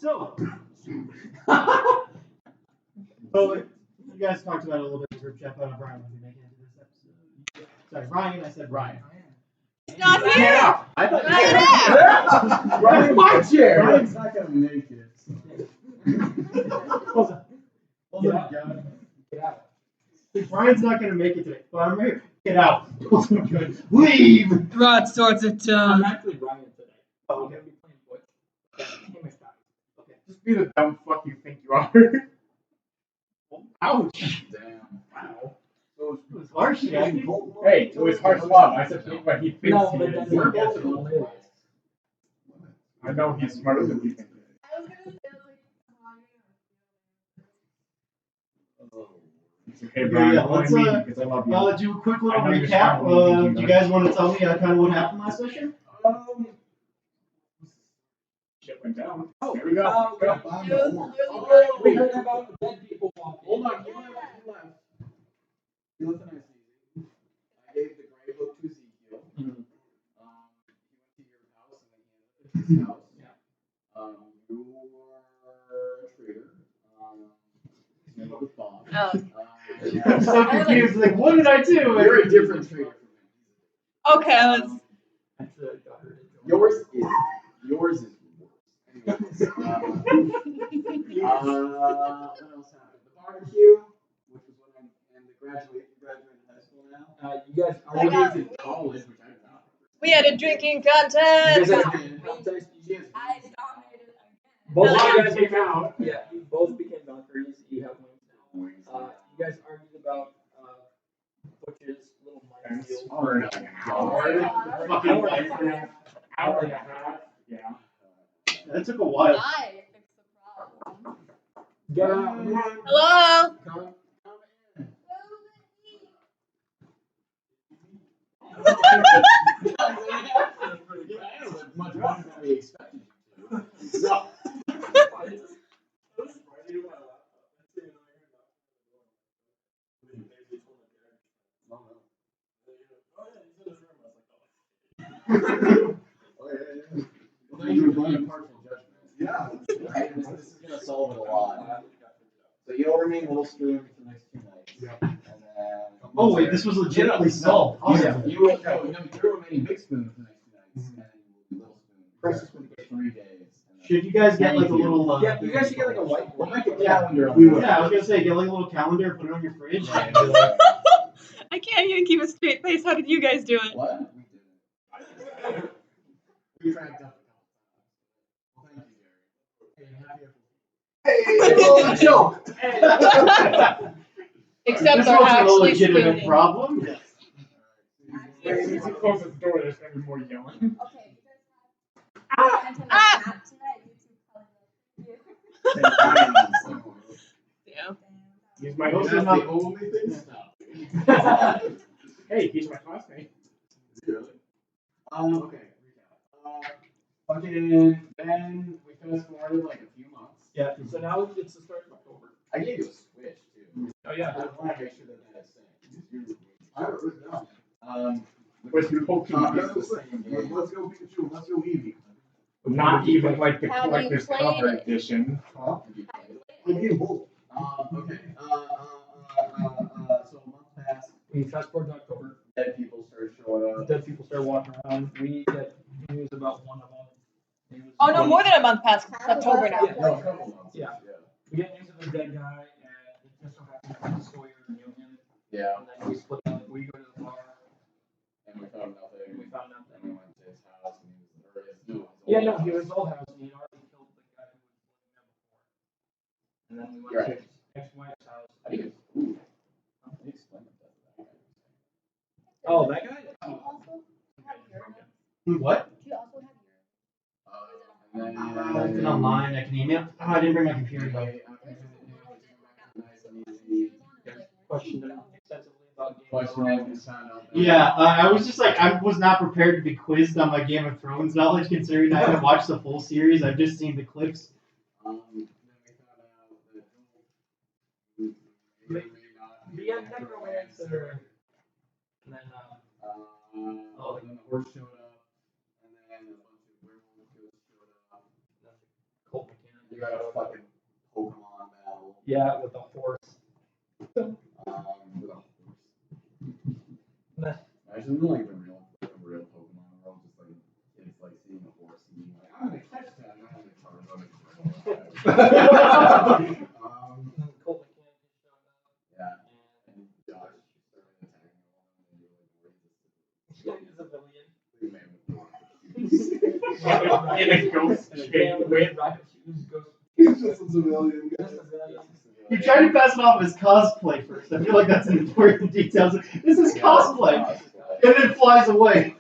So, well, you guys talked about it a little bit in the group chat, but Brian will be making it into this episode. Sorry, Ryan. I said Ryan. Not here. Get out. I thought you Get Ryan's my chair. Ryan's not gonna make it. Hold on. Hold on, God. Get out. Ryan's not going to make it today, but I'm here. Get out. Leave. Broadswords of I'm tongue. actually Ryan today. Oh, I'm okay. gonna be playing Butch. Him is back. Okay. Just be the dumb fuck you think you are. Ouch. Damn. Wow. So It was harsh, yeah. Hey, it was harsh love. I said what he thinks No, he but is. then We're Yeah, both adults. I know he's smarter than you think. Hey, Brian, Yeah, don't mind let's, me because I love you. Do a quick little I know you're recap. struggling, Do you guys want to tell me kind of what happened last session? Shit went down. Oh, There we go. oh, Go. we heard about dead people walking. Hold on, you left. You left the nice easy. I gave the gray book to Ezekiel. He went to your house and then he ended up at his house. You were a traitor. His name was Bob. I'm so confused. Like, what did I do? You're a different traitor from him. Okay, let's. Yours is worse. Anyways, what else happened? The barbecue, which was when you graduated high school now. You guys I was in college, which I'm not. We had a drinking contest. You guys had a contest. I dominated again. Both of you guys came out. Yeah, you both became Valkyries. You have wings now. You guys argued about Butch's little mind field. Oh, Fucking Hour and a half. Yeah. That took a while. I fixed the problem. Get out. Hello. Come in. Much better than we expected you to. So. Yeah. Right? This is going to solve it a lot. So you'll remain little spoon for the next 2 nights. Yep. And then. Oh, wait, this was legitimately solved. Awesome. You will you're remaining big spoon for the next 2 nights. And then you will be little spoon. Precious for 3 days. Should you guys get like a little? Yeah, you guys should get like a whiteboard. We'll make a calendar. We would. Yeah, I was gonna say get like a little calendar, put it on your fridge. Right. I can't even keep a straight face. How did you guys do it? What? We didn't. We cracked up. Well, thank you, Gary. Hey, joke. Except This they're wasn't a actually legitimate spooning. problem. Yes. Wait, if you close the door, there's gonna be more yelling. Okay, you guys have into my app tonight. YouTube calling Yeah. He's my Those That's are not- the only thing stopping. Hey, he's my classmate. Really? Okay, recap. Fucking Ben, we fast forwarded like a few months. Yeah. So now it's the start of October. I gave you a Switch too. Oh yeah. I want to make sure that synced. I don't know. With your Pokemon. It's the same game. Let's go Pikachu. Let's go Eevee. Not even like the Have you collector's played cover it? edition. Huh? I'm getting both. Okay. So a month passed. We fast forward to October. Dead people started showing up. Dead people start walking around. We get news about one of them. He was- Oh no, more than a month past. It's October now. Yeah. No, a couple months. Yeah. We get news of a dead guy, and it just so happens that Sawyer knew him. Yeah. And then we split up. We go to the bar, And we found nothing. and we found out And we went to his house and he was, or his, no, his Yeah, old no, house. he was old house, and he'd already killed the guy who was living there before. And then we went Right. to his ex-wife's house. I think it's, ooh. How do you explain that? Oh, that guy? Do you also have your? What? Do you also have your? And I did online. I can email. Oh, I didn't bring my computer though. Questioned him extensively about Game of Question Thrones. Yeah, I was just like, I was not prepared to be quizzed on my Game of Thrones knowledge, considering I haven't watched the full series. I've just seen the clips. Then we found out that Joel may or may not Be a necromancer. And then, then the horse showed up, and then a bunch of werewolf ghosts showed up. Colt McKinnon. got a fucking Pokemon battle. Yeah, with a horse. With a horse. Imagine like the real Pokemon world, just like it's like seeing a horse and being like, I'm gonna catch that, and I'm gonna charge on it. Colt McCann showed up. Yeah, and Josh started attacking all of them, and you're like, where is this? He's a villain. Big man with the In a ghost Yeah, shape. with red rocket shoes, goes. He's just a civilian guy. Just a villain. You tried to pass it off as cosplay first. I feel like that's an important detail. This is cosplay. And then flies away.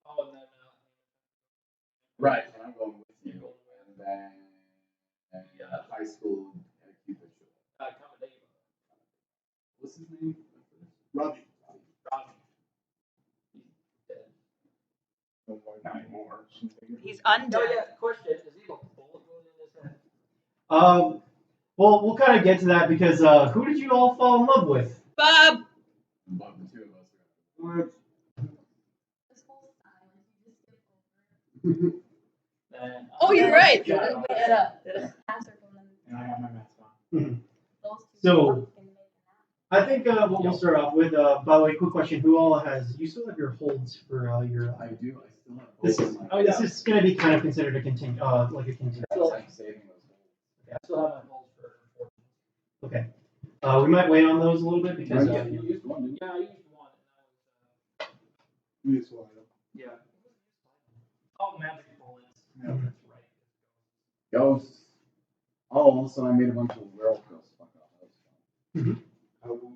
Oh, and then Right, and I'm going with you. And then high school Cupid show. Commodore. What's his name? Robbie. Robbie. He's dead. Oh, not anymore. He's Oh undead. yeah, question, is he a bullet wound in his head? Well, we'll kind of get to that because who did you all fall in love with? Bob! But the two of us This whole silence, you just skip over it. Then, Oh, you're right. Wait it up. Answer from them. And I got my mask on. Those two So- fucking make it I think we'll start off with, by the way, quick question. Who all you still have your holds for your, I do. I still have this both is, of my. this is going to be kind of considered a like a continue. I'm saving those holes. I still have my balls for 4. Okay. We might wait on those a little bit because, You used one, didn't you? Yeah, I used one, and We just wanted him. that was, yeah. Oh, magic bullets. Yeah. That's right. Ghosts. Oh, also I made a bunch of werewolf ghosts. Fuck off. That was fun.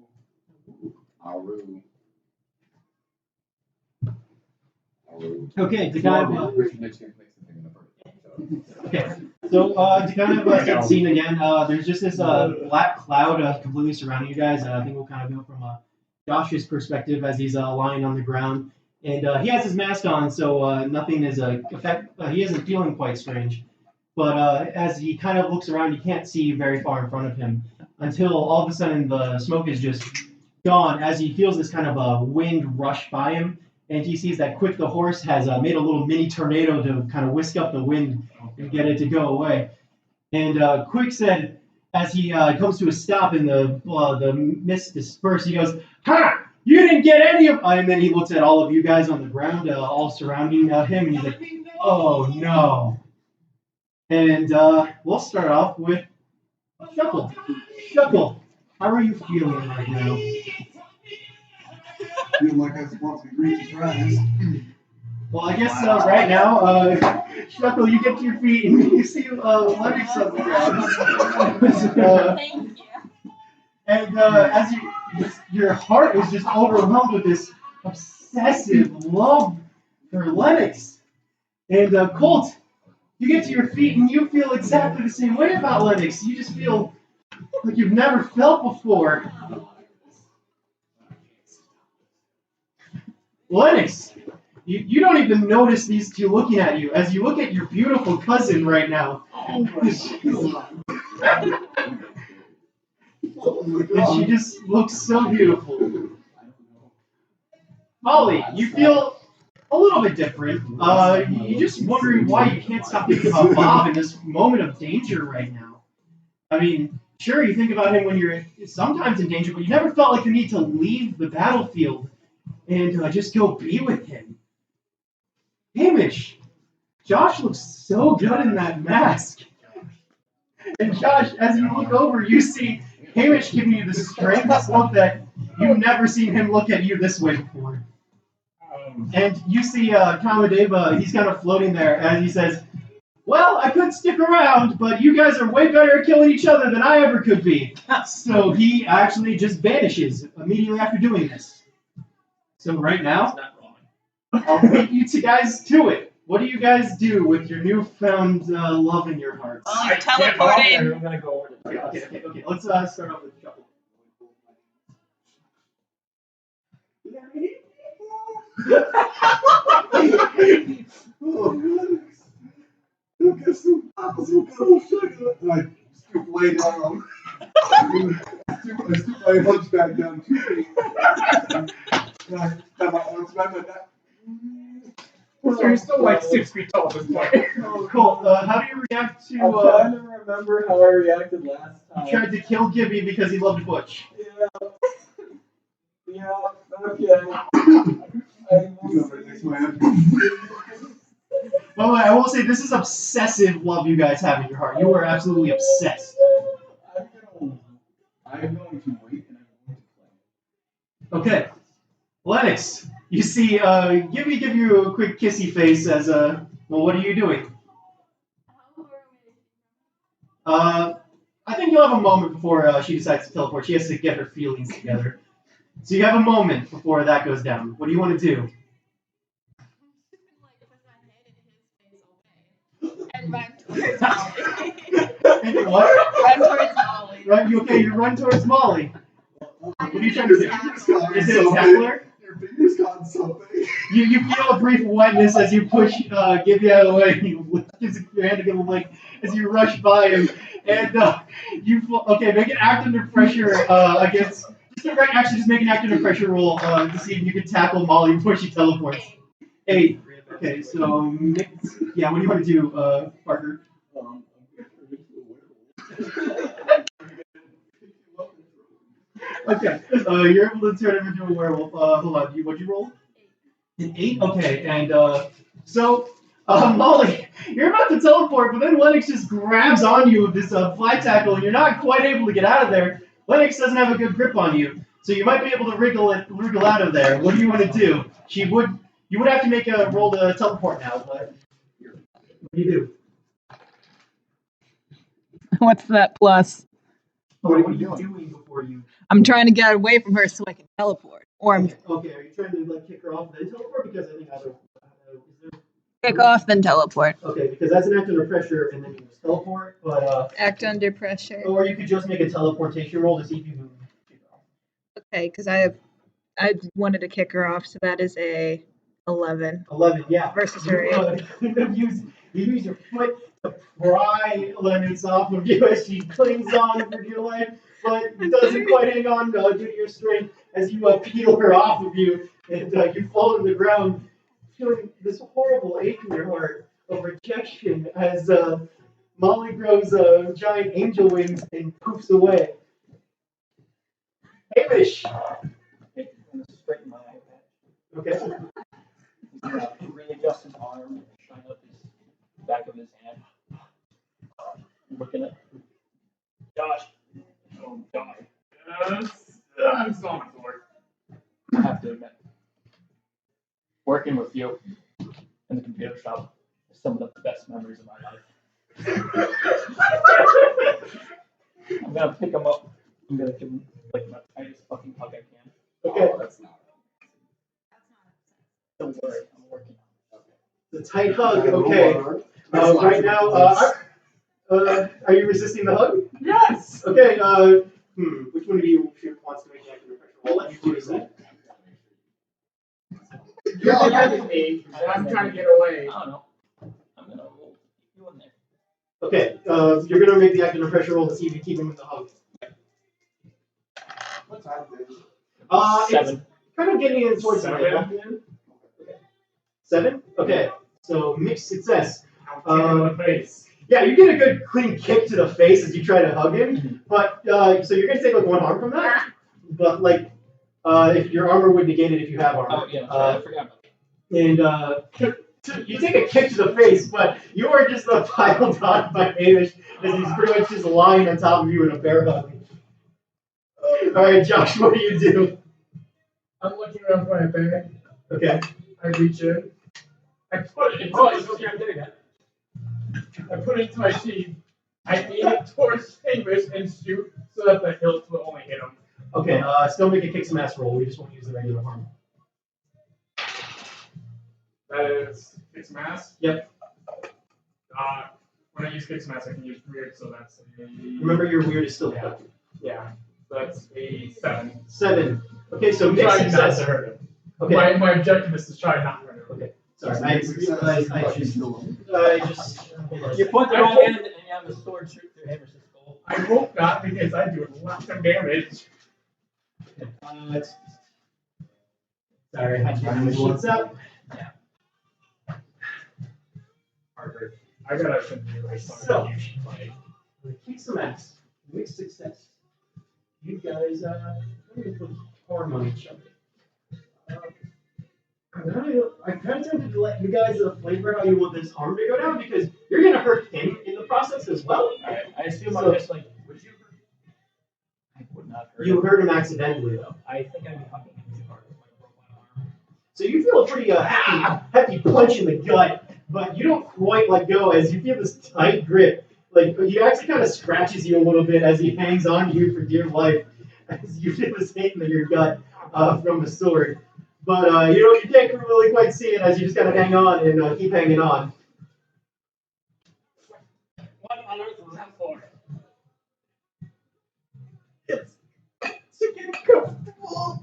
Aru. okay, to kind of, Richard Nixon makes the thing in the first. okay. So, to kind of set the scene again, there's just this black cloud completely surrounding you guys. I think we'll kind of go from Josh's perspective as he's lying on the ground. And he has his mask on, so nothing is he isn't feeling quite strange. But as he kind of looks around, he can't see very far in front of him until all of a sudden the smoke is just gone as he feels this kind of wind rush by him. And he sees that Quick the horse has made a little mini tornado to kind of whisk up the wind and get it to go away. And Quick said, as he comes to a stop and the mist disperses, he goes, "Ha! You didn't get any of..." And then he looks at all of you guys on the ground, all surrounding him, and he's like, "Oh no." And we'll start off with Shuckle. Shuckle, how are you feeling right now? Feeling like I was once a greasy fries. Well, I guess right now, Shuckle, you get to your feet and you see Lennox on the ground. Thank you. And as your heart is just overwhelmed with this obsessive love for Lennox. And Colt, you get to your feet and you feel exactly the same way about Lennox. You just feel like you've never felt before. Lennox, you don't even notice these two looking at you as you look at your beautiful cousin right now. Oh my And she just looks so beautiful. Molly, you feel a little bit different. You're just wondering why you can't stop thinking about Bob in this moment of danger right now. I mean, sure, you think about him when you're sometimes in danger, but you never felt like you need to leave the battlefield and just go be with him. Hamish, Josh looks so good in that mask. And Josh, as you look over, you see Hamish giving you the strangest look that you've never seen him look at you this way before. And you see Kamadeva, he's kind of floating there, and he says, "Well, I could stick around, but you guys are way better at killing each other than I ever could be." So he actually just vanishes immediately after doing this. So right now, Not wrong. I'll beat you two guys to it. What do you guys do with your newfound love in your hearts? Well, he's teleporting. I'm gonna go over to Okay. Let's start off with Shuffle. Look at some cool sugar. I stoop way down. I stoop my hunchback down 2 feet. And I have my arms around my neck. So you're still like 6 feet tall at this point. Cool. How do you react to? I'm trying to remember how I reacted last time. You tried to kill Gibby because he loved Butch. Yeah, okay. By the way, I will say this is obsessive love you guys have in your heart. You are absolutely obsessed. I'm going to wait and I'm going to play. Okay. Lennox, you see, Gibby give you a quick kissy face as, well, what are you doing? I think you'll have a moment before she decides to teleport. She has to get her feelings together. So you have a moment before that goes down. What do you want to do? And run towards Molly. And what? Run towards Molly. Run, you run towards Molly. What are you trying to do? Is it a Something. tackler? Your fingers caught something. You feel a brief wetness as you push Gibby out of the way. You lift your hand to give him a lick as you rush by him. And okay, make an act under pressure against. Just make an act under pressure roll to see if you can tackle Molly before she teleports. 8. Okay, so yeah, what do you want to do, Parker? I'm going to turn into a werewolf. Okay, you're able to turn him into a werewolf. Hold on, what'd you roll? An 8. Okay, and so Molly, you're about to teleport, but then Lennox just grabs on you with this fly tackle, and you're not quite able to get out of there. Lennox doesn't have a good grip on you, so you might be able to wriggle out of there. What do you want to do? You would have to make a roll to teleport now, but what do you do? What's that plus? What are you doing before you? I'm trying to get away from her so I can teleport. Or I'm Okay, are you trying to like kick her off and then teleport? Because I think either. Is there... kick off, then teleport. Okay, because that's an act under pressure, and then you just teleport. But Act under pressure. or you could just make a teleportation roll to see if you can kick her off. Okay, because I wanted to kick her off, so that is a 11. 11, yeah. Versus her You use your foot to pry Lennox off of you as she clings on for dear life, but doesn't quite hang on due to your strength as you peel her off of you, and you fall to the ground, feeling this horrible ache in your heart of rejection as Molly grows giant angel wings and poofs away. Hamish! I'm gonna straighten my eye patch. Okay. Really adjust his arm and shine up his back of his hand. Looking at Josh. Oh, Josh. I'm still on the board. I have to admit, working with you in the computer shop is some of the best memories of my life. I'm gonna pick him up. I'm gonna give him like my tightest fucking hug I can. Okay. Oh, that's not. Don't worry, I'm working on it. The tight hug, okay. Right now, are you resisting the hug? Yes! Okay, which one of you wants to make an active pressure roll? I'll let you choose that. You're behind me, and I'm trying to get away. I don't know. I'm gonna roll you in there. Okay, you're gonna make the active pressure roll to see if you keep him in the hug. What time is it? It's 7. kind of getting in towards the 7? middle. 7? Okay, so mixed success. I'm in the face. Yeah, you get a good clean kick to the face as you try to hug him, but so you're gonna take like one harm from that. But like, if your armor would negate it if you have armor. Oh yeah, I forgot about that. And you take a kick to the face, but you are just piled on by Hamish as he's pretty much just lying on top of you in a bear hug. All right, Josh, what do you do? I'm looking around for my bag. Okay. I reach in. I put it into my sheath. I aim it towards Hamish and shoot so that the hilts will only hit him. Okay, still make a kick some ass roll. We just won't use the regular harm. That is Kicks Mass. Yep. When I use Kicks Mass, I can use Weird, so that's a... Remember your weird is still there. Yeah, that's a 7. 7. Okay, so mixed Try not to success. hurt him. Okay. My objective is to try not to hurt him. Okay. Sorry, I just. You point the wrong end and you have a sword shoot through Hamish's skull. I hope not, because I do a lot of damage. Sorry, I had to get my sheets up. Parker. I gotta continue my So- you should play. Kick some ass. Mixed success. You guys, let me put arm on each other. I'm kind of tempted to let you guys flavor how you want this arm to go down because you're gonna hurt him in the process as well. I assume So- I'm just like, would you hurt? I would not hurt You him. hurt him accidentally though. I think I'd be hugging him too hard with my broken arm. So you feel a pretty hefty punch in the gut, but you don't quite let go as you feel this tight grip. Like he actually kind of scratches you a little bit as he hangs on to you for dear life, as you feel this hit in your gut from the sword. But you can't really quite see it as you just gotta hang on and keep hanging on. What on earth was that for? It's to get comfortable.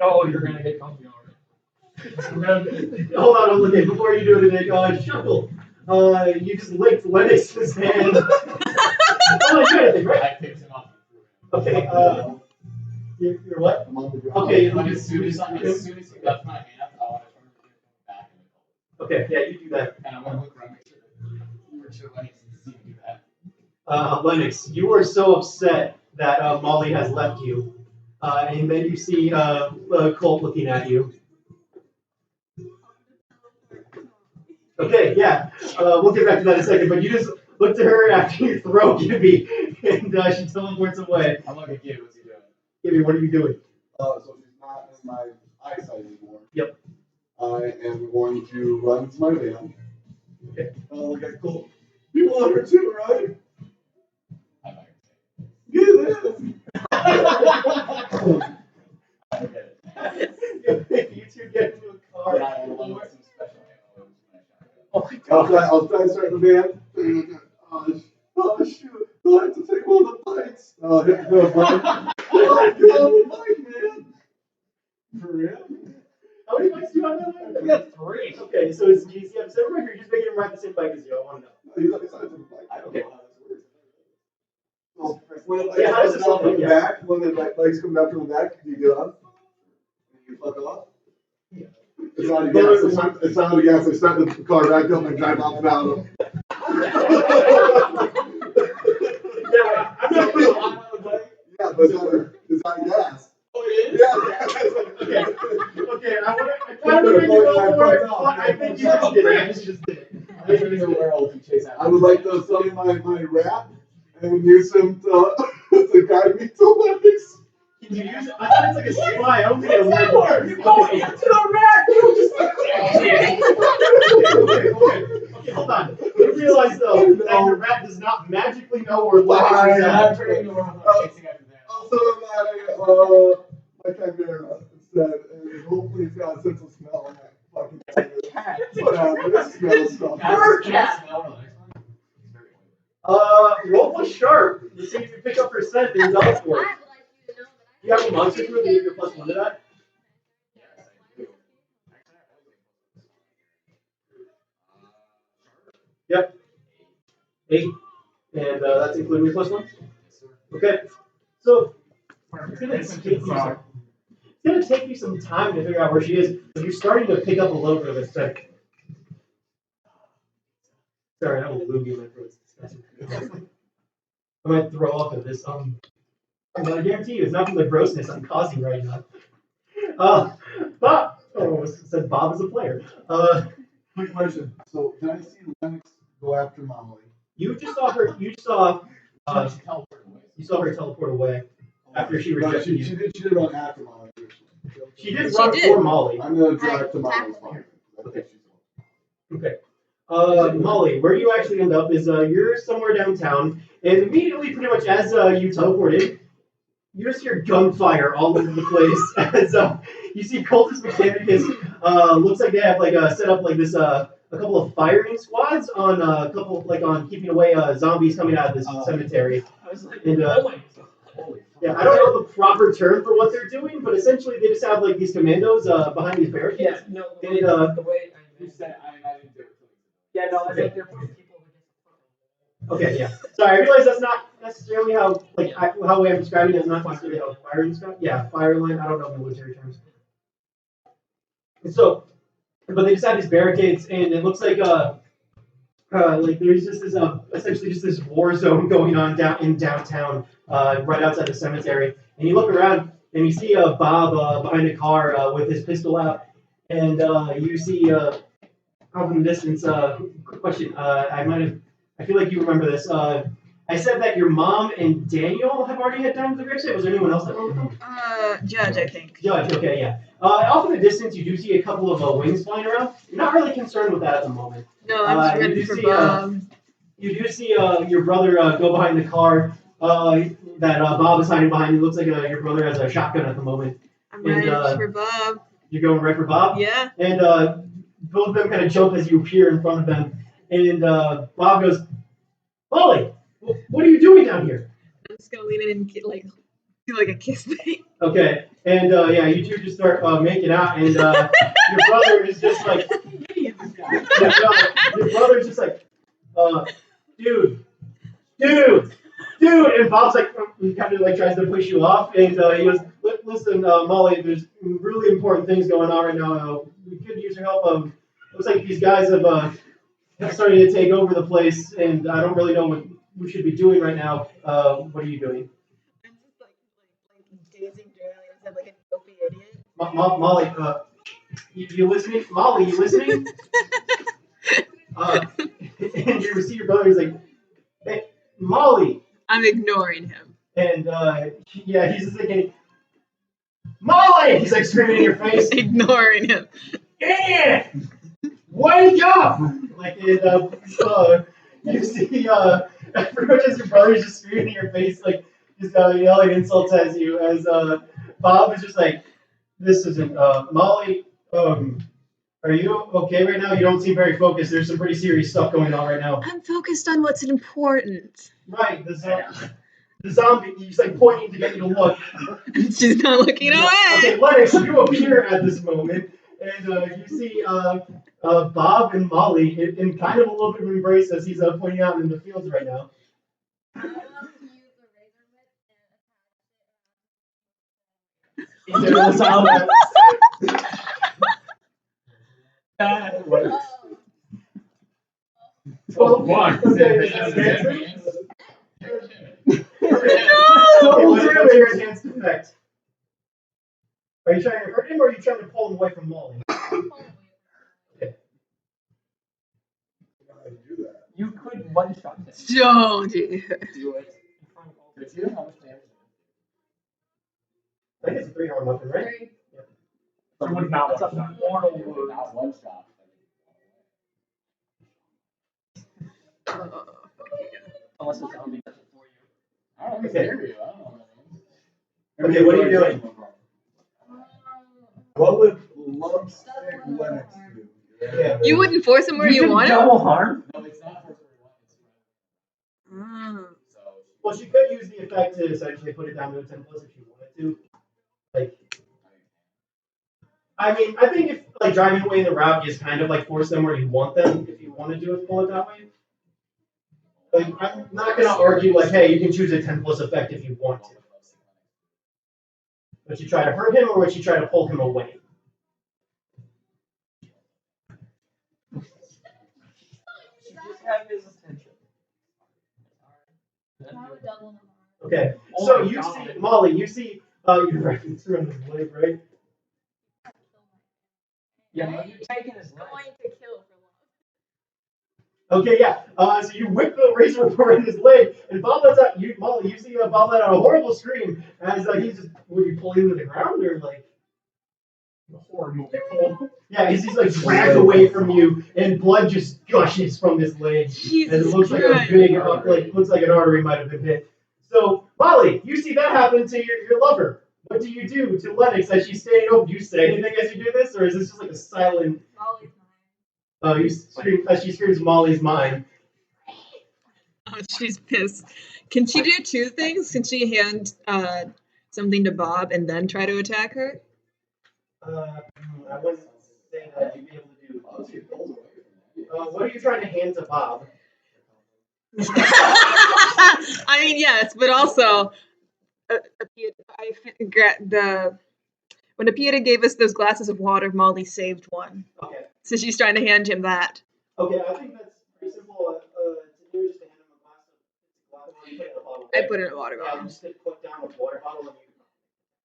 Oh, you're gonna get comfy already. Hold on, okay, before you do anything, Shuckle, you just licked Lennox's hand. Oh, you got anything, right? I picked him up. Okay, you're what? I'm on the ground. Okay, But as soon as he left my hand, I want to turn him back in the cold. Okay, yeah, you do that. And I want to look around, make sure that you were sure Lennox didn't see me do that. Lennox, you are so upset that Molly has left you. And then you see Colt looking at you. Okay, yeah, we'll get back to that in a second, but you just look to her after you throw Gibby, and she teleports away. I'm looking at Gibby, what's he doing? Gibby, what are you doing? So she's not in my eyesight anymore. Yep. I am going to run to my van. Okay. Look at Colt. You want her too, right? I'm not Get in. gonna say it. You two get into a car. And I will load some special ammo into my shotgun. Oh my god. I'll try to start the van. Oh shoot! Do I have to take one of the bikes? Oh, hit the bike. Oh, get on the bike, man. For real? How many bikes do you have now? We got 3. Okay, so is do you have seven, or you're just making him ride the same bike as you? I want to know. He's on the bike. I don't Okay. know how this works. So, when the Yeah, how does bikes this come down look? from the Yeah. back, when the bikes come down from the back, do you get on? And you fuck off? Yeah. It's not a gas. It's not a gas. I start the car back up and drive off without him. Yeah, I'm not So I'm on the bike. Yeah, but it's not gas. Oh, it is? Yeah. Okay, I kind of make you go for it, but I think you just did it. You just did it. I'm sure he's aware of if you chase after I would like to summon my rat and use him to guide me to Lennox. Can you use it? I thought it's like a spy. I don't think it was like You go into the rat, you just Okay, hold on. You realize though that your rat does not magically know where Lennox is I'm at. turning around, I'm chasing after that. I'll summon my chimera instead, and hopefully it's got a sense of smell on that fucking cat. whatever, it smells stuff. Bird cat. Roll was sharp to see if you pick up her scent and go for it. You have a monster fruit and you're +1 to that? Yes, I do. Yep. 8. And that's including your +1? Okay. So it's gonna take you some time to figure out where she is, but you're starting to pick up a little bit of a scent. Sorry, I have a loogie in my throat. It's disgusting. I might throw up at this. But I guarantee you, it's not from the grossness I'm causing right now. Bob. Oh, it said Bob is a player. Quick question. So, did I see Lennox go after Molly? You just saw her. You saw. She teleported away. You saw her teleport away after she No, rejected you. she did run after Molly. She did She run did. for Molly. I'm gonna drive to Molly's farm. Okay. Okay. Molly, where you actually end up is you're somewhere downtown, and immediately, pretty much as you teleported, you just hear gunfire all over the place. As you see, Cultist Mechanicus looks like they have like set up like this a couple of firing squads on a couple on keeping away zombies coming out of this cemetery. I was like, And, oh my god. Yeah, I don't know the proper term for what they're doing, but essentially they just have like these commandos behind these barricades. Yeah, no, the way, And, the way I You said, I imagine they were yeah, no, I think they're putting people against Okay, yeah. Sorry, I realize that's not necessarily how how I'm describing it is not necessarily how firing is described. Yeah, fire line. I don't know military terms. And so, but they just have these barricades, and it looks like like there's just this essentially just this war zone going on downtown, right outside the cemetery. And you look around and you see Bob behind a car with his pistol out, and you see out in the distance. Quick question. I feel like you remember this. I said that your mom and Daniel have already had time with the gravesite. Was there anyone else that went with them? Judge, I think. Judge. Okay, yeah. Off in the distance, you do see a couple of wings flying around. You're not really concerned with that at the moment. No, I'm just ready for Bob. You do see your brother go behind the car that Bob is hiding behind. It looks like your brother has a shotgun at the moment. I'm ready for Bob. You're going right for Bob? Yeah. And both of them kind of jump as you appear in front of them. And Bob goes, Molly, what are you doing down here? I'm just going to lean in and do like a kiss thing. Okay. And yeah, you two just start making out. And your brother is just like, your brother's just like, dude. And Bob's like, he kind of like tries to push you off, and he goes, listen, Molly, there's really important things going on right now. We could use your help. Looks like these guys have started to take over the place, and I don't really know what we should be doing right now. What are you doing? I'm just like gazing generally and said like an dopey idiot. Molly, you listening? Molly, you listening? And you see your brother is like, hey, Molly. I'm ignoring him. And yeah, he's just like, Molly! He's like screaming in your face. Ignoring him. Yeah! Wake up! Like, and you see, pretty much as your brother's just screaming in your face, like, just yelling insults at you, as Bob is just like, this isn't, Molly, are you okay right now? You don't seem very focused. There's some pretty serious stuff going on right now. I'm focused on what's important. Right, the zombie, he's like pointing to get you to look. She's not looking away. Okay, Lennox, you appear at this moment, and you see Bob and Molly in kind of a little bit of embrace as he's pointing out in the fields right now. So what's your enhanced effect? Are you trying to hurt him, or are you trying to pull him away from Molly? You could one-shot him. Don't do it. Do it. I think it's a 3-arm weapon, right? You would not That's want a that. mortal wound. Not one shot. Unless the zombie does it for you. I don't know. Stereo. I don't know. Okay, what are you doing? What would Lump Stick Lennox do? Yeah. You wouldn't force him where you did want him? double harm? No, it's not for 31. Oh. So Well, she could use the effect to essentially put it down to a 10+ if she wanted to. Like, I mean, I think if like driving away in the route is kind of like force them where you want them, if you want to do it, pull it that way. Like, I'm not gonna argue like, hey, you can choose a 10+ effect if you want to. Would you try to hurt him, or would you try to pull him away? She just had his attention. Okay, so you see, Molly, you see, you're right, it's around his leg, right? Yeah, but you're taking his leg. Okay, yeah. So you whip the razor around his leg, and Bob lets out. Molly, you see Bob let out a horrible scream as he's just. Were you pulling him to the ground, or like? The horror movie pull. Yeah, he's like dragged away from you, and blood just gushes from his leg, Jesus and it looks like a Christ. big, looks like an artery might have been hit. So Molly, you see that happen to your lover. What do you do to Lennox as she's standing over? Do you say anything as you do this, or is this just like a silent? You scream as she screams, "Molly's mine." Oh, she's pissed. Can she do two things? Can she hand something to Bob and then try to attack her? I wasn't saying that you'd be able to do. What are you trying to hand to Bob? I mean, yes, but also, when Apieta gave us those glasses of water, Molly saved one. Okay. So she's trying to hand him that. Okay, I think that's pretty simple. Well, you're just to hand him a glass of put it in a bottle. I put it in a water Yeah, bottle. just put down a water bottle and you.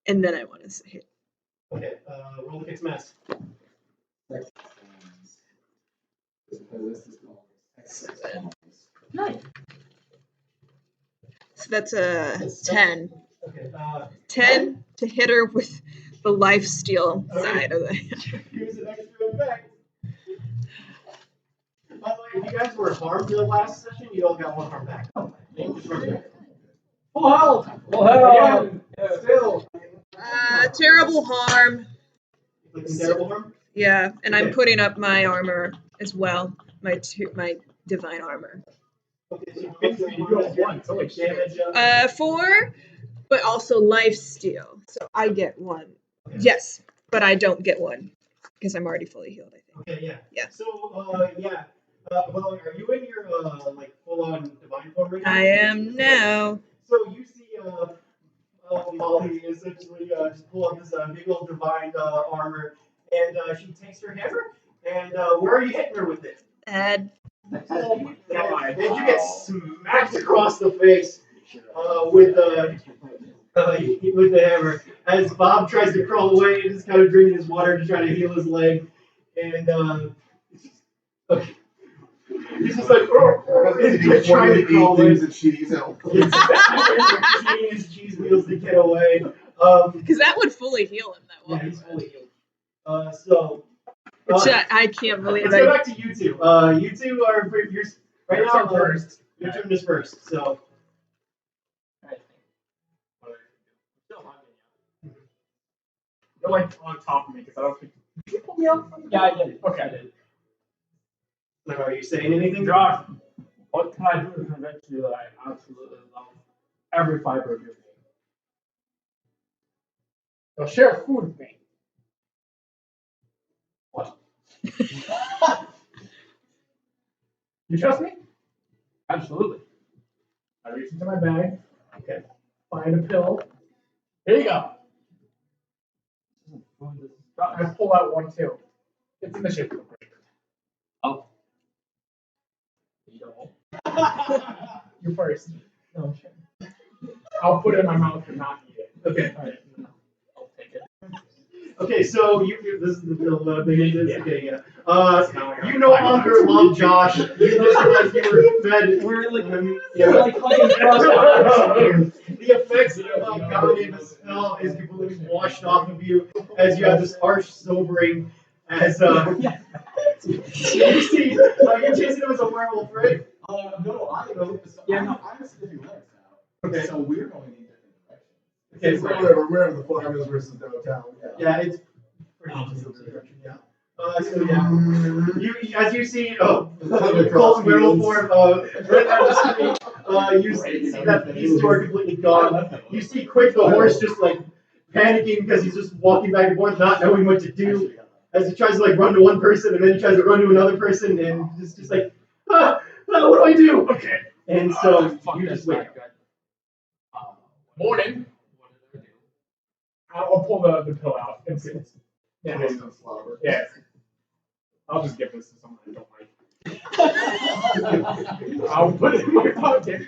And then I want to say it. Okay, roll the kicks mess. This is called Nice. So that's a 10. Okay, 10 to hit her with the life steal side of it. here's an extra effect. By the way, if you guys were harmed in the last session, you all got one harm back. Just remember. Full health. Full Again, still. Terrible harm. Inflicting terrible harm? Yeah, and I'm Okay. putting up my armor as well. My divine armor. Okay, so You do it once, holy shit. damage. 4, but also life steal. So I get 1. Okay. Yes, but I don't get 1 because I'm already fully healed, I think. Okay, yeah. Yeah. So, yeah. Well, are you in your, like, full-on divine form right now? I am now. So you see, Molly essentially just pull up this big old divine armor, and she takes her hammer, and where are you hitting her with it? Oh my god. And you get smacked across the face with the hammer as Bob tries to crawl away and is kind of drinking his water to try to heal his leg, and okay. He's just like, It's one of the 8 things that cheese out. eating his cheese wheels to get away. Because that would fully heal him, that Yeah, one. he's fully healed. So. Which I can't believe Let's go I. back to you two. You two are you're, right now. First. Your turn is first. So. You're like on top of me because I don't think. Did you pull me up? Yeah, I did. Okay, I did. So are you saying anything? Josh, what can I do to convince you that I absolutely love every fiber of your being? They'll share food with me. What? You trust me? Absolutely. I reach into my bag. Okay. Find a pill. Here you go. I pull out one too. It's in the shape of a breaker. Oh. You don't. You first. No, sure. I'll put it in my mouth and not eat it. Okay. All right. I'll take it. Okay. So this is the big engine. Yeah. Okay. Yeah. You no longer love Josh. You just like you were fed. We're like, Yeah. we're like fucking crossed. The effects of God in the spell is completely washed off of you as you have this harsh sobering. As you see, you're chasing him as a werewolf, right? No, I don't know. Yeah, no. I'm a sniffing legs now. Okay. So we're going in different directions. Okay. So whatever, wherever the farm is versus downtown. Yeah, it's pretty much the opposite direction. Yeah. So yeah, you as you see, Colton werewolf form, right down the street. You see that these two are completely gone. You see Quick the horse just like panicking because he's just walking back and forth, not knowing what to do. As he tries to like run to one person and then he tries to run to another person and just like, what do I do? Okay. And so Fuck, you that's just wait. not good. Morning. What did I do? I'll pull the pill out. It's yeah. Today's no slobber. Yeah. I'll just give this to someone I don't like. I'll put it in my pocket.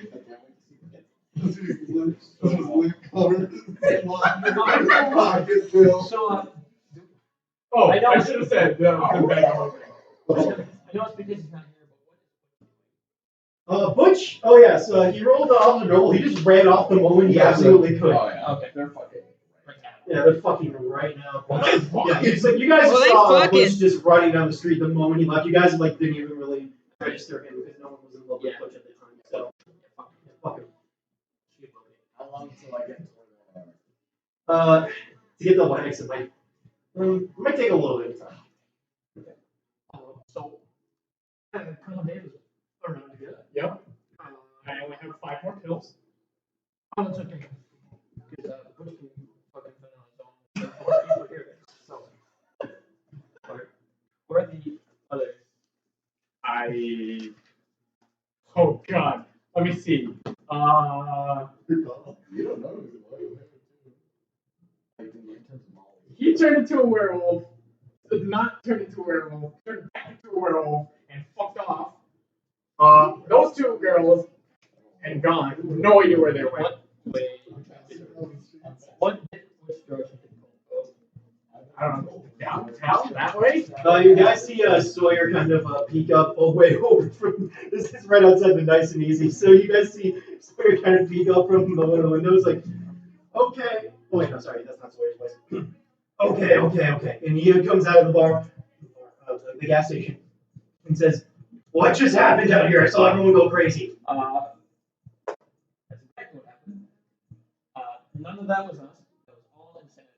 This is lip covered. Pocket bill. So, Oh, I know. I should have said the bag of holding. I know it's because he's not here, but Butch. Oh yes, he rolled off the roll. He just ran off the moment he absolutely could. Oh yeah. Okay. They're fucking. right now. Yeah, they're fucking right now. Yeah, it's like you guys Well, just they saw fucking- Butch just running down the street the moment he left. You guys like didn't even really register him because no one was in love with Butch at the time. So fuck him. How long until I get to where they are? To get the Linux, it might take a little bit of time. So, Colonel Davis around again. Yep. I only have 5 more pills. Oh, that's okay. Because Bush can fucking fit on his own. There's more people here. So, where are the others? Oh god. Let me see. You don't know who's Like in terms of Molly. He turned into a werewolf. Did not turn into a werewolf. Turned back into a werewolf and fucked off. girls and gone. No idea where they went. What? Wait. What? Which direction did Cole go? I don't know. Downtown that way? You guys see Sawyer kind of peek up way over from. This is right outside the Nice and Easy. So you guys see Sawyer kind of peek up from one of the windows, like, okay. Oh wait, no, sorry, that's not Sawyer's voice. Okay. And he comes out of the bar, the gas station, and says, "What just happened out here? I saw everyone go crazy." That's exactly what happened. None of that was us. That was all insanity.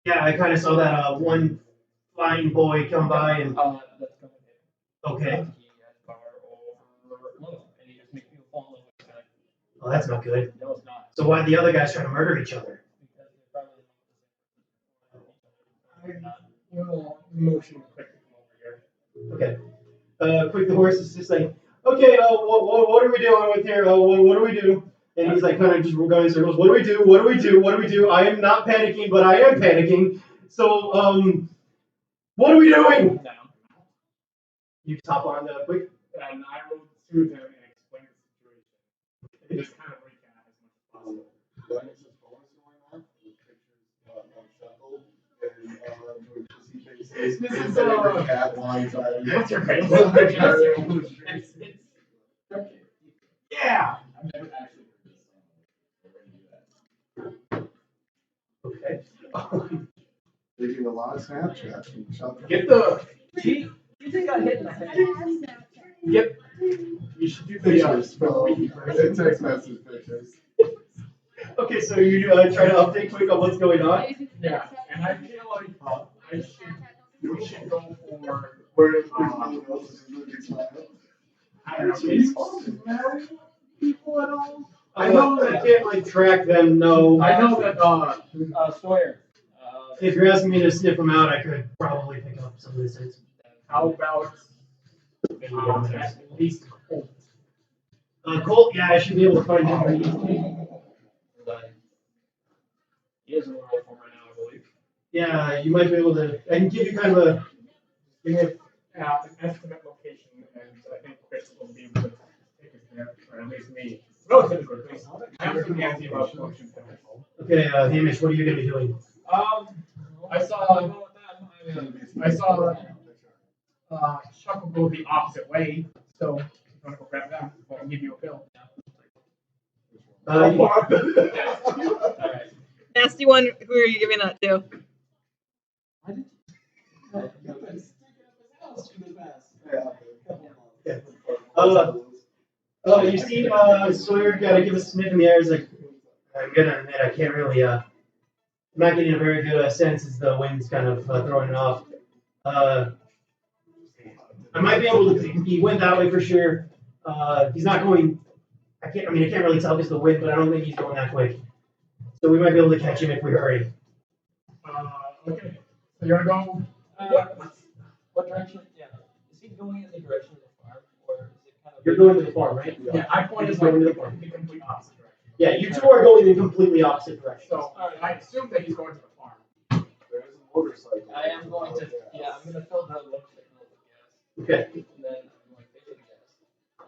Yeah, I kind of saw that one flying boy come by and. That's going to Okay. He had power over love, and he just makes people fall in love with the guy. Well, that's not good. No, it's not. So why the other guys trying to murder each other? Because they're probably not. Well, motion quick to come over here. Okay. Quick the horse is just like, okay, what are we doing with here? What do we do? And he's like kind of just going in circles. What do we do? What do we do? What do we do? I am not panicking, but I am panicking. So, what are we doing? Now. You top on quick. And I will soothe him and explain the situation. And just kind of recap as much as possible. When is this bonus going on? With pictures of Shuckle and doing pussy faces. This is, and every cat lines on it. What's your face? Yeah! I've never actually heard this song. Okay. They do a lot of Snapchats from Shuckle. Get the. He just got hit in the head. Get. You should do the. Pictures, bro. It's text message pictures. Okay, so you try to update quick on what's going on. Yeah, and I feel like we should go for. Where there's no one else is a big smile. I don't know. Can you supposed to know people at all? I know I can't like track them. No. I know that. Sawyer. If you're asking me to sniff them out, I could probably pick up some of this. How about at least Colt? Colt, yeah, I should be able to find him pretty easily. He is in the rifle right now, I believe. Yeah, you might be able to. I can give you kind of a. Give me An estimate location, and I think Chris will be able to take us there, or at least me. Relatively quickly. I have some anti-rush function potential. Okay, Hamish, what are you gonna be doing? I saw Shuckle go the opposite way, so if you want to go grab them, I'll give you a pill. Alright. Nasty one. Who are you giving that to? You see, Sawyer gotta give a sniff in the air. He's like, I'm gonna admit, I can't really, I'm not getting a very good sense as the wind's kind of throwing it off. I might be able to, he went that way for sure. He's not going, I can't really tell because of the wind, but I don't think he's going that quick. So we might be able to catch him if we hurry. Okay. So you wanna go? What direction? Yeah. Is he going in the direction of the farm, or is it kind of? You're going to the farm, right? Yeah, I pointed He's going to the like farm. the complete opposite direction. Yeah, you two are going in completely opposite directions. So I assume that he's going to the farm. There's a motorcycle. I am going to. Yeah, I'm gonna fill the lip signal with Okay. gas, and then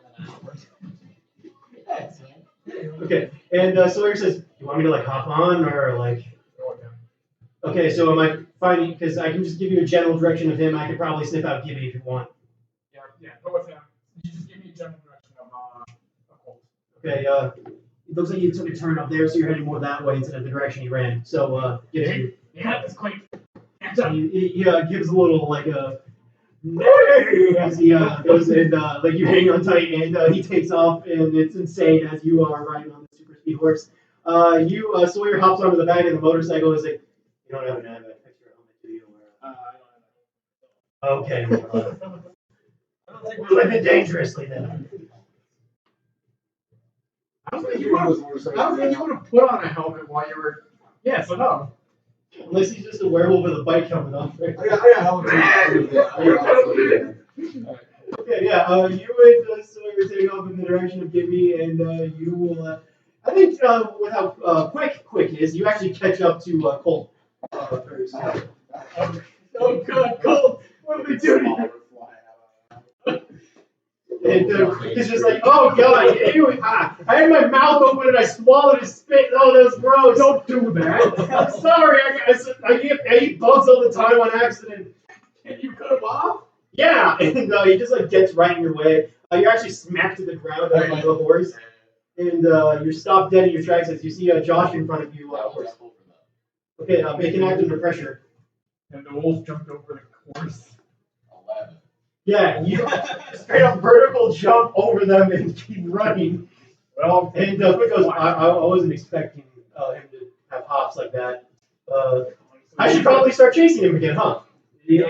I'm going to fill the gas, and then I'm Okay. And Sawyer says, "You want me to like hop on or like?" Go with him. Okay, so am I finding because I can just give you a general direction of him. I could probably sniff out Gibby if you want. Yeah, go with him. You just give me a general direction of Colt. Okay. It looks like you took a turn up there, so you're heading more that way instead of the direction you ran. So Gibby, Yeah, that's quick. he gives a little like a nay as he goes and like you hang on tight and he takes off and it's insane as you are riding on the super speed horse. Sawyer hops onto the back of the motorcycle and is like, you don't have an extra helmet, do you? I don't Okay. I don't think We're living dangerously then. I don't think you want to put on a helmet while you were. Yeah, so no. Unless he's just a werewolf with a bike helmet on. Right? I got helmet. Okay, yeah. You and Sawyer take off in the direction of Gibby, and you will. I think with how quick is, you actually catch up to Colt. First. Oh God, Colt! What are we doing? And Quick is just like, oh god, ew, I had my mouth open and I swallowed his spit. Oh, that was gross. Don't do that. I'm sorry, I eat bugs all the time on accident. Can you cut him off? Yeah, and he just like gets right in your way. You're actually smacked to the ground by the horse, and you're stopped dead in your tracks as you see Josh in front of you. Okay, make an act under pressure. And the wolf jumped over the horse. 11. Yeah, you straight up vertical jump over them and keep running. Well, And Quick goes, I wasn't expecting him to have hops like that. I should probably start chasing him again, huh? Yeah.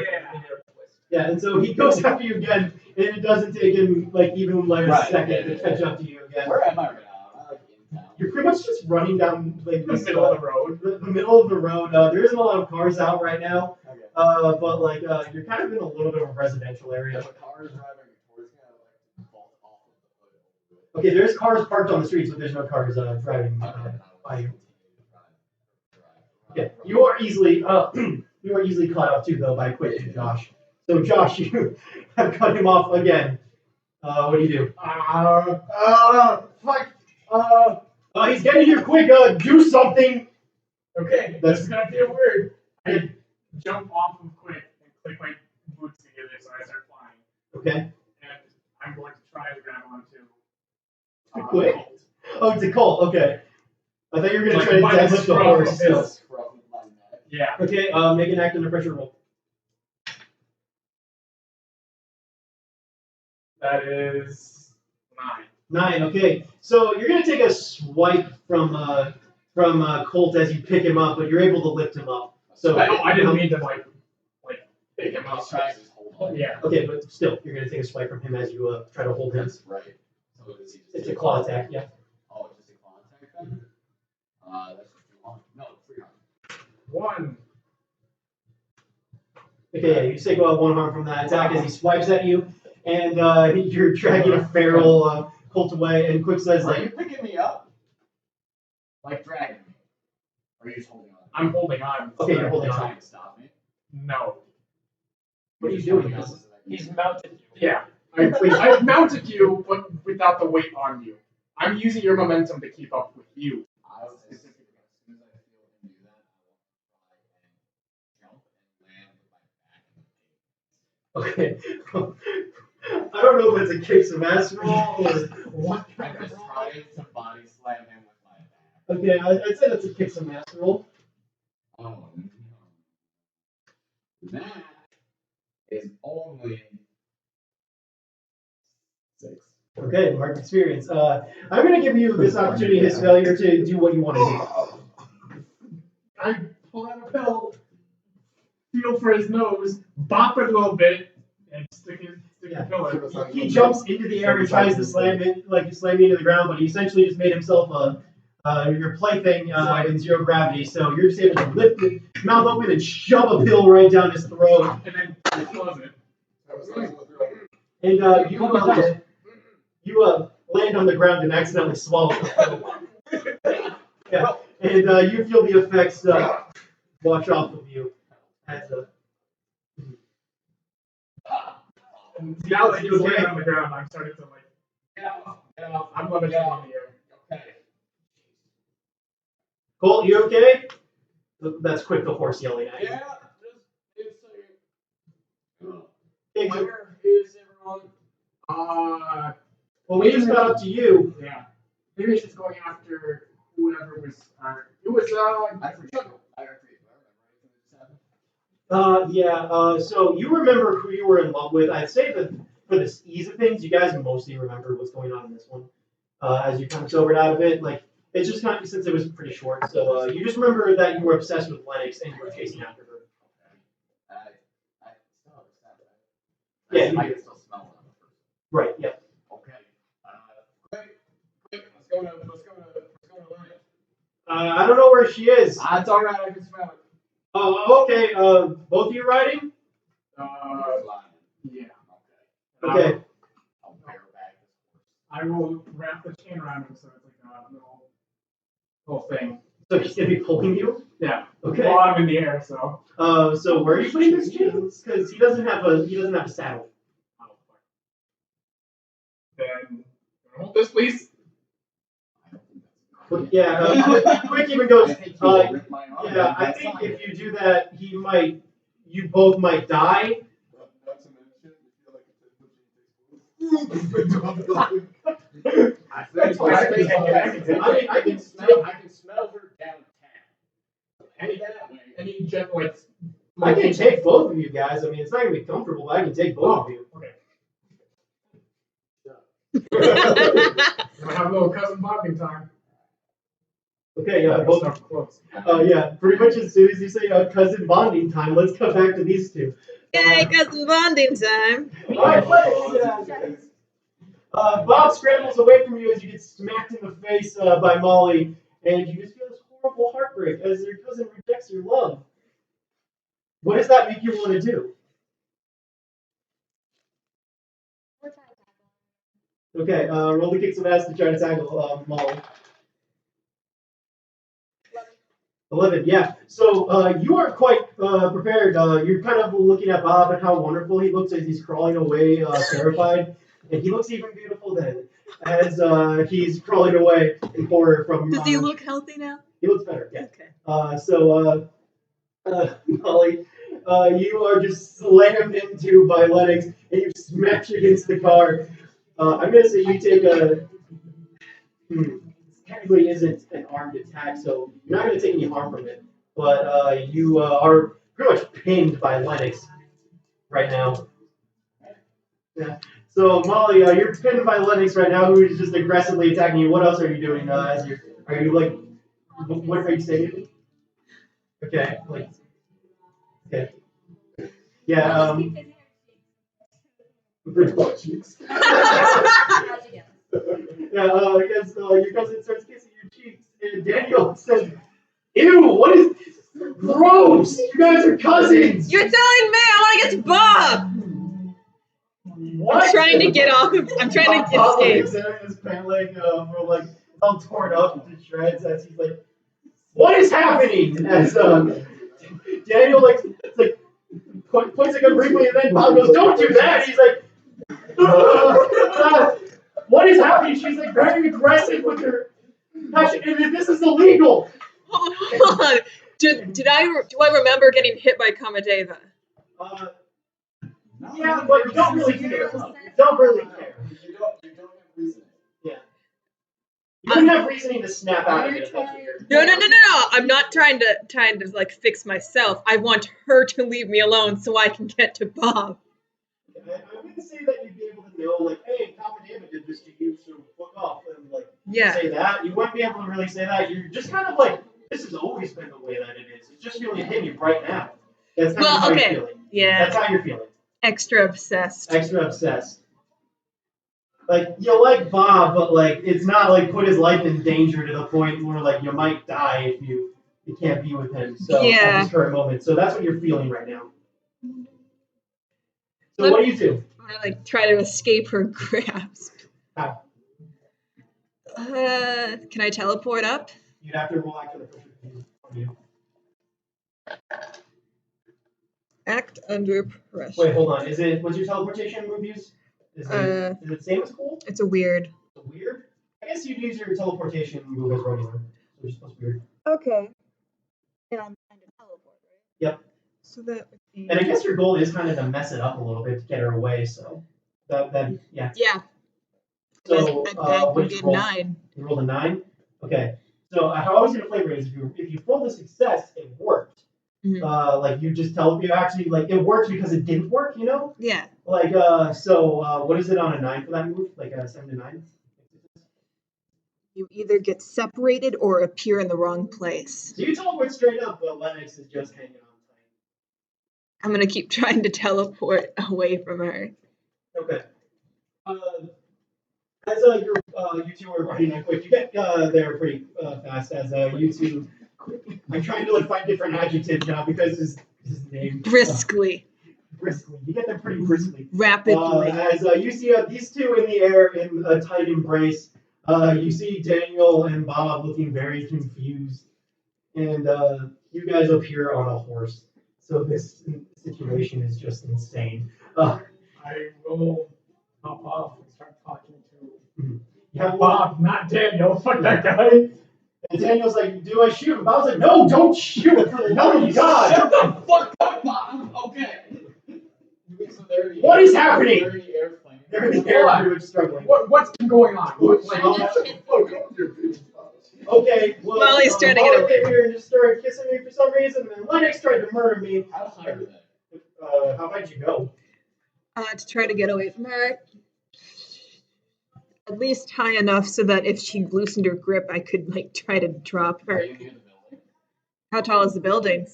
Yeah, and so he goes after you again, and it doesn't take him like even like a second to catch up to you again. Where am I right now? Am I like in town? You're pretty much just running down like The this, middle of the road. the middle of the road. There isn't a lot of cars out right now, Okay. but like you're kind of in a little bit of a residential area. If a car is driving towards me, I like vault off of the hood. Okay, there's cars parked on the streets, but there's no cars driving by you. Yeah, you are easily caught up too though by Quick and Josh. So Josh, you have cut him off again. What do you do? Fuck. He's getting here quick. Do something. Okay, that's gonna be a word. I jump off of Quick and click my boots together so I start flying. Okay. And I'm going to try to grab onto Quick? Colt. Oh, it's a colt. Okay. I thought you were gonna Like, try to by the deadlift the scruff horse. of Still. his- Yeah. Okay. Make an act under pressure roll. That is 9. 9. Okay. So you're gonna take a swipe from Colt as you pick him up, but you're able to lift him up. So I didn't mean to like pick him up. He's trying to just hold on. Yeah. Okay, but still, you're gonna take a swipe from him as you try to hold him. That's right. So does he just It's a claw attack. Yeah. Oh, it's just a claw attack then? That's just too long. No, 300. 1. Okay, yeah, you take 1 harm from that attack as he swipes at you, and you're dragging a feral Colt away, and Quick says, Are you like, picking me up? Like dragging me? Or are you just holding on? I'm holding on. Okay, you're holding on. Trying to stop me? No. What are you Just doing? holding on so that He's you- mounted you. Yeah. I mounted you, but without the weight on you. I'm using your momentum to keep up with you. I was specifically, as soon as I feel him do that, I will try and jump and land with my back in the pavement. okay. I don't know if it's a kick some ass roll or what I'm kind of just roll. trying to body slam him with my back. Okay, I'd say that's a kick some ass roll. Oh no. That is only 6. Okay, mark experience. I'm gonna give you this opportunity, his failure, to do what you want to do. I pull out a pill, feel for his nose, bop it a little bit, and stick the pill in. He jumps into the air and tries to slam you into the ground, but he essentially just made himself your plaything in zero gravity. So you're just able to lift his mouth open and shove a pill right down his throat. And then I close it. And you land on the ground and accidentally swallow the pill. Yeah, and you feel the effects wash off of you. As, And now that he was Okay. laying on the ground, I'm starting to like, Get off. I'm levitating in the air. Okay. Colt, you okay? That's Quick the horse yelling at you. Yeah, just a second. Okay, so- Where is everyone? well, we just got up to you. Yeah. Maybe it's just going after whoever was, it was, I forget. I forget. Do I remember anything that just happened? So you remember who you were in love with. I'd say that for the ease of things, you guys mostly remember what's going on in this one. As you kind of sobered out of it, like it's just kind of since it was pretty short. So you just remember that you were obsessed with Lennox and you were chasing after her. I still have a Yeah, you I do. can still smell it on the person. Right. Yep. Okay. Quick. Let's go to Lennox. I don't know where she is. That's all right. I can smell it. Oh, okay. Both of you riding? yeah. Okay. I'll bareback this horse. I will wrap the chain around him so it's like a little thing. So he's gonna be pulling you. Yeah. Okay. While I'm in the air, so. So where are you putting this chains? Because he doesn't have a saddle. Oh, fuck. then hold this, please. Yeah, Quick even goes, I think he'll rip my arm yeah, out I that think side. if you do that, you both might die. Not to mention, you feel like it's I can smell. I can smell her downtown. Any That way. any general like. I can take both of you guys. I mean, it's not gonna be comfortable, but I can take both of you. Okay. We'll have a little cousin bonding time. Okay, yeah, both. Stuff close. Yeah, pretty much as soon as you say cousin bonding time, let's come back to these two. Yay, cousin bonding time. Alright, let's. Bob scrambles away from you as you get smacked in the face by Molly, and you just feel this horrible heartbreak as your cousin rejects your love. What does that make you want to do? We're trying to tackle. Okay, roll the kick some ass to try to tackle Molly. 11, yeah. So you are quite prepared. You're kind of looking at Bob and how wonderful he looks as he's crawling away, terrified. And he looks even beautiful then, as he's crawling away in horror from. Does he look healthy now? He looks better, yeah. Okay. Molly, you are just slammed into by Lennox, and you smash against the car. I'm gonna say you take a. Technically isn't an armed attack, so you're not going to take any harm from it. But you are pretty much pinned by Lennox right now. Yeah. So Molly, you're pinned by Lennox right now, who is just aggressively attacking you. What else are you doing? Are you like, what are you saying? Okay. Like. Okay. Yeah. Yeah, because your cousin starts kissing your cheeks, and Daniel says, "Ew, what is gross? You guys are cousins." You're telling me I want to get to Bob. What? I'm trying to get off. I'm trying to Bob escape. looks at his pant leg, like all torn up to shreds, as he's like, "What is happening?" As Daniel points a gun briefly, and then Bob goes, "Don't do that." He's like, "What is happening?" She's like very aggressive with her passion, and this is illegal. Hold on. Do I remember getting hit by Kamadeva? Yeah, but you don't really care. You don't really care. You don't have reasoning. Yeah. You wouldn't have reasoning to snap out of it. No. I'm not trying to like fix myself. I want her to leave me alone so I can get to Bob. I wouldn't say that you'd be able to know, like, hey, Kamadeva did this to you, so fuck off, and like say that. You wouldn't be able to really say that. You're just kind of like, this has always been the way that it is. It's just really hitting you right now. That's kind of how you're feeling. Yeah. That's how you're feeling. Extra obsessed. Extra obsessed. Like, you like Bob, but like it's not like put his life in danger to the point where like you might die if you can't be with him. So at this current moment. So that's what you're feeling right now. So what do you do? I'm gonna like try to escape her grasp. How? Can I teleport up? You'd have to roll actually on you. Act under pressure. Wait, hold on. What's your teleportation move use? Is it the same as cool? It's a weird. It's a weird? I guess you'd use your teleportation move as regular. So it's supposed to be weird. Okay. And I'm trying to teleport, right? Yep. So that would be. And I guess your goal is kind of to mess it up a little bit to get her away, so that yeah. Yeah. So what did you roll? 9. You rolled a 9? Okay. So how I was gonna flavor it is if you rolled a success, it worked. Mm-hmm. Like you just you actually like it worked because it didn't work, you know? Yeah. Like what is it on a 9 for that move? Like a 7 to 9? You either get separated or appear in the wrong place. So you teleport straight up, but Lennox is just hanging on tight. I'm gonna keep trying to teleport away from her. Okay. As you two are running that quick, you get there pretty fast. As you two, I'm trying to like find different adjectives now because his name. Briskly. Briskly, you get there pretty briskly. Rapidly. As you see these two in the air in a tight embrace, you see Daniel and Bob looking very confused, and you guys appear on a horse. So this situation is just insane. I will hop off and start talking to Yeah, Bob, not Daniel. Fuck that guy. And Daniel's like, do I shoot him? Bob's like, no, don't shoot! For the love of God! Shut the fuck up. Bob, okay. So they're in the What air- is happening? They're in the airplane. They're in the air pretty much struggling. What's going on? Like, okay, well, Molly's trying to get Molly away. came here and just started kissing me for some reason, and then Lennox tried to murder me. How high are they? How high did you go? To try to get away from her. At least high enough so that if she loosened her grip, I could like try to drop Are her. you near the building? How tall is the building?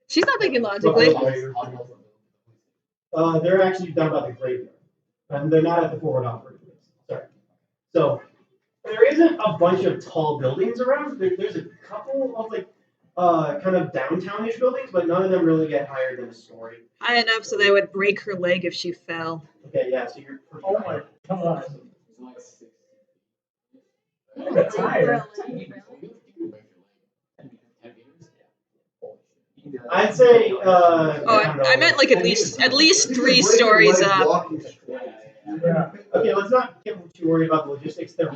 She's not thinking logically. They're actually down by the graveyard, and they're not at the forward operating base. Sorry. So there isn't a bunch of tall buildings around. There's a couple of like kind of downtownish buildings, but none of them really get higher than a story. High enough so they would break her leg if she fell. Okay, yeah. So you're. Pretty Oh high. my god. It's like 6. That's higher. I'd say. Oh, I meant like at least 3 stories up. Yeah. Okay, let's not get too worried about the logistics. They're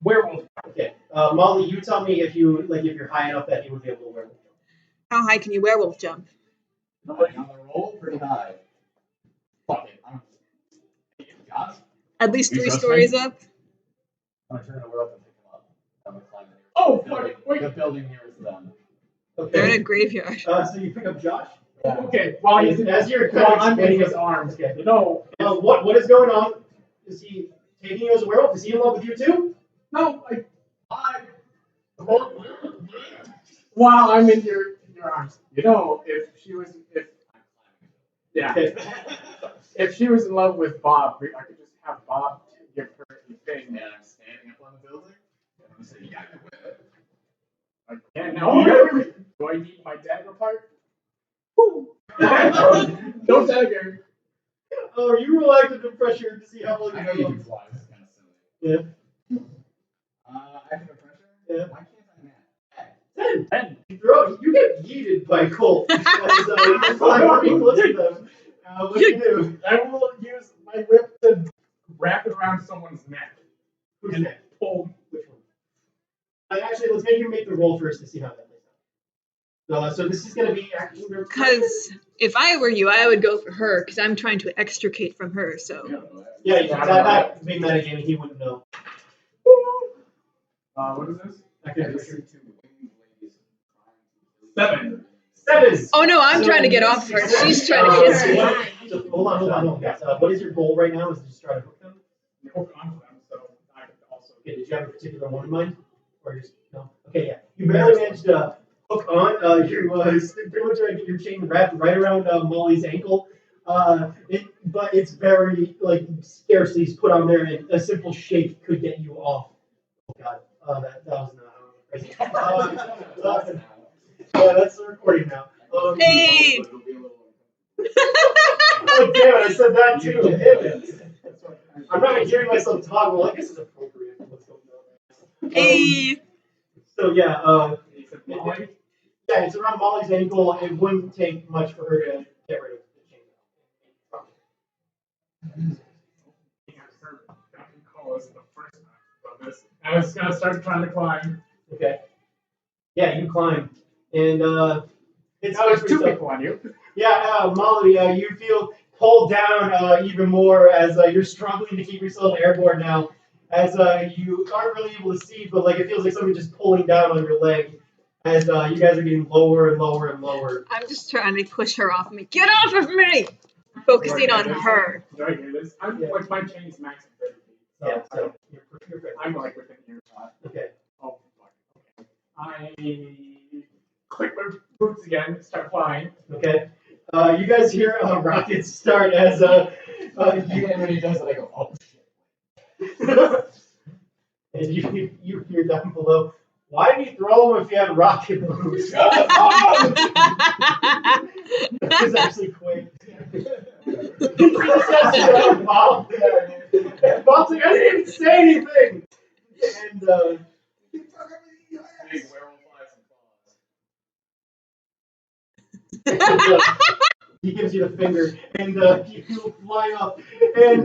Werewolf. okay. Molly, you tell me if you're high enough that you would be able to wear them. How high can you werewolf jump? On the roll, pretty high. Fuck it. Josh? At least You 3 trust stories me? up? I'm gonna turn the world and pick him up. I'm gonna climb the Oh, building. fuck, wait. The building nearest them. They're in Okay. a graveyard. So you pick up Josh. Okay, while he's As you're kind while of I'm in explaining his it. arms. Okay. No, What is going on? Is he taking you as a werewolf? Is he in love with you too? no, while I'm in your arms. You know, if yeah, Okay. if she was in love with Bob, I could just have Bob give her the thing. And I'm standing up on the building. And I'm gonna say, you got to whip it. I can't now. Do I need my dagger part? No dagger. Oh, you reacted to pressure to see how long I know you can fly. This is kind of silly. Yeah. Active pressure? Yeah. Why can't I match? 10. You get yeeted by Colt. As you fly pretty close to them. What do you do? I will use my whip to wrap it around someone's neck Who's and next? pull. Which one? Actually, let's make you make the roll first to see how that plays out. So this is going to be action. Because if I were you, I would go for her because I'm trying to extricate from her. So Yeah, that big metagaming, he wouldn't know. What is this? Action. 7. 7. oh no, I'm trying to get off her. She's trying to kiss me. Hold on. Yes, what is your goal right now? Is to just try to hook them? Hook onto them, so I could also. Okay, did you have a particular one in mind? Or just, no? Okay, yeah. You barely managed to hook on. You pretty much get your chain wrapped right around Molly's ankle. But it's very, scarcely put on there, and a simple shake could get you off. Oh, God. That was not crazy. Yeah, that's the recording now. Hey! Oh, damn it, I said that too. Damn it. I'm not hearing myself talk. Well, I guess it's appropriate for what's going on. Hey! So, yeah, Molly? yeah, it's around Molly's ankle. It wouldn't take much for her to get rid of the chain. I was gonna start trying to climb. Okay. Yeah, you climb. And it's Now there's pretty 2 tough. people on you. Yeah, Molly, you feel pulled down even more as you're struggling to keep yourself airborne now. As you aren't really able to see, but it feels like something just pulling down on your leg. As you guys are getting lower and lower and lower. I'm just trying to push her off me. Get off of me! Focusing on her. Do I hear this? I'm like my chain's max at 30 feet. So Yeah, so you're fair. I'm within earshot. Okay. Oh fuck. Okay. I click my boots again, start flying. Okay. You guys hear rockets start as And when he does it, I go, oh shit. and you hear down below. Why did you throw them if you had rocket boots? That was actually quick. Bob. Bob's like, I didn't even say anything. And Big werewolf eyes and claws. He gives you the finger, and you fly up, and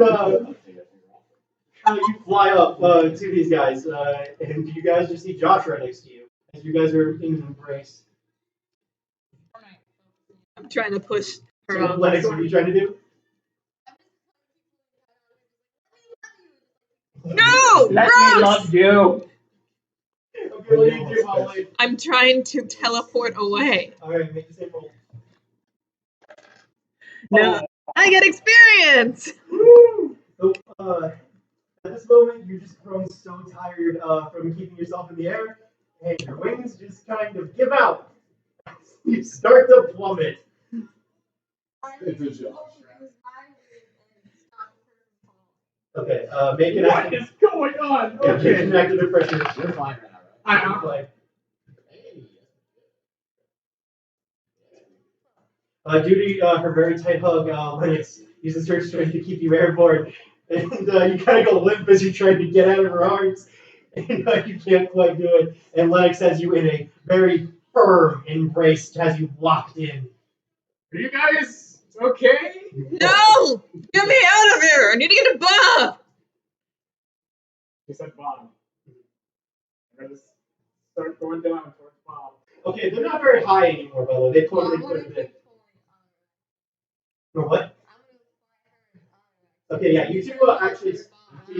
you fly up to these guys, and you guys just see Josh right next to you as you guys are in an embrace. I'm trying to push her So, off. Lennox, what are you trying to do? No! Let me Gross! love you. Okay, what do you do, Molly? I'm trying to teleport away. Alright, make the same roll. No, I get experience! Woo! So, at this moment, you're just growing so tired from keeping yourself in the air, and your wings just kind of give out. You start to plummet. It's a joke. Okay, make an What active. is going on? Make Okay. an active pressure. You're fine right now, right? I'm Play. Hey. Due to her very tight hug, Lennox uses her strength to keep you airborne, and you kind of go limp as you're trying to get out of her arms, and you can't quite do it. And Lennox has you in a very firm embrace, has you locked in. Are you guys okay? No! Get me out of here! I need to get a Bob! He said Bob. I'm gonna start going down towards Bob. Okay, they're not very high anymore, by the way. They plummeted quite a bit. Or what? Okay, yeah, you two actually.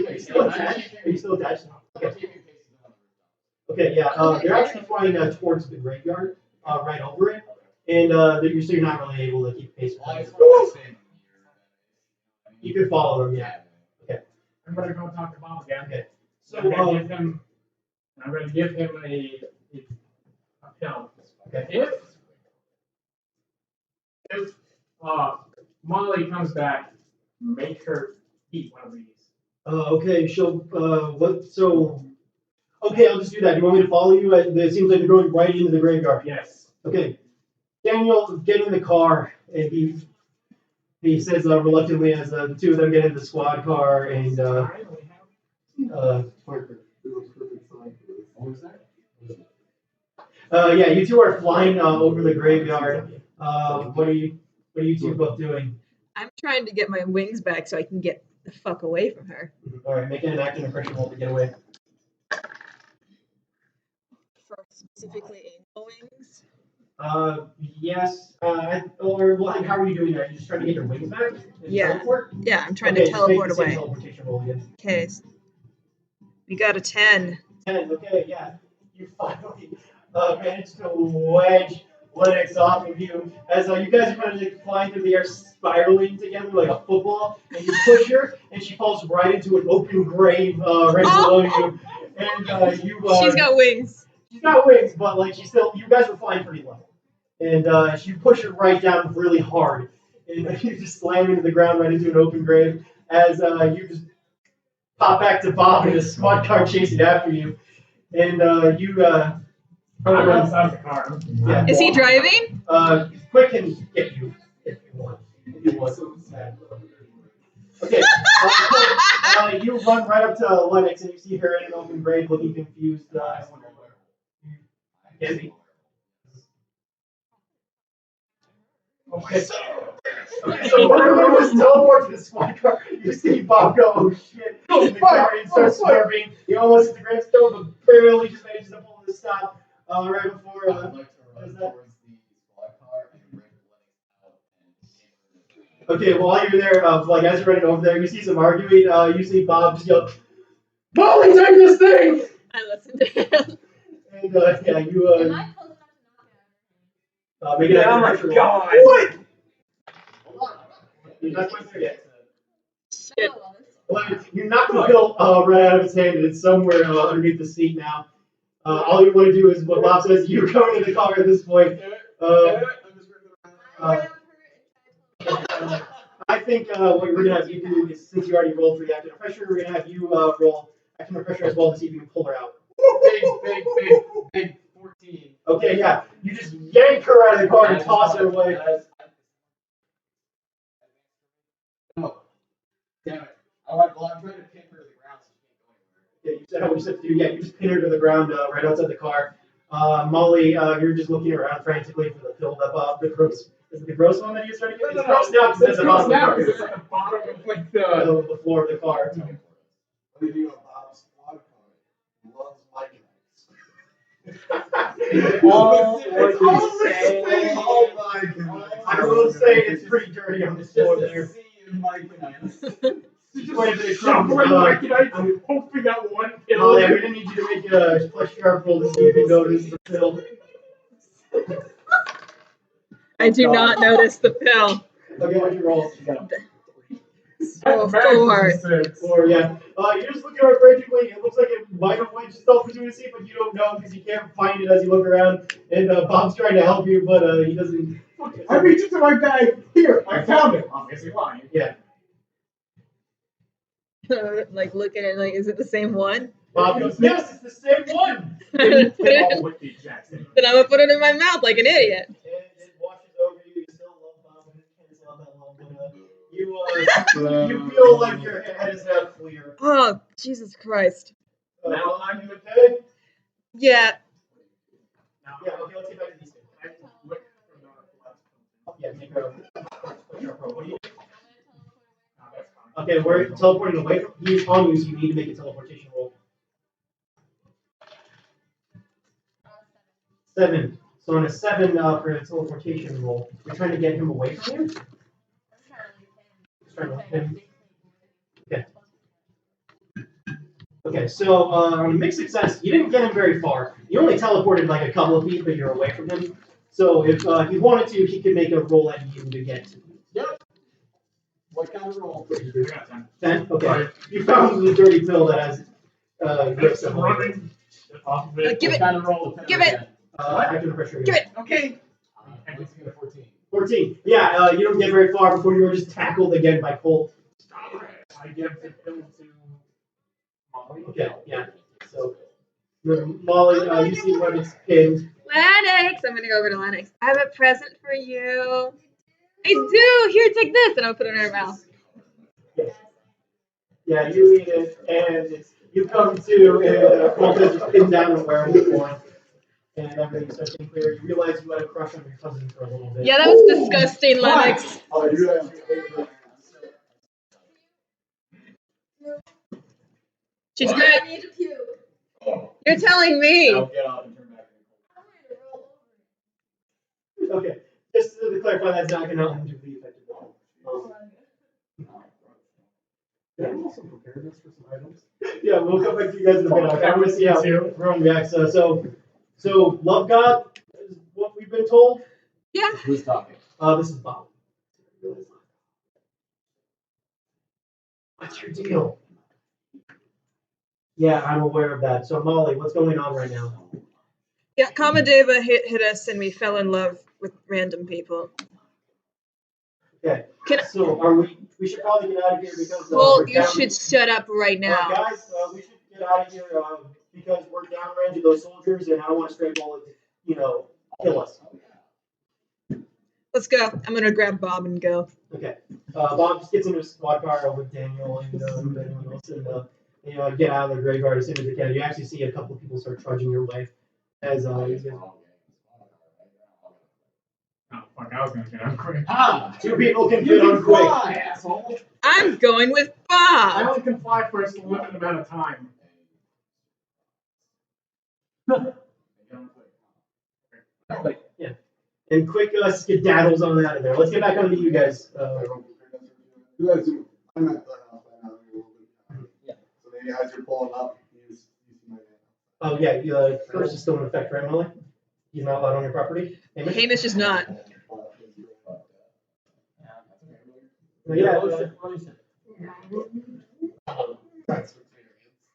Are you still attached? Are you still attached? Okay. Okay, yeah, they're actually flying towards the graveyard, right over it, and you're not really able to keep pace with them. You can follow them, yeah. Okay. I'm gonna go talk to Bob again. Okay. So, I'm gonna give him a pill. Okay. If Molly comes back, make her eat one of these. Okay, what? So, okay, I'll just do that. Do you want me to follow you? It seems like you're going right into the graveyard. Yes. Okay. Daniel, get in the car, and he says reluctantly as the two of them get in the squad car, and yeah, you two are flying over the graveyard. What are you two both doing? I'm trying to get my wings back so I can get the fuck away from her. All right, making an active impression roll to get away. For specifically angel wings? Yes. Or well, how are you doing that? Are you just trying to get your wings back? And Yeah. Teleport? Yeah, I'm trying Okay, to just make teleport the same away. teleportation roll again. Okay. We got a 10. 10. Okay, yeah. You finally managed to wedge Lennox off of you as you guys are kind of like flying through the air, spiraling together like a football, and you push her, and she falls right into an open grave right below you. And you. She's got wings. She's got wings, but like she's still. You guys were flying pretty low, and you push her right down really hard, and you just slam into the ground right into an open grave as you just pop back to Bob and a squad car chasing after you, and you. I'm outside the car. Yeah. Is he driving? Quick can get you if you want. If you want. Okay. You run right up to Lennox and you see her in an open grave, looking confused. Candy. Okay. Okay, so whenever it was teleport to the squad car, you see Bob go, oh shit, and the car starts swerving. He almost hits the gravestone, but barely just manages to pull the stop right before. I'd like to run towards the squad car and rip Lennox out and Okay, while you're there, like as you're running over there, you see some arguing. You see Bob just yell, "Molly, take this thing!" I listened to him. And yeah, you Am I close enough to knock it out? make it Oh my extra God. roll. What? hold on. You're not quite there yet. Shit. Well, you knocked the pill right out of his hand, and it's somewhere underneath the seat now. All you want to do is what Bob says. You go into the car at this point. I think what we're gonna have you do is, since you already rolled for the active pressure, we're gonna have you roll active pressure as well to see if you can pull her out. Big 14. Okay, yeah. You just yank her out of the car and toss her away. No. Damn it. I'm trying to pin her to the ground so she can't go anywhere. Yeah, you said what you said to do. Yeah, you just pin her to the ground right outside the car. Molly, you're just looking around frantically for the pill that Bob, the crooks Is it the gross one that he was trying to get? No, It's no, gross now because it's it's at the gross bottom now of the because it's at the bottom of like the. the floor of the car. What do you do about squad car? Loves Mike All It's what you all say. Mike. All Mike. I will say it's pretty dirty on the floor Just a there. C in Mike and I. Just Quite a bit of shuffling crumbs. like I'm hoping that one pill. Molly, I'm gonna need you to make a flesh sharp roll to see if you notice the pill. I do not notice the pill. Okay, what'd you roll? Oh, Max four. is a 6. Or yeah. You just look at it frantically. It looks like it might have wedged itself into a seat, but you don't know because you can't find it as you look around. And Bob's trying to help you, but he doesn't. I reached into my bag. Here, I found it. Obviously lying. Yeah. Like look at it like, is it the same one? Bob goes, yes, it's the same one. Then They all look the exact same. I'm gonna put it in my mouth like an idiot. And it washes over you. You still love Bob, and it cancels out that love. But you feel like your head is now clear. Oh, Jesus Christ. Now I'm okay. Yeah. Yeah. Okay. Let's get back to these things. Yeah. Make a what do you? Okay, we're teleporting away from he's on you, so you need to make a teleportation roll. 7. So on a 7 for a teleportation roll, you're trying to get him away from you? Just trying to let him. Okay. Okay, so on a mixed success, you didn't get him very far. You only teleported like a couple of feet, but you're away from him. So if he wanted to, he could make a roll at you to get to you. Yep. What kind of roll? 10? Okay. You found the dirty pill that has grips It's on it. running off of it. Give What it. kind of roll? Give it. Active pressure. Give it. Okay. I'm just gonna 14. 14. Yeah, you don't get very far before you were just tackled again by Colt. Stop it. I give the pill to Molly. Okay, yeah. So, Molly, you see when it's pinned. Lennox. I'm gonna go over to Lennox. I have a present for you. I do. Here, take this, and I'll put it in her mouth. Yeah, you eat it, and it's, you come to, and Colt is just pinned down and wearing the form. And everything starts getting clear. You realize you had a crush on your cousin for a little bit. Yeah, that was disgusting, Lennox. Oh, you have She's I good. need to puke. You're telling me. Now get off and turn back. I'm going to roll over. Okay, just to clarify, that's not going to undo the effective roll. Can I roll some preparedness for some items? Yeah, we'll come back to you guys in a minute. I want to see how everyone reacts. So Love God is what we've been told. Yeah. Who's talking? This is Bob. What's your deal? Yeah, I'm aware of that. So Molly, what's going on right now? Yeah, Kamadeva hit us, and we fell in love with random people. Okay. Can I- So are we? We should probably get out of here because. Well, we're you down- should shut up right now. Guys, we should get out of here because we're downrange of those soldiers, and I don't want a stray bullet to, kill us. Let's go. I'm gonna grab Bob and go. Okay. Bob just gets into his squad car with Daniel and everyone else, and get out of the graveyard as soon as they can. You actually see a couple of people start trudging your way as these guys. Oh, fuck, I was gonna get out quick. Ah! 2 people can You fit on can quick. fly, asshole! I'm going with I Bob. only can fly for a limited amount of time. Yeah. And quick skedaddles on out of there. Let's get back onto you guys. You guys do. I'm at the house right now. You're a little bit behind. Yeah. So then as you're pulling up, you see my name. Oh yeah, curse is still in effect, right, Molly? He's not allowed on your property. Hamish? Hamish is not. Yeah.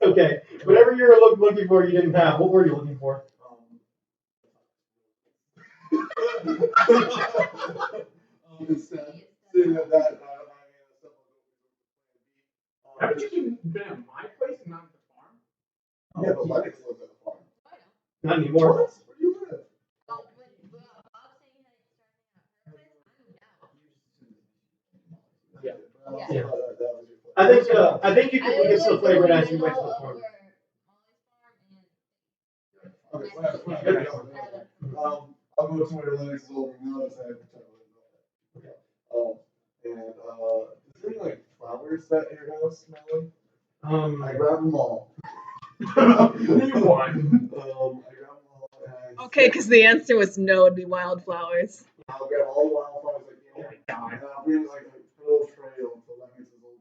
Okay. Whatever you're looking for, you didn't have. What were you looking for? Seeing that Haven't you been at my place and not at the farm? yeah, but Lennox lives at the farm. Not anymore. What? Where do you live? Oh, when Bob's saying that he's starting at her place, I'm down. Yeah. That was your plan. I think you can get some flavor as you went to the farm. Okay, whatever. I'll go to where Lennox is over. Now that I have to And is there any like flowers that in your house, Melly? I Um, grabbed them all. You won. I grabbed them all and I Okay, because the answer was no, it'd be wildflowers. I'll grab all the wildflowers I can. God. And I'll bring like a little trail to Lemon's old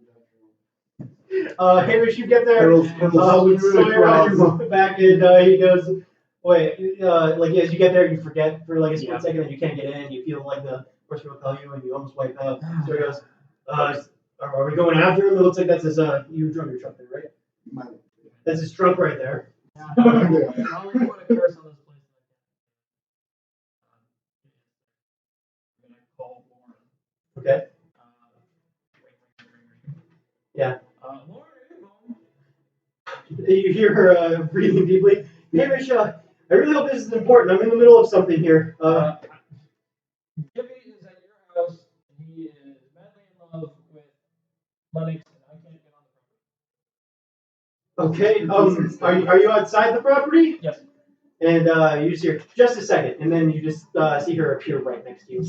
bedroom. Hamish, you get there. Petals With really Sawyer on across. your back, and he goes, "Wait, like as you get there, you forget for like a split second, and you can't get in. You feel like the person will tell you, and you almost wipe out." So he goes, "Are we going after him? It looks like that's his. You drove your truck there, right? Mine. That's his truck right there." I only put a curse on this place. I'm gonna call Lauren. Okay. Yeah. Lauren, are you home? You hear her breathing deeply. Hamish, I really hope this is important. I'm in the middle of something here. Jimmy is at your house. He is madly in love with Lennox, and I can't get on the property. Okay. Are you outside the property? Yes. And you just hear just a second, and then you just see her appear right next to you.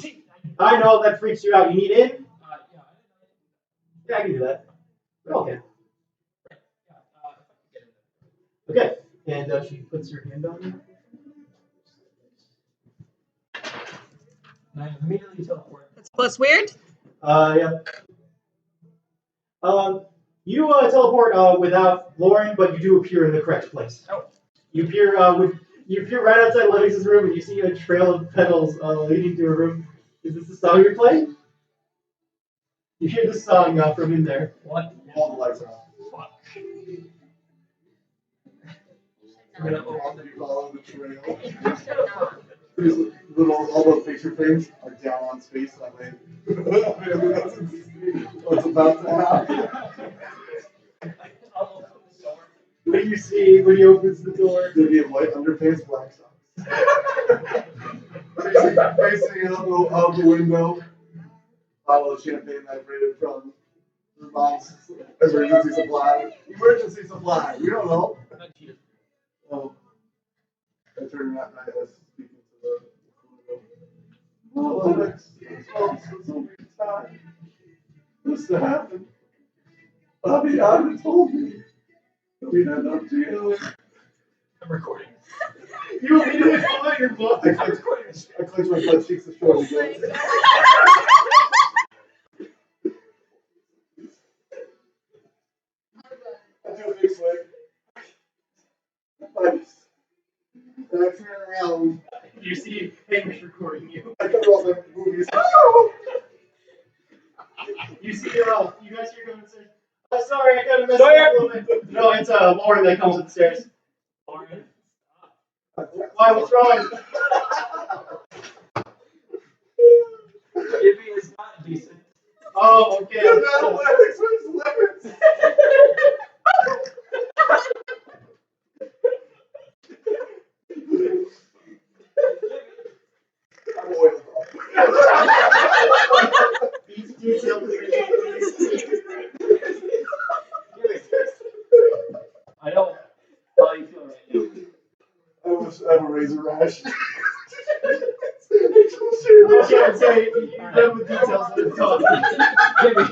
I know that freaks you out. You need in? Yeah. Yeah, I can do that. Okay. If I can get in Okay. And she puts her hand on you. And I immediately teleport. That's plus weird. Yeah. You teleport without Lauren, but you do appear in the correct place. Oh. You appear you appear right outside Lennox's room, and you see a trail of petals leading to her room. Is this the song you're playing? You hear the song from in there. What? All the lights are off. Fuck. And you follow the trail. These all those picture frames are down on space that way. Family doesn't see what's about to happen. I'll open the door. What do you see when he opens the door? There'd be a white underpants, black socks. Facing out the window. Bottle of champagne that I raided from her mom's emergency supply. Emergency supply. We don't know. I turned around and I was speaking to the window. Oh, Alex, it's a weird time. This to happen. Aviana told me that we'd end up together. I'm recording. You immediately pull out your book. I clench my butt cheeks to show it again. I do a big swing. I turn around. You see Hamish recording you. I cut all the movies. You see you guys hear going upstairs. Oh, sorry, I got a message a little bit. No, it's Lauren that comes up the stairs. Lauren. Why? What's wrong? Jimmy is not decent. Oh, okay. You're not Lennox with limits. I'm oiled up. Each detail I know how you feel right now. I have a razor rash. I can't say you done with details of the talk. Jimmy.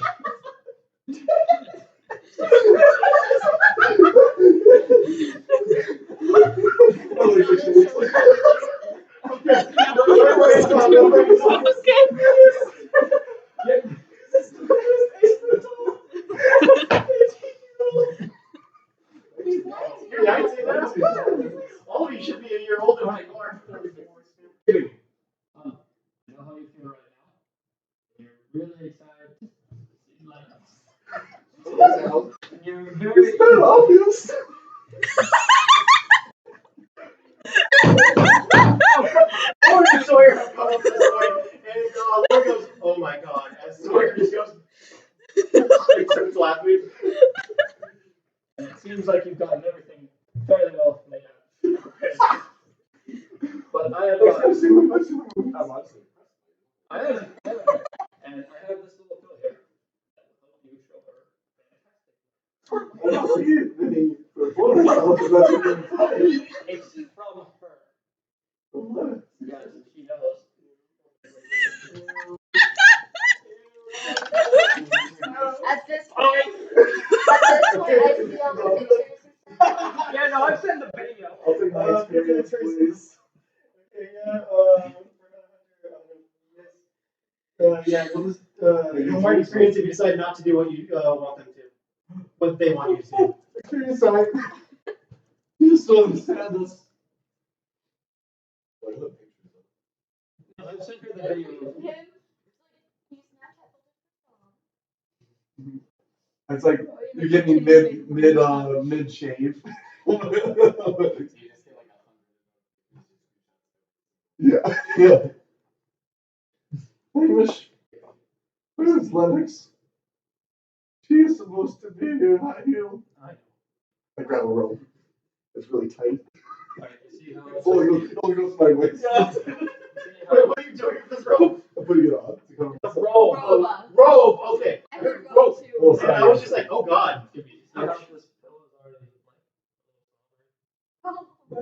You're 19 now. All of you should be a year older than you are. Jimmy. I know how you feel right now. You're really excited to see Lennox. You're very It's not obvious. Lauren Sawyer have come up to this point, and Lauren goes, "Oh my god," as Sawyer just goes, and starts laughing. And it seems like you've gotten everything fairly well laid out. But I have got. I have, and I have this little pill here that will help you show her fantastic. It's from her. Yes, she knows. At this point, I see all the pictures. Yeah, no, I've sent the video. I'll take my experience, please. Okay, Yeah, we'll just, you'll mark experience if you decide not to do what you want them to. What they want you to do. Experience side. You just don't understand this. I've sent her the video. It's like you're getting mid shave. Yeah. Yeah. Hamish, where's Lennox? She is supposed to be in high heel. I grab a rope. It's really tight. It only goes my waist. Wait, what are you doing with this rope? I'm putting it on. Rope, okay. I heard Rope. rope too. Oh, And sorry. I was just like, oh god. I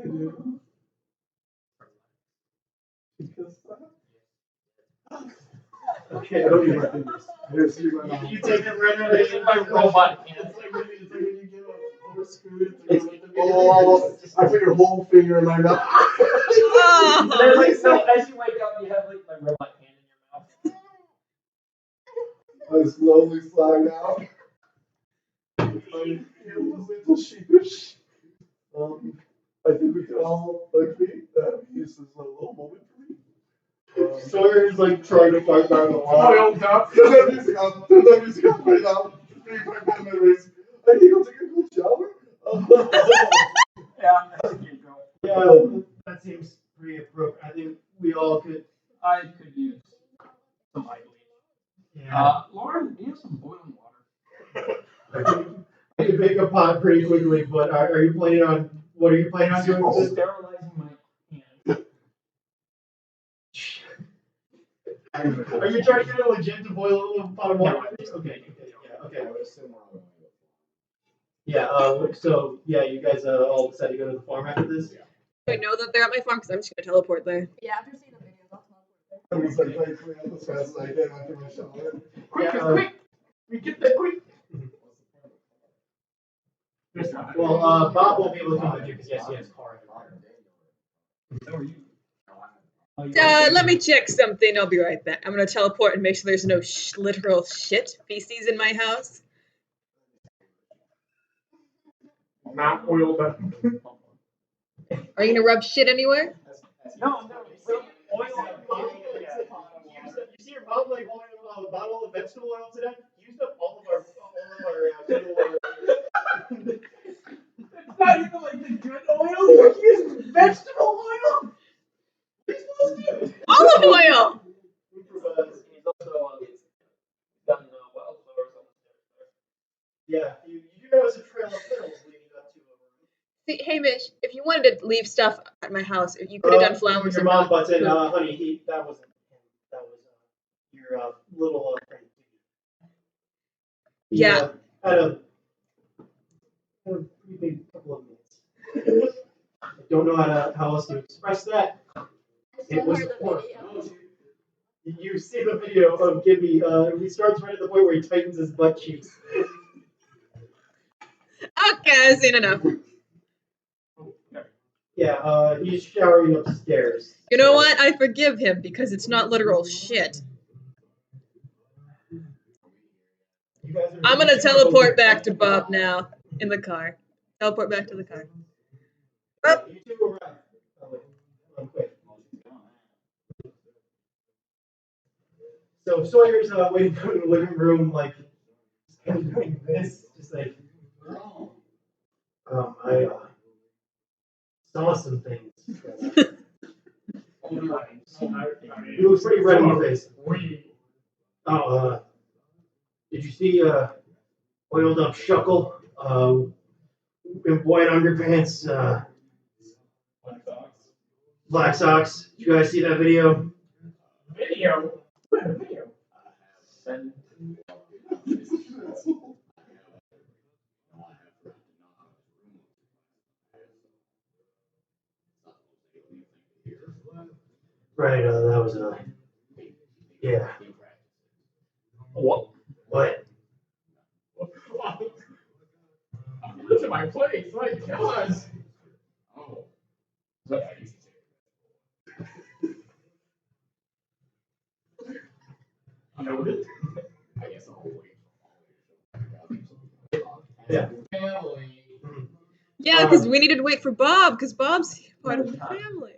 do. Okay, I don't use my fingers. I just use my mouth. You take it right out of My robot hand. It's like when you get a horse food. Oh, I put your whole finger in my mouth. And then, like, so as you wake up, you have like my robot hand in your mouth. I slowly slide out. I feel a little sheepish. I think we can all agree that this is a low moment for me. Sawyer's like trying to fight back the wall. Oiled up. Turn that music up. Turn that music up right now. 3 minutes. I need to go take a cool shower. Yeah, that's a cute girl. Yeah, that seems pretty appropriate. I think we all could. I could use some eye bleach. Yeah. Lauren, do you have some boiling water? I can make a pot pretty quickly, but are you planning on? What are you planning on doing with this? Sterilizing my hand. Are you trying to get a legit to boil a pot of water? Okay. Yeah. Okay. Yeah. So yeah, you guys all decided to go to the farm after this. I know that they're at my farm because I'm just gonna teleport there. Yeah, after seeing the videos, I'll teleport I was like trying to clean up as fast as I can after my shower. Quick! We get that quick. Well, Bob won't be able to come with you because yes, he has a car. So are you? Let me check something. I'll be right back. I'm gonna teleport and make sure there's no literal shit feces in my house. Not oiled up. Are you gonna rub shit anywhere? No. You see your mom like holding a bottle of vegetable oil today? Used up all of our good oil. It's not even like the good oil. You use vegetable oil. Olive oil! He's also done wildflowers on the Yeah, you do notice a trail of petals leading up to See, Hamish, if you wanted to leave stuff at my house, you could have done flowers. Your mom butts in, honey, that wasn't him. That was your little friend. Yeah. Had a pretty big couple of minutes. I don't know how else to express that. It was horrible. You see the video of Gibby, he starts right at the point where he tightens his butt cheeks. Okay, I've seen enough. Yeah, he's showering upstairs. You know what? I forgive him because it's not literal shit. I'm gonna teleport back to Bob now in the car. Teleport back to the car. Oh. You two arrive. Quick. So Sawyer's waiting for the living room, like, just kind of doing this, just like, I saw some things. He looks pretty red in the face. Did you see oiled up Shuckle in white underpants, black socks? Did you guys see that video? Video? What video? Send. Right, that was yeah. What? What? to my place, like, kill us. Oh. So, noted. I guess I'll wait. Yeah. Family. Yeah, because we needed to wait for Bob, because Bob's part of the family.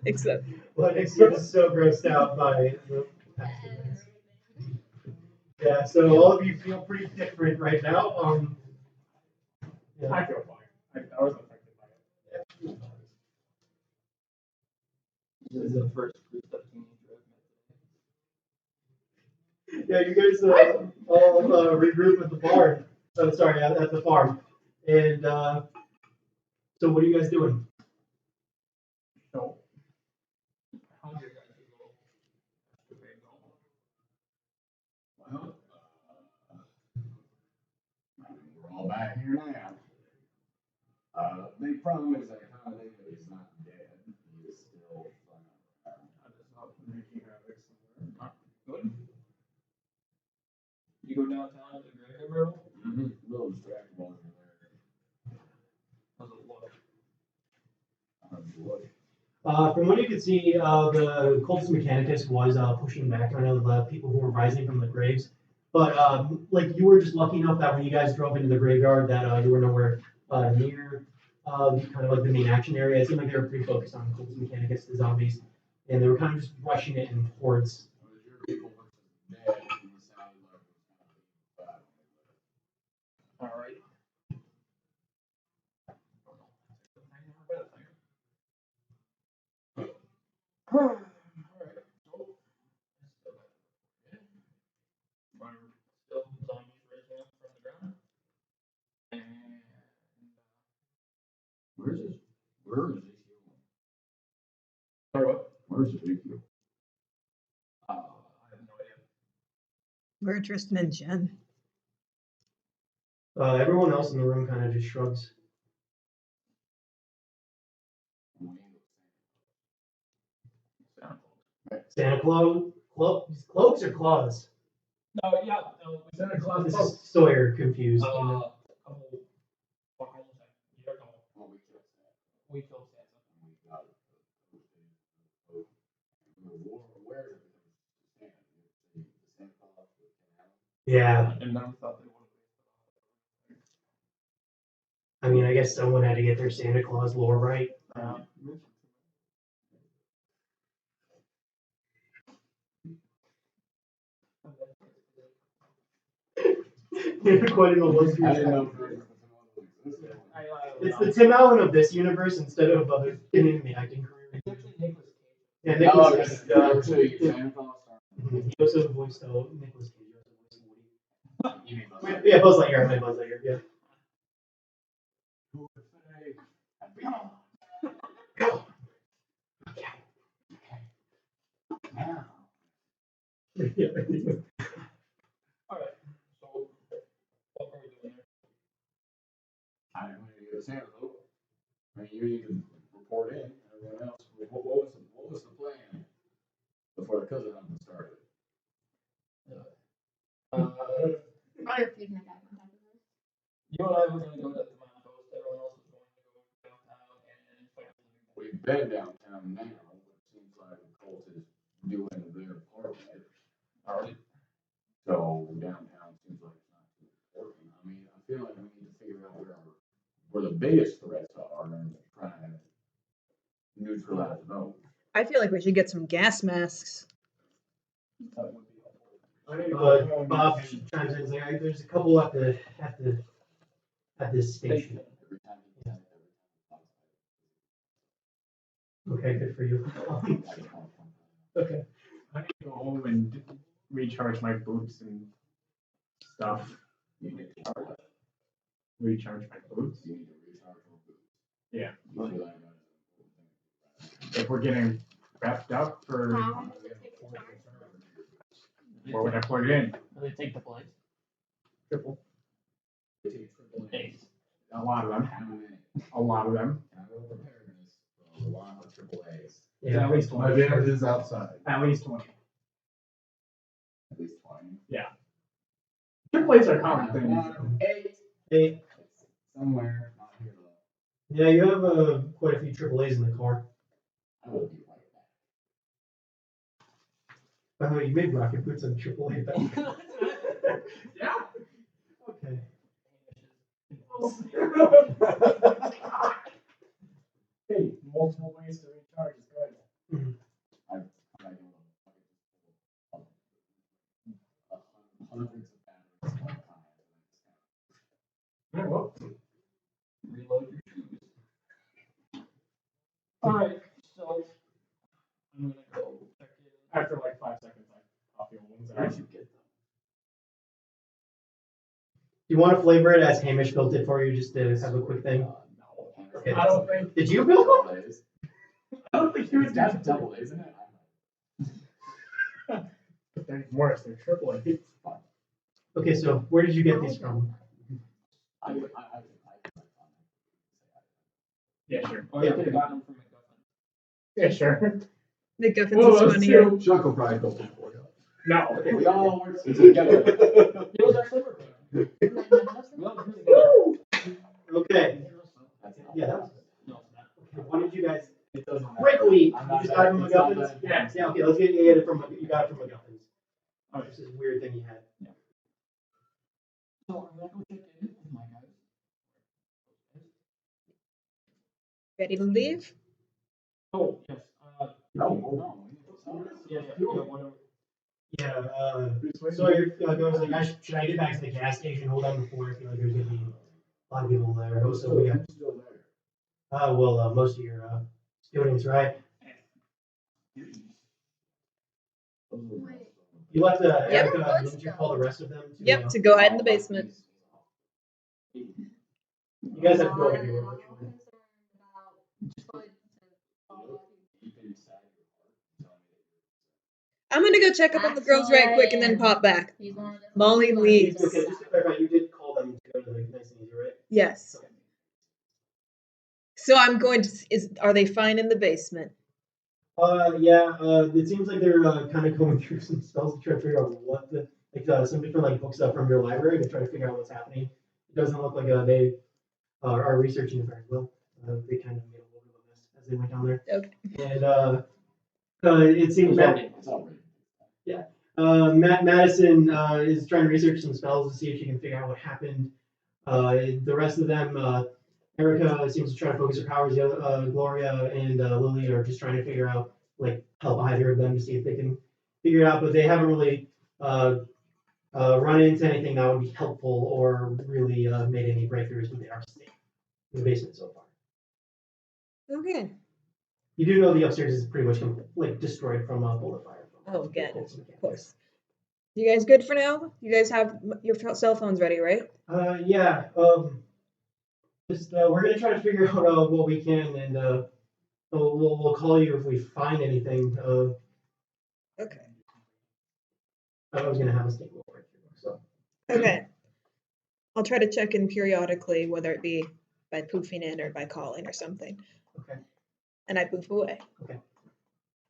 Except. Well, Nick's just so grossed out by the accidents. Yeah, so all of you feel pretty different right now. Yeah. I feel fine. I wasn't affected by it. This is the first group of teenager I've met today. Yeah, you guys all regroup at the barn. Oh, sorry, at the farm. And so what are you guys doing? So, how's your guys' little escapade going? Well, we're all back here now. Big problem is that Kyle David is not dead. He is still flying around. I just not making havoc somewhere. Good. You go downtown to the graveyard burial? Mm-hmm. Little distractible over there. How's it look? Look. From what you could see, the Cultus Mechanicus was pushing back on the people who were rising from the graves. But like you were just lucky enough that when you guys drove into the graveyard, that you were nowhere near kind of like the main action area. It seemed like they were pretty focused on Cultus Mechanicus, the zombies, and they were kind of just rushing it in hordes. Your people versus dead, and it sounded like it was kind of All right. Alright, Still zombies rising up from the ground. And where is Ezekiel? sorry, what? Where's Ezekiel? I have no idea. Where are Tristan and Jen? Everyone else in the room kind of just shrugs. Santa Claus? Cloaks or claws? No, yeah, no, we Santa Claus This cloak. is Sawyer confused. couple, almost a year ago, Oh, we killed Santa. we killed Santa. And we got it. We were aware of it. The Santa Claus with Canal. Yeah, And then we thought they would have. I mean, I guess someone had to get their Santa Claus lore right. You're quite in the list I didn't know yourself. if there was existed. It's the Tim Allen of this universe instead of getting in the acting career. It's actually Nicholas Cage. Yeah, Oh, Nicholas okay. Cage. Santa Claus. He also voiced Nicholas Cage. He also voiced Woody. You mean Buzz Yeah, Buzz Lightyear. I meant Buzz Lightyear. Yeah. Go. Okay. Now. Yeah. Alright, so what are we doing there? I'm going to get a Santa vote. I mean, you need to report in. Everyone else, what was the plan before the cousin hunt started? I refuse my dad on top of this. You and I were gonna go to the Mount Post, everyone else was going to go downtown and fight the living boy. We've been downtown now. It seems like the cult is doing their part of it. Alright. So downtown seems like it's not too important. I mean, I feel like we need to figure out where the biggest threats are and try to neutralize those. I feel like we should get some gas masks. That would be helpful. Bob chimes in and says, "There's a couple at this station." Every time he does it, Okay, good for you. Okay. I need to go home and recharge my boots and stuff. you need to charge. Recharge my boots. You need to recharge your boots. Yeah. You feel like that is If we're getting wrapped up for, How long does it take to charge? where would I plug it in? Do they take the place? Triple. Ace. A lot of them. how many? A lot of them. Can I go preparedness for a lot of triple A's? Yeah. At least My 20. van is outside. At least 20. At least 20. Yeah. Triple A's are common things. 8. Hey, Somewhere. Not here though. yeah, you have quite a few AAAs in the car. I will be right back. By the way, you made rocket boots on AAA back. Yeah. Okay. Hey, multiple ways to recharge is good. Mhm. I'm not gonna hundreds of batteries at one time. Alright, well, Reload your shoes. Alright, so I'm gonna go check in. after like 5 seconds, I pop the old ones Where'd out. you get them? You want to flavor it as Hamish built it for you, just to have a quick thing? No. Okay. I don't think. Did you build one? Double A's. I don't think he was It's got double A's in it. But they're worse. They're triple A. Okay, so where did you get these from? I Yeah, sure. Or you could have gotten them from McGuffin. Yeah, sure. McGuffin's Well, is those funnier. two. Chuck will probably build it for you. No. We all work together. It was our summer program. Well, it's really good. Okay. Yeah, that was. No, it's not. Okay, why did you guys It doesn't matter. quickly? You I'm not just got it from it's not McGuffins? that- Yeah. Okay, let's get it from. You got it from McGuffins. Oh, this is a weird thing you had. So I'm gonna go check in with my guys. Ready to leave? Oh, yes, No. yeah, whatever. Yeah. So your goes like, should I get back to the gas station? Hold on before I feel like there's gonna be a lot of people there. Also, we got. Still there. Well, most of your students, right? You left Yep. Erica. Didn't you call the rest of them? To, Yep, to go hide in the basement. You guys have to go ahead. I'm gonna go check up on the girls right quick and then pop back. He's one of the Molly leaves. Okay, just to clarify, you did call them to go to the nice and easy, right? Yes. So I'm going to. Are they fine in the basement? Yeah. It seems like they're kind of going through some spells to try to figure out what the some different like books up from your library to try to figure out what's happening. It doesn't look like they are researching it very well. They kind of made a little bit of a mess as they went down there. Okay. And it seems that It's all right. Madison is trying to research some spells to see if she can figure out what happened. The rest of them, Erica seems to try to focus her powers. The other, Gloria and Lily are just trying to figure out, like, help either of them to see if they can figure it out. But they haven't really run into anything that would be helpful or really made any breakthroughs, but they are safe in the basement so far. Okay. You do know the upstairs is pretty much like destroyed from bullet fire. Oh, again, of course. You guys good for now? You guys have your cell phones ready, right? Yeah. Just we're gonna try to figure out what we can, and we'll call you if we find anything. Okay. I was gonna have us take a little break here, so. Okay. I'll try to check in periodically, whether it be by poofing in or by calling or something. Okay. And I poof away.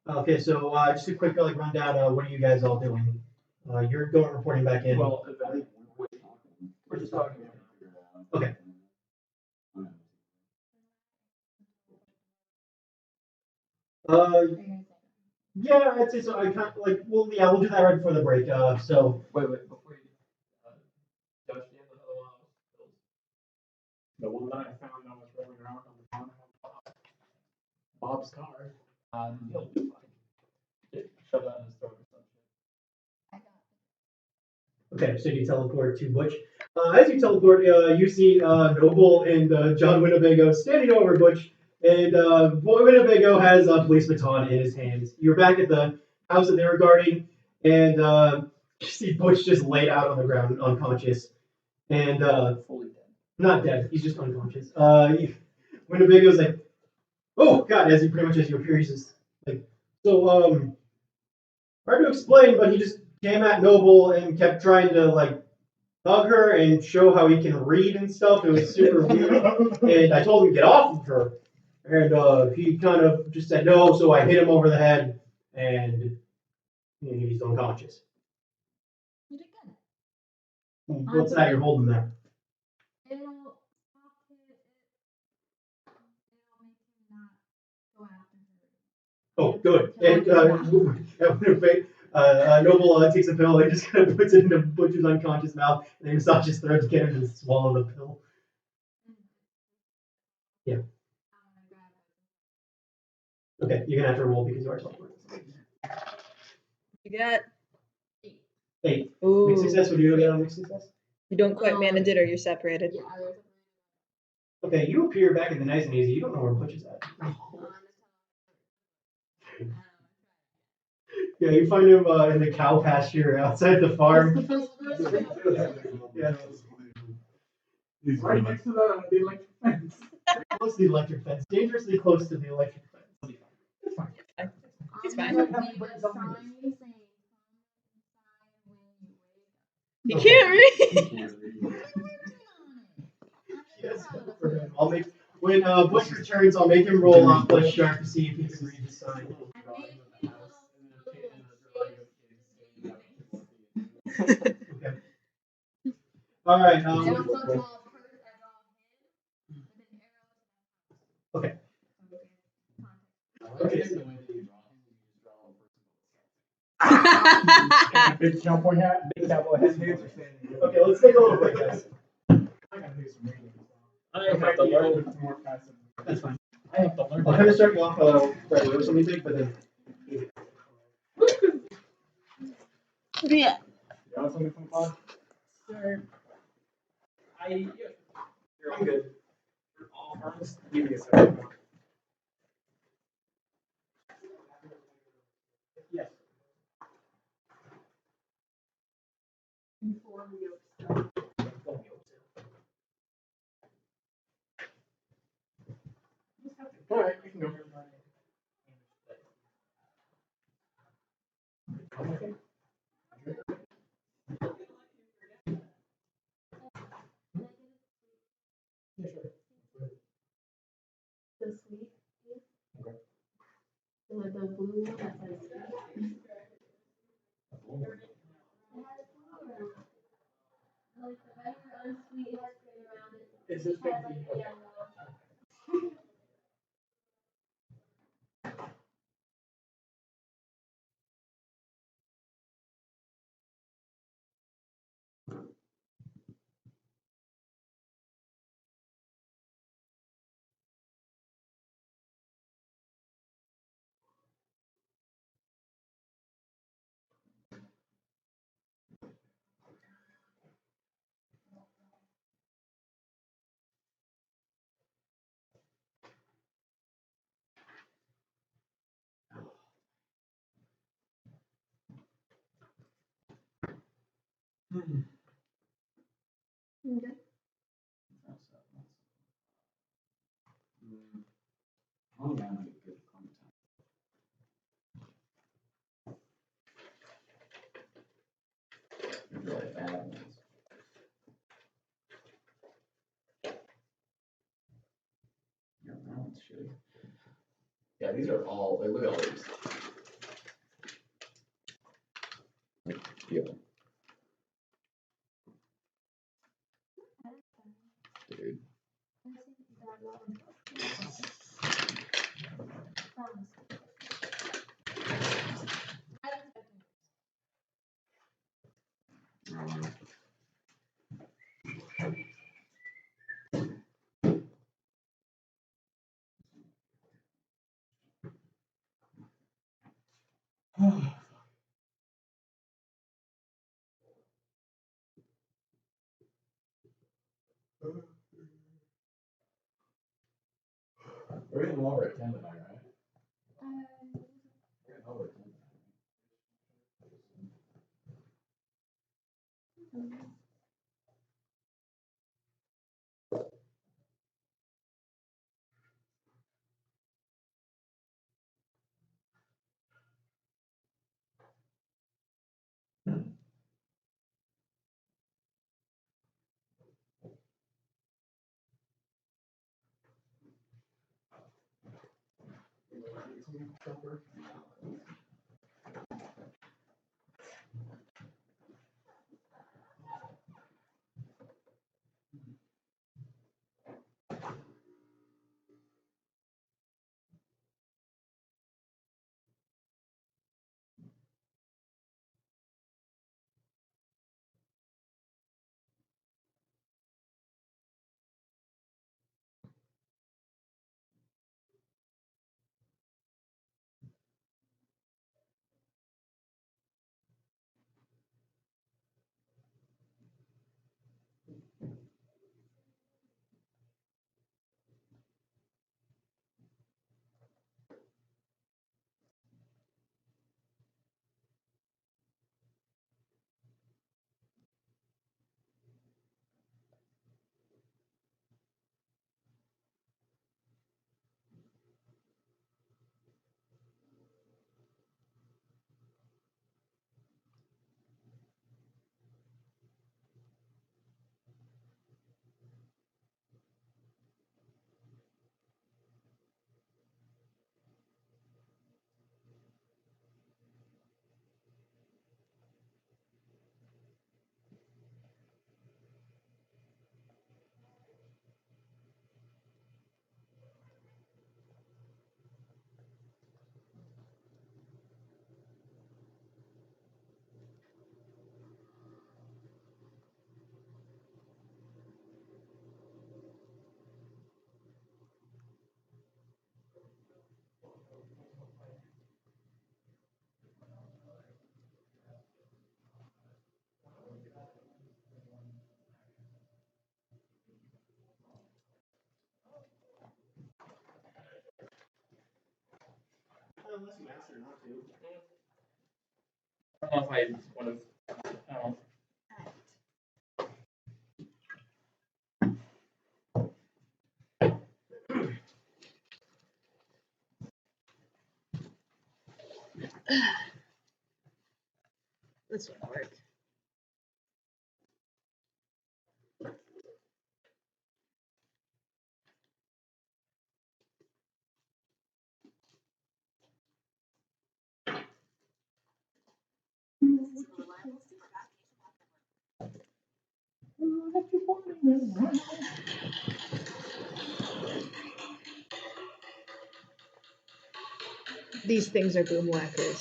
Okay, so just a quick like rundown. What are you guys all doing? You're going reporting back in. Well, I think we're just talking. Okay. Yeah, I'd say so. I kind of like we'll do that right before the break. So Wait, before you, Josh, do you have another one of those? The one that I found that was rolling around on the ground. Bob's car. He'll be fine. Shove that in his throat or some shit. okay, so you teleport to Butch. As you teleport, you see Noble and John Winnebago standing over Butch, and Boy Winnebago has a police baton in his hands. You're back at the house that they were guarding, and you see Butch just laid out on the ground, unconscious, and Fully dead. not dead. He's just unconscious. Winnebago's like, "Oh God!" As you appear, he's just like, "So hard to explain, but he just came at Noble and kept trying to like." Hug her and show how he can read and stuff. It was super weird. And I told him to get off of her. And he kind of just said no, so I hit him over the head and he's unconscious. You did good. What's that you're holding there? It'll stop it. It'll make him not go after her. Oh, good. And Noble takes a pill and just kind of puts it into Butcher's unconscious mouth, and then massages his throat to get him to swallow the pill. Yeah. Okay, you're gonna have to roll because you are teleporting. You got. 8. Ooh. Mixed success. What do you get on mixed success? You don't quite manage it, or you're separated. Yeah, there's Okay, you appear back in the nice and easy. You don't know where Butcher's at. Yeah, you find him in the cow pasture outside the farm. Yeah. He's Right next to the electric fence. Close to the electric fence. Dangerously close to the electric fence. It's fine. It's I'm fine. gonna leave a sign saying, "Come inside when you wake up." You can't read. Yes, for him. I'll make when Bush returns. I'll make him roll on plus sharp to see if he can read the sign. Okay. All right. I also draw a purse, I draw him with an arrow. Okay. Okay. The way that you draw him, you just draw a person. Big cowboy hat. Big cowboy hat. His hands are standing. Okay, let's take a little break, guys. I gotta do some reading. I have to learn. More passive. That's fine. I have to learn. I'll kind of start you off right away with something big, but then. Yeah. You want something from Claude? Sure. I'm good. I'll just give you a second. Yes. Alright, you can go. Yeah, sure. The sweet. Okay. The blue one that says sweet. Like the regular unsweet has green around it. It's just It has like big. yellow. Okay. Oh, yeah, I'm good content. Really bad ones. Yeah, that one's shitty. Yeah, these are all, like, look at all these. Like, feel. Dude. We're getting over at 10 tonight, right? We're getting over at 10 tonight. you asked her not to. I don't know if I would have. I don't know. This won't work. These things are boom whackers.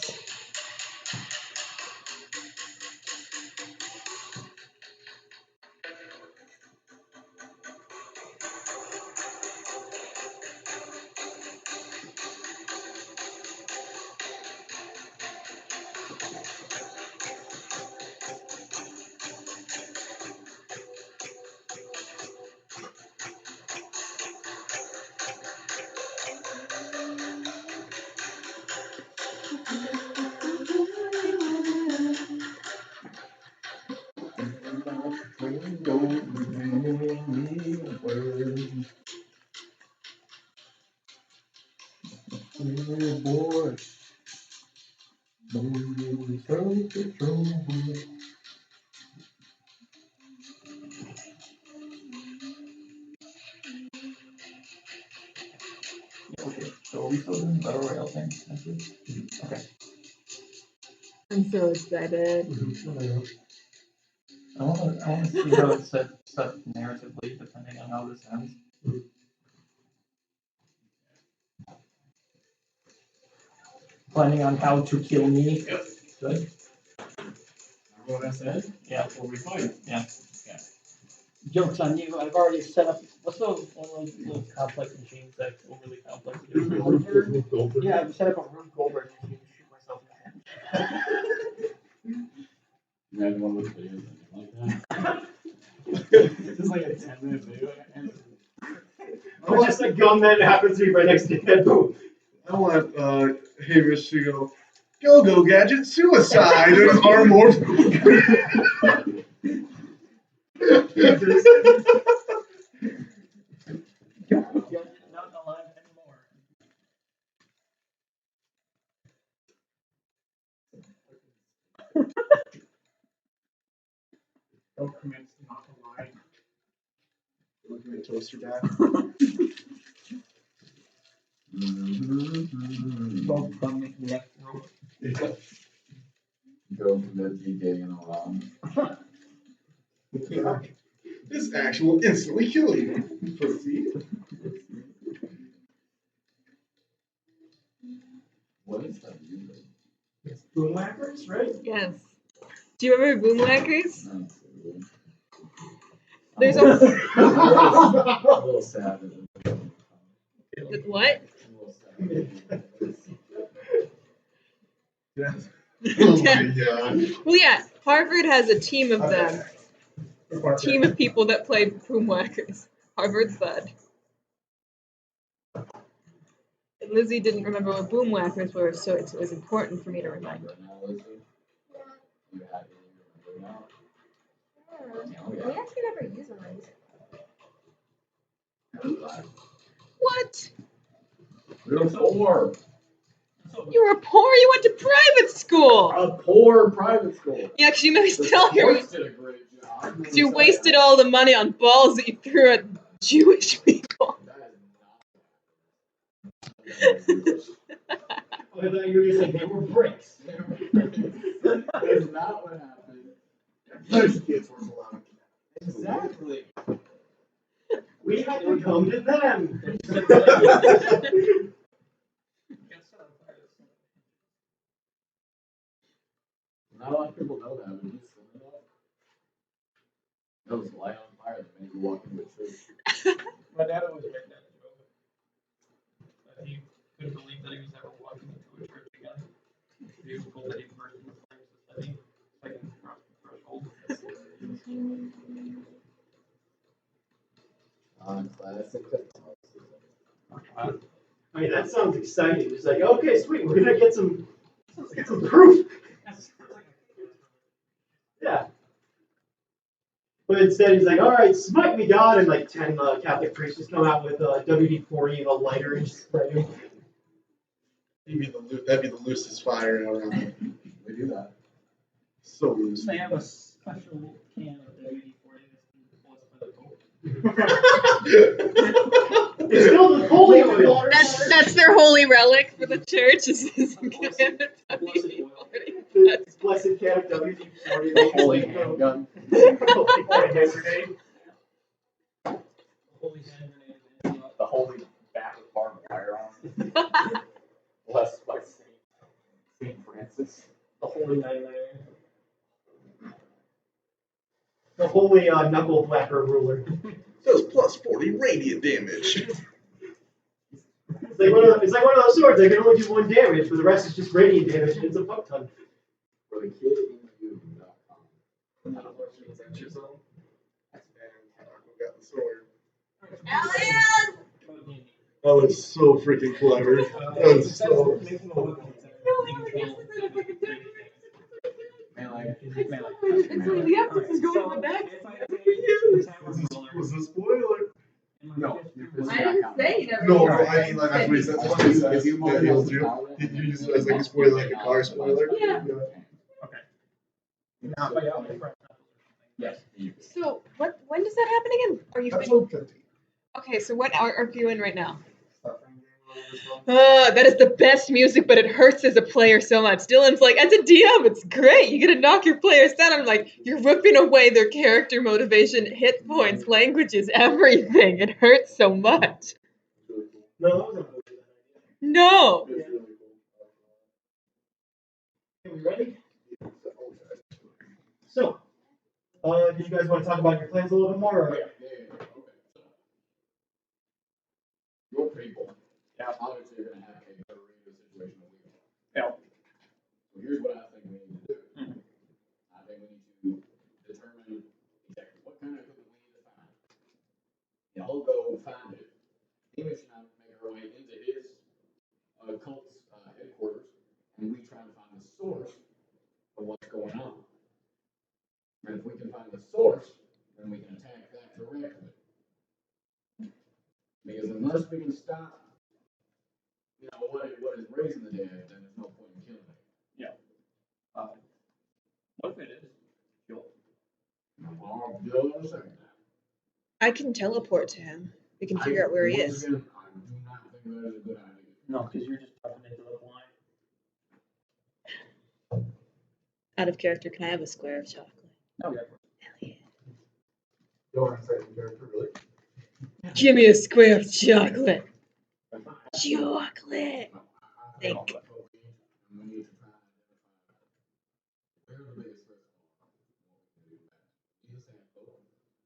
Boy. Okay, so are we still doing battle royale thing? Okay. I'm so excited. I wanna see how it's set narratively, depending on how this ends. Planning on how to kill me. Yep. Good. What I said? Yeah. Before we fight. Yeah. Joke's on you. I've already set up. What's those one of those little complex machines that's overly complex? Yeah, I've set up a Rube Goldberg machine to shoot myself in the head. Imagine one of those videos like that. Just like a 10-minute video. And Or just a gun that happens to be right next to your head. Boom. I want Hamish to go gadget suicide and his arm morphs. Not alive anymore. don't commit to not alive. Looking at toaster dad. Both from neck rope. Go for the DK and along. This action will instantly kill you. Proceed. What is that usually? It's boom whackers, right? Yes. Do you remember boom whackers? Not There's a a little sad. what? Yes. Oh my god. Well, yeah. Harvard has a team of them. Team of people that play boom whackers. Harvard's bud. And Lizzie didn't remember what boom whackers were, so it was important for me to remind her. We actually never use ones. What? Real poor. You were poor. You went to private school. A poor private school. Yeah, actually, maybe The still here. sports did a great job. You wasted all the money on balls that you threw at Jewish people. I thought you were going to say they were bricks. That's not what happened. Those kids were allowed. Exactly. We had to come to them. Not a lot of people know that, but he's still know that. That was light on fire that made you walk into a church. My dad always made that joke. That he couldn't believe that he was ever walking into a church again. He was told that he burst in the flames of study. Second threshold. Classic Catholicism. Oh yeah, that sounds exciting. He's like, okay, sweet, we're gonna get some proof. Yeah. But instead, he's like, all right, smite me, God, and like 10 Catholic priests just come out with WD-40 and a lighter and just spray him. That'd be the loosest fire around there. We do that. So loose. They have a special can of WD-40 that's for the Pope. It's filled with holy oil. That's their holy relic for the church. Is this This blessed can of WD-40. The holy handgun. Holy hand grenade. Holy hand grenade. The holy back with barbed wire on. Blessed by Saint Francis. The holy 99. The holy knuckle whacker ruler. Does plus 40 radiant damage. It's like one of those swords that can only do 1 damage, but the rest is just radiant damage, and it's a fuck ton. For the kid in you.com. That's fantastic. Got the sword. Elliot! That was so freaking clever. That was so. Melee. Actually, the emphasis is going on the back. Was a spoiler. No. I didn't say you never. No, I mean, like, that's what he said. That's what he says. If you Yeah, he'll do. He uses it as like a spoiler, like a car spoiler. Yeah. Yes. So when does that happen again? Are you Episode 50. okay? So what arc are you in right now? That is the best music, but it hurts as a player so much. Dylan's like, as a DM, it's great. You get to knock your players down. I'm like, you're ripping away their character motivation, hit points, languages, everything. It hurts so much. No, that wasn't a good idea. No. It's really Okay, we ready? So, do you guys want to talk about your plans a little bit more? Or? Okay. Your people, obviously you're gonna have a better radio situation than we are. Yeah. So here's what I think we need to do. I think we need to determine exactly what kind of equipment we need to find. Y'all go find it. Hamish and I make our way into his cult's headquarters, and we try to find the source of what's going on. And if we can find the source, then we can attack that directly. Because unless we can stop, what is raising the dead, then there's no point in killing it. What if it is? Joel? I'll do it in a second. I can teleport to him. We can figure out where he is. I do not think that is a good idea. No, because you're just jumping into the blind. Out of character, can I have a square of chocolate? No, yeah. Hell yeah. Don't want to say the character, really. Give me a square of chocolate. Chocolate. Thank you. We need to try and identify where the biggest risk are. Use sample,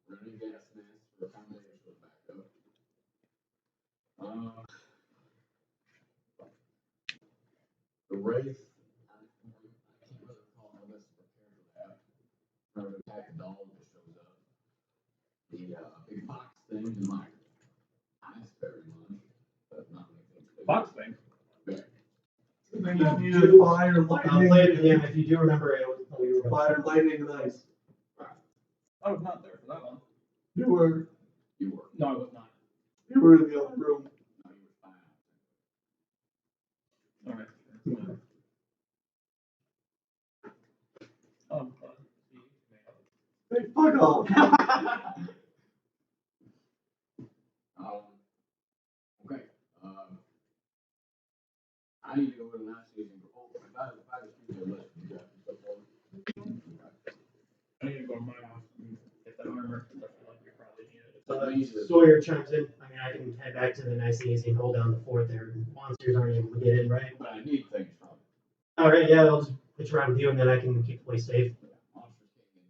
running gas masks for accommodation for backup. The Wraith, I can't really recall how this is prepared for that. Remember the pack of dolls that shows up. The big box thing in my eyes very much, but not anything. Box thing. You needed fire, I'll lightning. play it again if you do remember it. We were Fire, lightning, and ice. I was not there for that one. You were. You were. No, I was not. You were in the other room. No, you were fine. Alright. Hey, fuck off. Okay. I need to go to the night season. If I just give you a list, you got stuff for me. I need to go to my house and get that armor. I feel like we probably need it. Sawyer chimes in. I mean, I can head back to the nice easy and hold down the fort there. Monsters aren't able to get in, right? But I need things from you. All right, yeah, I'll just pitch around with you, and then I can keep the place safe. Monsters can't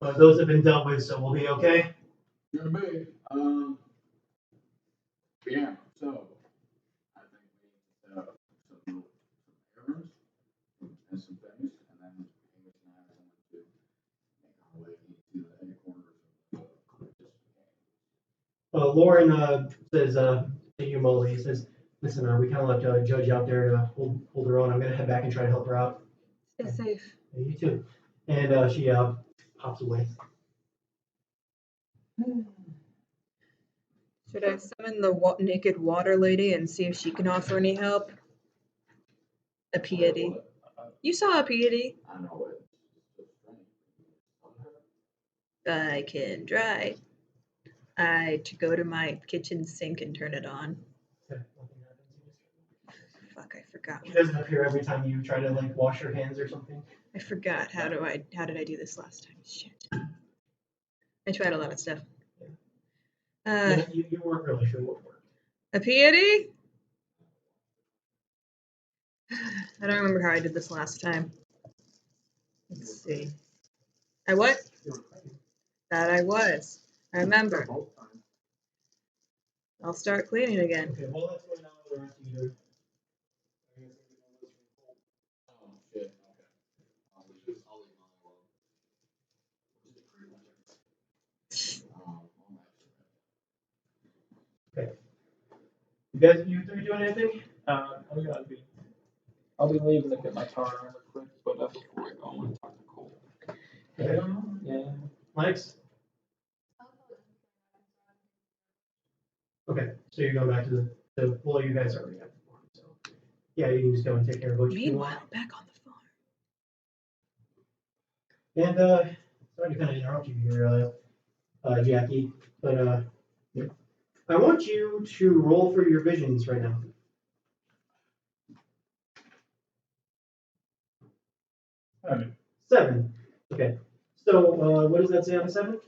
get in. Those have been dealt with, so we'll be okay. Gonna be. Yeah, so I think we need to set up some errands and some things, and then English and I are going to make our way into the headquarters of Lauren says to you, Molly, he says, listen, we kind of left Judge out there to hold her own. I'm going to head back and try to help her out. Stay safe. And you too. And she pops away. Should I summon the naked water lady and see if she can offer any help? A piety. You saw a piety. I know it. I can try. I to go to my kitchen sink and turn it on. Okay, nothing happens. You just- Fuck, I forgot. She doesn't appear every time you try to like wash your hands or something. I forgot. How did I do this last time? Shit. I tried a lot of stuff. You weren't really sure what worked. A piety? I don't remember how I did this last time. Let's see. I what? You were cleaning. That I was. I remember. Both times. I'll start cleaning again. Okay, well that's going on with the rest of you. Oh, shit, okay. I'll leave mine alone. Pretty much everything. You guys, you three doing anything? I'll be leaving to get my tar armor quick, but before I go, I want to talk to Cole. Okay. Yeah. Lex? Okay, so you're going back to the well, you guys already have the farm, so yeah, you can just go and take care of what you want. Meanwhile, back on the farm. And sorry to kind of interrupt you here, Jackie, but yeah. I want you to roll for your visions right now. 7. Okay. So what does that say on a 7?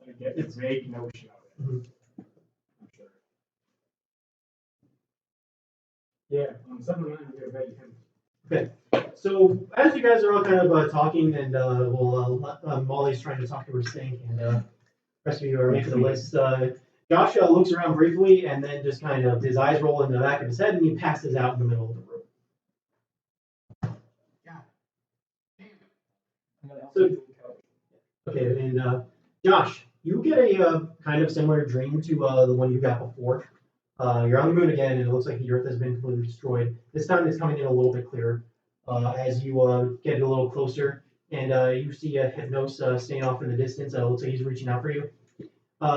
I get a vague notion of it. Mhm. I'm sure. Yeah, some of mine get a vague hint. Okay. So as you guys are all kind of talking, and Molly's trying to talk to her sink, and the rest of you are making the list. Joshua looks around briefly, and then just kind of his eyes roll in the back of his head, and he passes out in the middle of the room. So, okay, and Josh, you get a kind of similar dream to the one you got before. You're on the moon again, and it looks like the Earth has been completely destroyed. This time it's coming in a little bit clearer as you get a little closer, and you see Hypnos staying off in the distance. It looks like he's reaching out for you.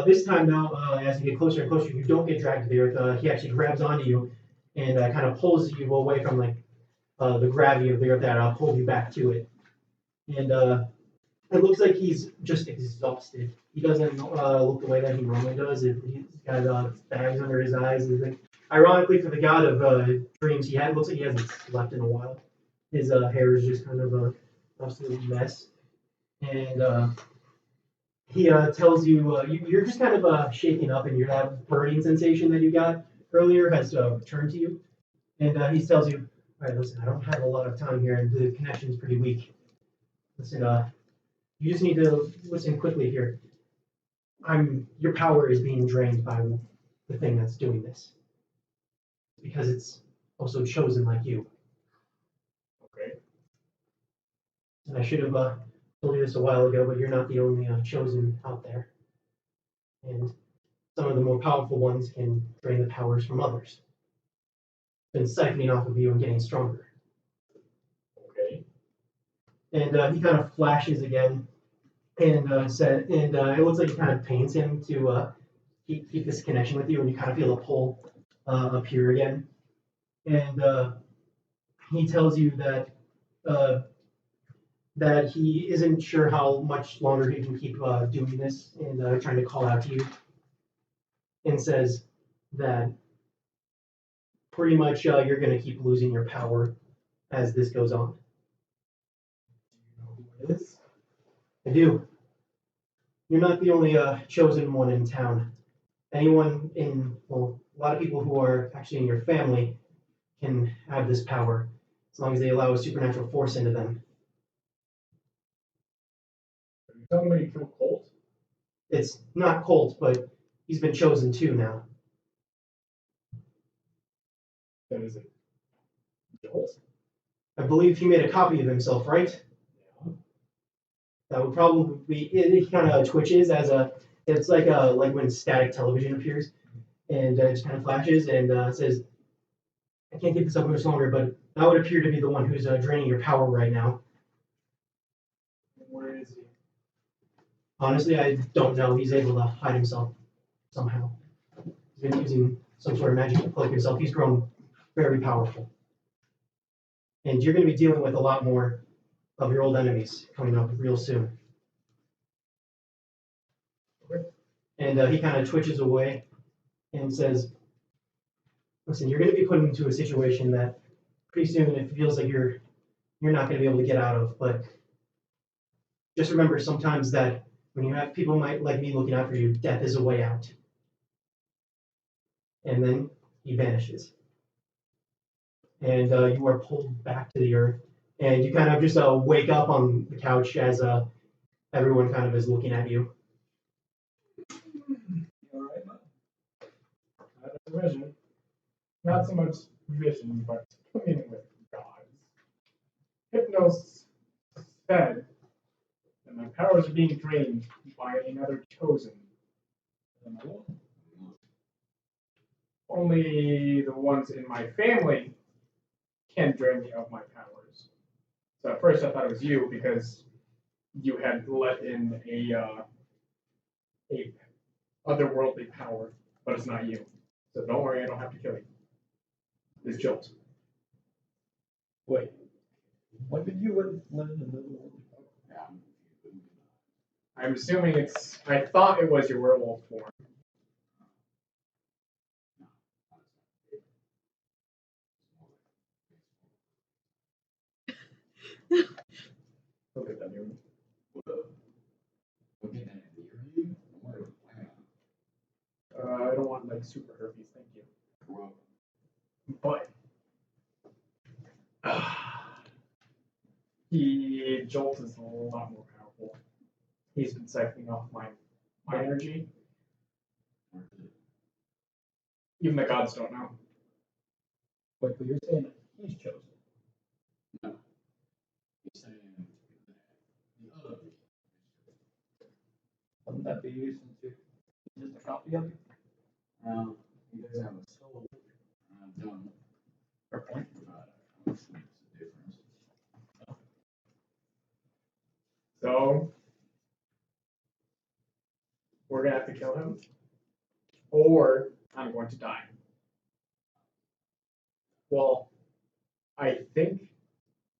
This time now, as you get closer and closer, you don't get dragged to the Earth. He actually grabs onto you and kind of pulls you away from like the gravity of the Earth that hold you back to it. And it looks like he's just exhausted. He doesn't look the way that he normally does. He's got bags under his eyes. And like, ironically, for the god of dreams, looks like he hasn't slept in a while. His hair is just kind of a absolute mess. And he tells you, you're just kind of shaken up, and that burning sensation that you got earlier has returned to you. And he tells you, all right, listen, I don't have a lot of time here, and the connection's pretty weak. Listen, you just need to listen quickly here. Your power is being drained by the thing that's doing this. Because it's also chosen like you. Okay. And I should have told you this a while ago, but you're not the only chosen out there. And some of the more powerful ones can drain the powers from others. Been siphoning off of you and getting stronger. Okay. And he kind of flashes again, and it looks like it kind of pains him to keep this connection with you, and you kind of feel a pull appear again. And he tells you that he isn't sure how much longer he can keep doing this and trying to call out to you, and says that pretty much you're going to keep losing your power as this goes on. Do you know who it is? I do. You're not the only chosen one in town. Anyone a lot of people who are actually in your family can have this power, as long as they allow a supernatural force into them. Are you telling me you killed Colt? It's not Colt, but he's been chosen too now. Then is it Joel? I believe he made a copy of himself, right? Yeah. That would probably be. He kind of twitches as It's like when static television appears, and it just kind of flashes and it says, "I can't keep this up much longer, but that would appear to be the one who's draining your power right now." Where is he? Honestly, I don't know. He's able to hide himself somehow. He's been using some sort of magic to cloak himself. He's grown very powerful. And you're going to be dealing with a lot more of your old enemies coming up real soon. And he kind of twitches away and says, "Listen, you're going to be put into a situation that pretty soon it feels like you're not going to be able to get out of. But just remember sometimes that when you have people like me looking out for you, death is a way out." And then he vanishes. And you are pulled back to the earth. And you kind of just wake up on the couch as everyone kind of is looking at you. Alright, not a vision. Not so much vision, but communing with gods. Hypnos said that my powers are being drained by another chosen. Only the ones in my family can drain me of my powers. So at first I thought it was you because you had let in a otherworldly power, but it's not you. So don't worry, I don't have to kill you. It's Jolt. Wait. When did you let in the middle? I'm assuming it's. I thought it was your werewolf form. Look at that dude. I don't want like super herpes, thank you. But Jolt is a lot more powerful. He's been siphoning off my energy. Even the gods don't know. Wait, but you're saying that he's chosen. No. He's saying the other. Wouldn't that be since you're just a copy of you? He does have a soul. Don't. Fair point. It's a difference. So we're gonna have to kill him, or I'm going to die. Well, I think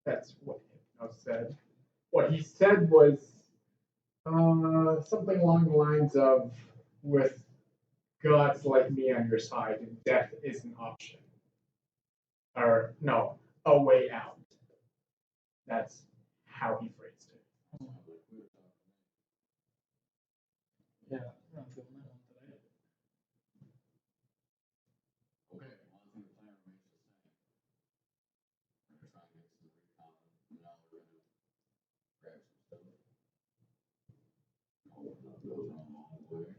that's what Hypno said. What he said was something along the lines of, with gods like me on your side, death is an option. Or, no, a way out. That's how he phrased it. Yeah, I'm not feeling that one today. Okay, well, I think the plan remains the same. We're trying to get some recon, and now we're gonna grab some stuff. Hope that goes on along the way.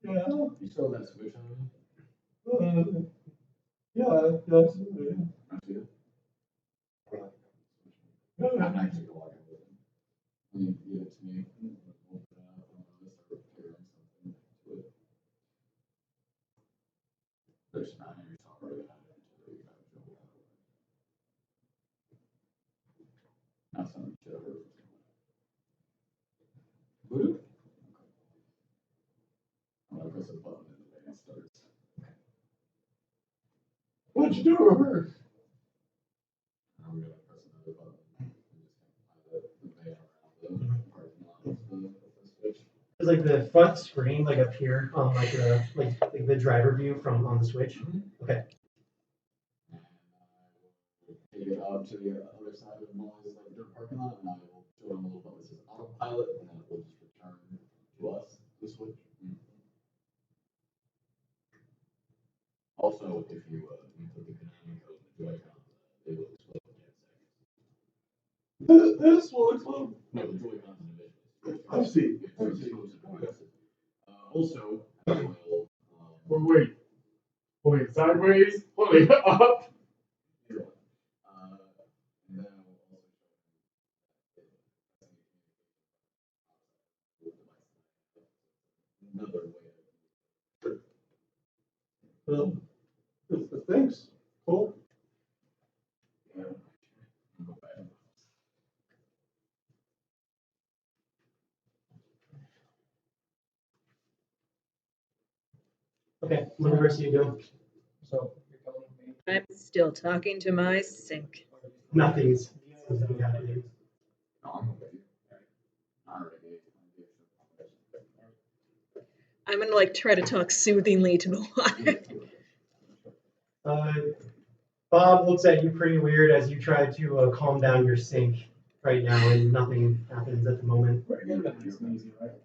Yeah. You still have that switch on me? Yeah, absolutely. I see it. Yeah. I'm actually gonna log in with him. When you give it to me, we'll put it out on the list or repairing something to it. There's 9 years already on it until you got Joel. Not something you should have heard. Would it? I'm gonna press a button and the band starts. What'd you do to her? I'm gonna press another button and just kind of the van around the parking lot with the switch. Does like the front screen like appear on like the driver view from on the Switch? Okay. And I will take it out to the other side of Molly's like dirt parking lot, and I will show them a little button that says autopilot, and then it will just return to us the switch. Also, if you put the Konami code in the Joy-Con, they will explode in 10 seconds. This will explode. No, the Joy-Cons individually. I see. It explodes in devices. Also, I will. Holding it sideways, holding it up. Either one. And then I will also show The things. Cool. Yeah. Go back. Okay, what are the rest of you doing? So you're coming with me. I'm still talking to my sink. Nothing's happening. No, I'm okay. All right. I'm gonna like try to talk soothingly to the water. Bob looks at you pretty weird as you try to calm down your sink right now, and nothing happens at the moment.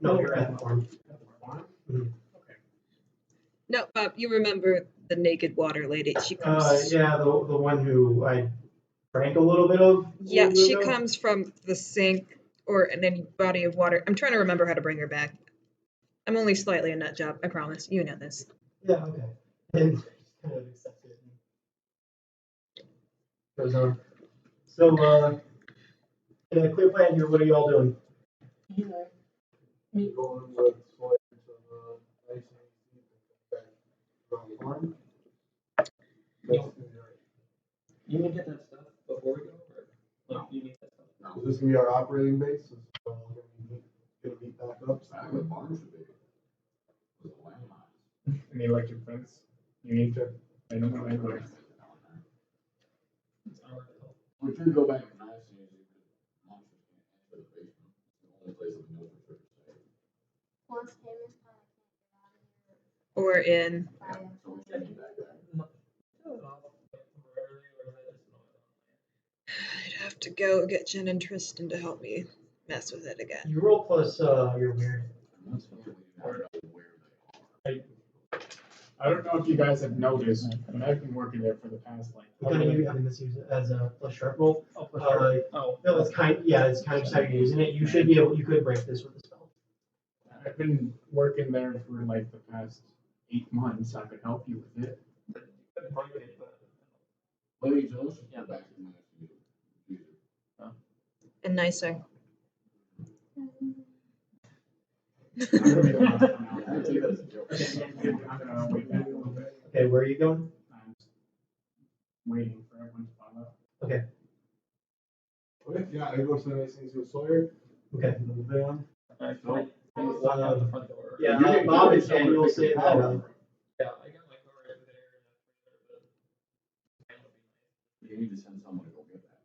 No, you're at the farm. No, Bob, you remember the naked water lady? She comes. Yeah, the one who I drank a little bit of. Yeah, little bit she ago. comes from the sink or in any body of water. I'm trying to remember how to bring her back. I'm only slightly a nut job, I promise. You know this. Yeah, okay. And just kind of accepts it and goes on. So, in a clear plan here, what are you all doing? Me going with Sawyer to the ice and around the farm. You need to get that stuff before we go, or like you need that stuff. Is this gonna be our operating base? Is gonna meet back up? Back with barn should be. With a landmine. An electric fence. You need to. I don't know anyway. It's our help. We could go back and ice and monsters can't enter the basement. It's the only place that we know for sure to stay. Once Hammond's kind of can't get out of here. Or in. Yeah, so we should be back there. I'd have to go get Jen and Tristan to help me mess with it again. You roll plus your weird. Once we know where they are. I don't know if you guys have noticed, but I've been working there for the past like. What kind of you having this use as a plus sharp roll? Oh, for sure. No, it's kind of just how you're using it. You should be able. You could break this with a spell. I've been working there for like the past 8 months. I could help you with it. Ladies, let's just go back to the next. And nicer. I take that as a joke. I'm gonna wait back a little bit. Okay, where are you going? I'm just waiting for everyone to follow. Okay. Okay, yeah, I go to the nice things with Sawyer. Okay. And then the van. Alright, can I walk out the front door? Yeah, You can- Bob you and can someone Daniel pick say the that. power. Yeah, I got my car right there. You need to send someone to go get that.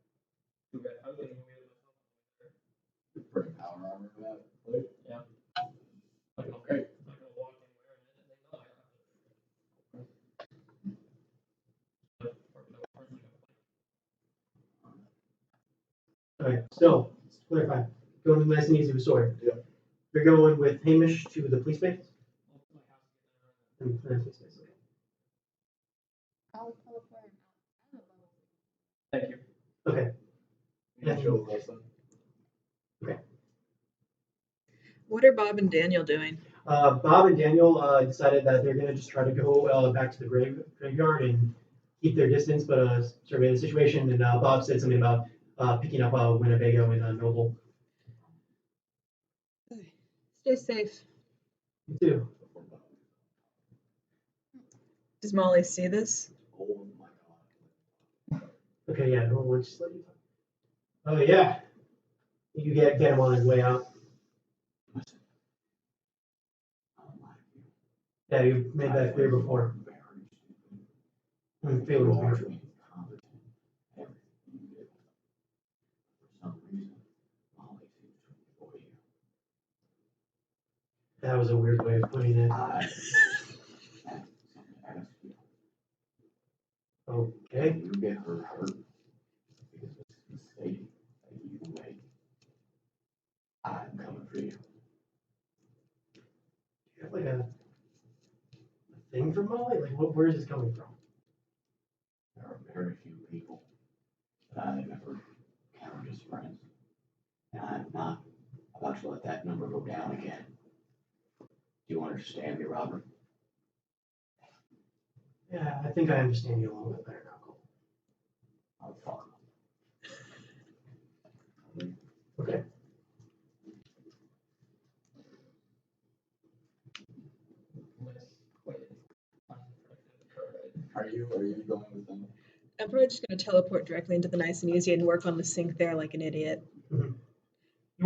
Too bad. I was gonna go get it myself. Bring power armor for that place. Yeah. Okay. I'm not gonna walk anywhere and then they know I have Okay, so let's clarify. Going to the nice and easy with Sawyer. Yeah. You're going with Hamish to the police base. And the police base. Okay. I'll teleport him out. I have a bubble. Thank you. Okay. Yeah, chill with us then. What are Bob and Daniel doing? Bob and Daniel decided that they're going to just try to go back to the graveyard and keep their distance, but survey the situation. And Bob said something about picking up Winnebago and Noble. Stay safe. You too. Does Molly see this? Oh my god. Okay, yeah, we'll just let you talk. Oh yeah. You get him on his way out. Listen. I don't like you. Yeah, you made that clear before. Very stupid. I'm feeling You are weird. incompetent. Everything you did. For some reason, Molly seems to avoid you. That was a weird way of putting it. I have something to ask you. Okay. When you get her hurt because of this mistake that you made, I'm coming for you. Do you have like a thing for Molly? Like, where is this coming from? There are very few people that I've ever counted as friends, and I'm not about to let that number go down again. Do you understand me, Robert? Yeah, I think I understand you a little bit better now, Cole. I'll fuck. Okay. Less quiet, unproductive Are you going with them? I'm probably just gonna teleport directly into the nice and easy and work on the sink there like an idiot. You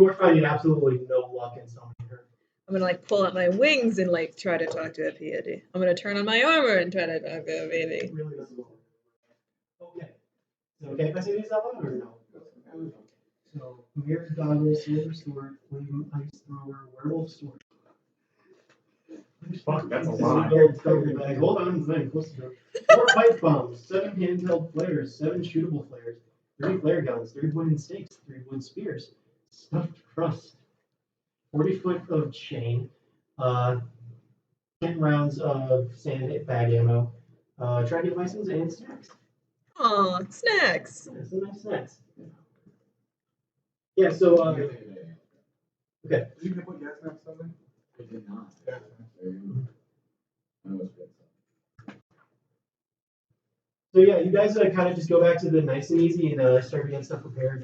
are finding absolutely no luck in summoning her. I'm gonna like pull out my wings and like try to talk to a deity. I'm gonna turn on my armor and try to talk to a deity. Really doesn't work. Okay. Is it okay if I say these out loud or no? So, Mirror Goggles, Silver Sword, Flame Ice Thrower, Werewolf Sword. Fuck, that's a lot. Hold on, I'm getting close to it. 4 pipe bombs, 7 handheld flares, 7 shootable flares, 3 flare guns, 3 wooden stakes, 3 wood spears, stuffed crust, 40 foot of chain, 10 rounds of sand bag ammo, tracking license, and snacks. Aw, snacks. Yeah, some nice snacks. Yeah, so, okay. Did you get what gas mask something? I did not. Yeah. I know it's good. So yeah, you guys kind of just go back to the nice and easy and start getting stuff prepared.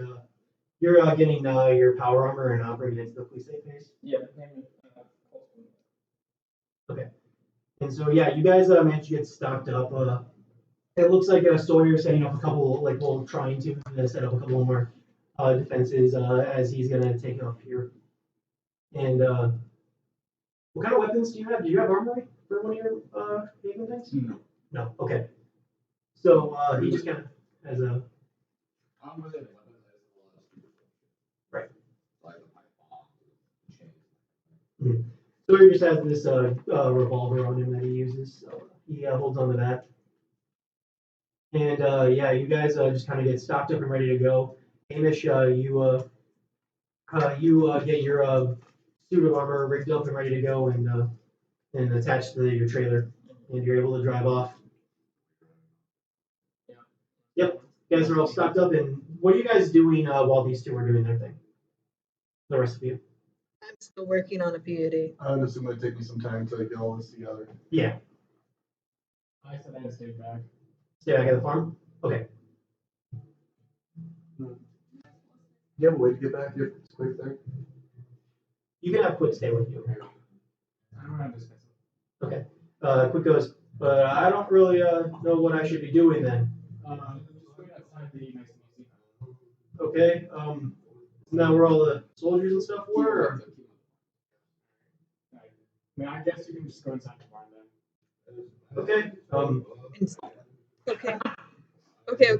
You're getting your power armor and bringing it into the police safe base. Yeah. Okay. And so yeah, you guys managed to get stocked up. It looks like Sawyer's setting up a couple, like, well, trying to set up a couple more defenses as he's gonna take up here. And what kind of weapons do you have? Do you have armory for one of your Haven things? No. No. Okay. So he just kind of has a. I'm really the weapons that has a lot of stupid shit. Right. Like the pipe bomb, chains. Sawyer just has this revolver on him that he uses, so he holds on to that. And yeah, you guys just kind of get stocked up and ready to go. Hamish, you get your suit of armor rigged up and ready to go and attached to your trailer, and you're able to drive off. Yep, you guys are all stocked up. And what are you guys doing while these two are doing their thing? The rest of you? I'm still working on a deity. I would assume it'd take me some time to get all this together. Yeah. I said I'd stay back. Stay back at the farm? Okay. Do you have a way to get back here quick there? You can have Quick stay with you. I don't have this. Okay. Quick goes, but I don't really know what I should be doing then. Just wait outside the nice and easy. Okay. Isn't that where all the soldiers and stuff were? Or? I mean, I guess you can just go inside the barn then. Okay.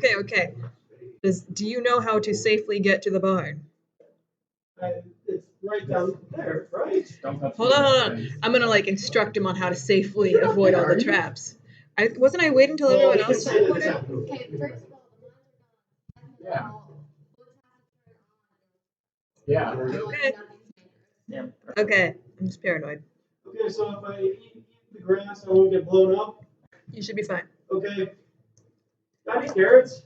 Okay. Do you know how to safely get to the barn? It's right down there, right? Don't touch Hold on. I'm gonna like instruct him on how to safely avoid all the traps. Wasn't I waiting until everyone else teleported? Okay, first of all, the Yeah. Yeah. Okay. Yeah. Okay, I'm just paranoid. Okay, so if I eat the grass, I won't get blown up. You should be fine. Okay. Got any carrots?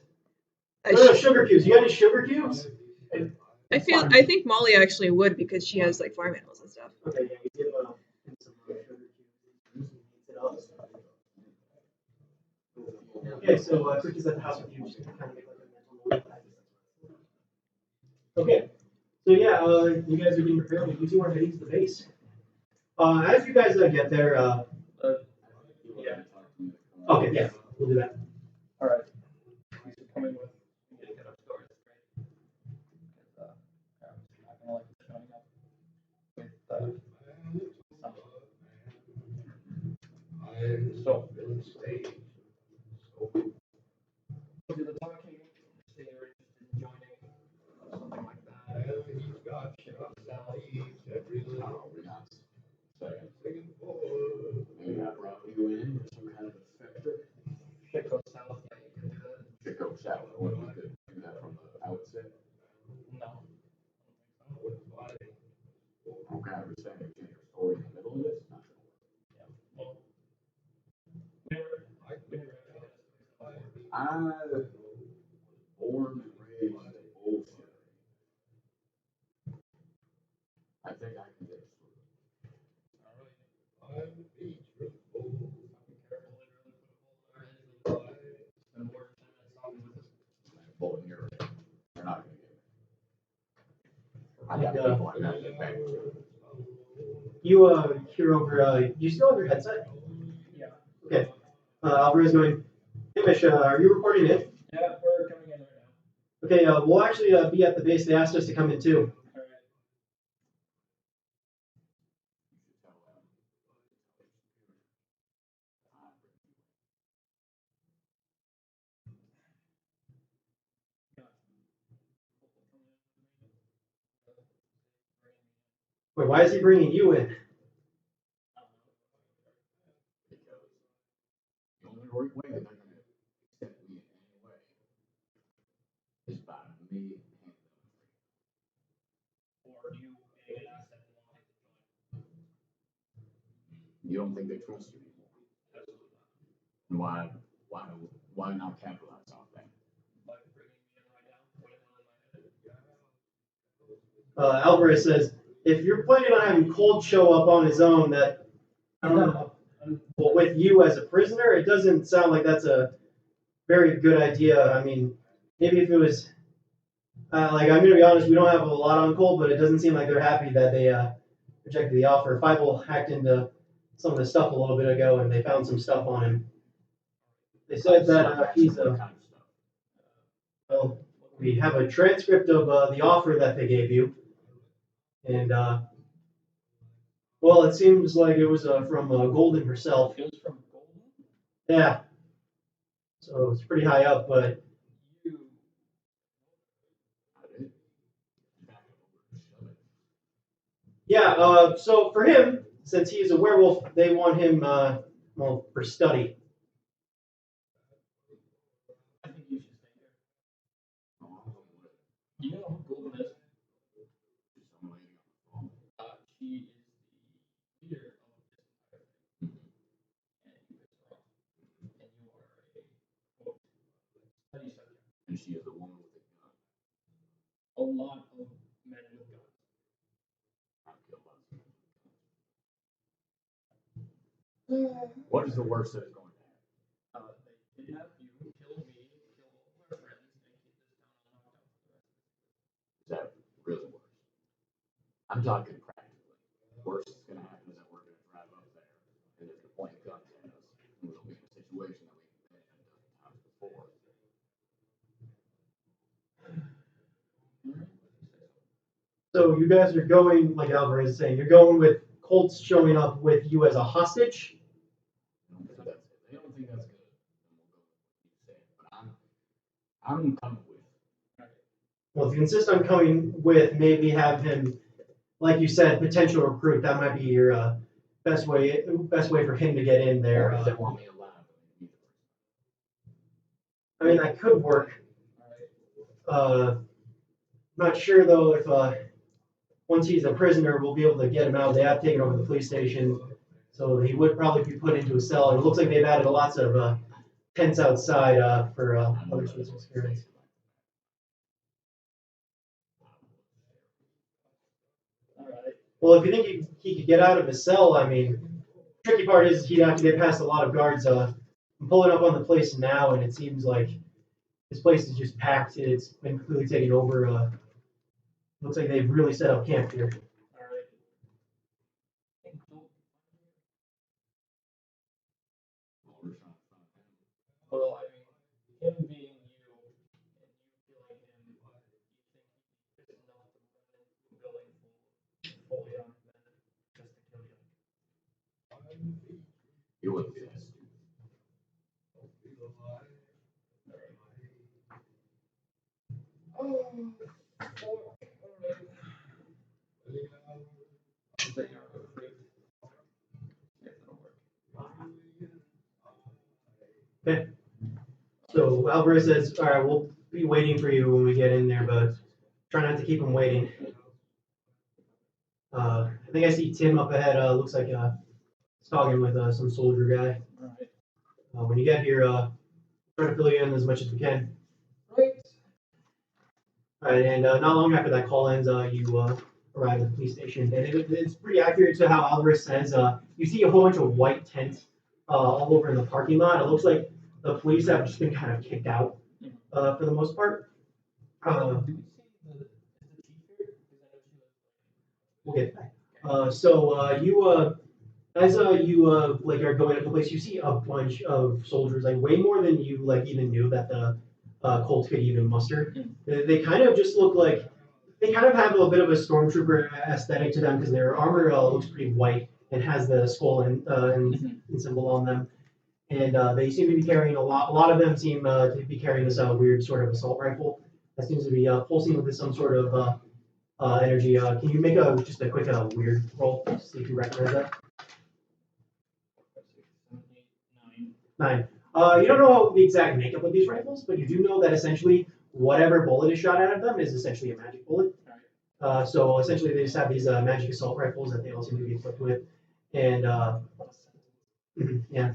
I No, sugar cubes. You got any sugar cubes? I think Molly actually would because she has like farm animals and stuff. Okay, yeah, you give some sugar cubes. Okay, so Quick is at the house with you. Just to kind of make like a mental note. Okay, so yeah, you guys are getting prepared, but you two are heading to the base. As you guys get there, Yeah. okay, yeah, we'll do that. All right. Thanks for coming with. We get up stores, right? Because I'm not gonna like showing up with something. So we'll do the talking. Say you're interested in joining something like that. Ship up south. No, we're not. Second. Maybe I brought you in with some kind of effector. Ship goes south. Yeah, you can do that. Should go south. I wouldn't have to do that from the outset. No. Okay, I was saying, if you your story in the middle of this, it's not gonna work. Yeah. Well, we were I was born and raised in bullshit. I think I can get a story. Bullet in your head. They're not gonna get it. I got people I gotta get back to. You hear over. You still have your headset? Yeah. Okay. Alvarez going. Hamish, are you reporting in? Yeah, we're coming in right now. Okay, we'll actually be at the base. They asked us to come in too. Alright. Wait, why is he bringing you in? The only way that they're going to accept me in any way is by me handing them Or you being an asset and wanting to join. You don't think they trust you anymore? Absolutely not. Why not capitalize off that? By bringing me in right now, putting it on my head. Alvarez says, if you're planning on having Colt show up on his own, that I don't know, well, with you as a prisoner, it doesn't sound like that's a very good idea. I mean, maybe if it was, like, I'm gonna be honest, we don't have a lot on Colt, but it doesn't seem like they're happy that they rejected the offer. Fievel hacked into some of the stuff a little bit ago, and they found some stuff on him. They said that he's What kind of stuff? well, we have a transcript of the offer that they gave you, and well, it seems like it was from Golden herself. It was from Golden? Yeah. So it's pretty high up, but You. I did. yeah. So for him, since he is a werewolf, they want him well for study. I think you should stay here. You know who Golden is? She is the leader of this entire thing. And you piss her off. And you are a, quote, study subject. And she is a woman with a gun. A lot of men with guns. I've killed lots of men with guns. What is the worst that is going to happen? They kidnap you, kill me, kill all of our friends, and keep this town on lockdown for the rest of Is that really worse? I'm talking practically. Worst that's going to happen is that we're going to drive up there and they're going to point guns at us. And we'll be in a situation that we've been in a dozen times before. So you guys are going, like Alvarez is saying, you're going with Colt's showing up with you as a hostage. They don't think that's good. Then we'll go with what you say. But I'm coming with. Well, if you insist on coming with, maybe have him, like you said, potential recruit. That might be your best way for him to get in there. Or if they want me alive, I mean, that could work. Not sure though if once he's a prisoner, we'll be able to get him out. They have taken over the police station, so he would probably be put into a cell. And it looks like they've added lots of tents outside for other sorts of experience. Well, if you think he could get out of his cell, I mean, the tricky part is he'd have to get past a lot of guards. I'm pulling up on the place now, and it seems like this place is just packed. It's been completely taken over. Looks like they've really set up camp here. Alright. Well, I mean, him being you, and you killing him, you think he's just enough to run into a building fully armed men just to kill you? It wouldn't be that stupid. Okay. So Alvarez says, "All right, we'll be waiting for you when we get in there, but try not to keep him waiting." I think I see Tim up ahead. Looks like he's talking with some soldier guy. When you get here, try to fill you in as much as we can. Right. All right, and not long after that call ends, you arrive at the police station, and it's pretty accurate to how Alvarez says. You see a whole bunch of white tents all over in the parking lot. It looks like the police have just been kind of kicked out for the most part. Do we see the chief here? Because I know she was. We'll get to that. So you As you like are going up the place, you see a bunch of soldiers, like way more than you like even knew that the Colts could even muster. They kind of just look like they kind of have a little bit of a stormtrooper aesthetic to them because their armor looks pretty white and has the skull and symbol on them. And they seem to be carrying a lot. A lot of them seem to be carrying this weird sort of assault rifle that seems to be pulsing with some sort of energy. Can you make a just a quick weird roll to see if you recognize that? 9. You don't know the exact makeup of these rifles, but you do know that essentially whatever bullet is shot out of them is essentially a magic bullet. So essentially they just have these magic assault rifles that they all seem to be equipped with, and yeah.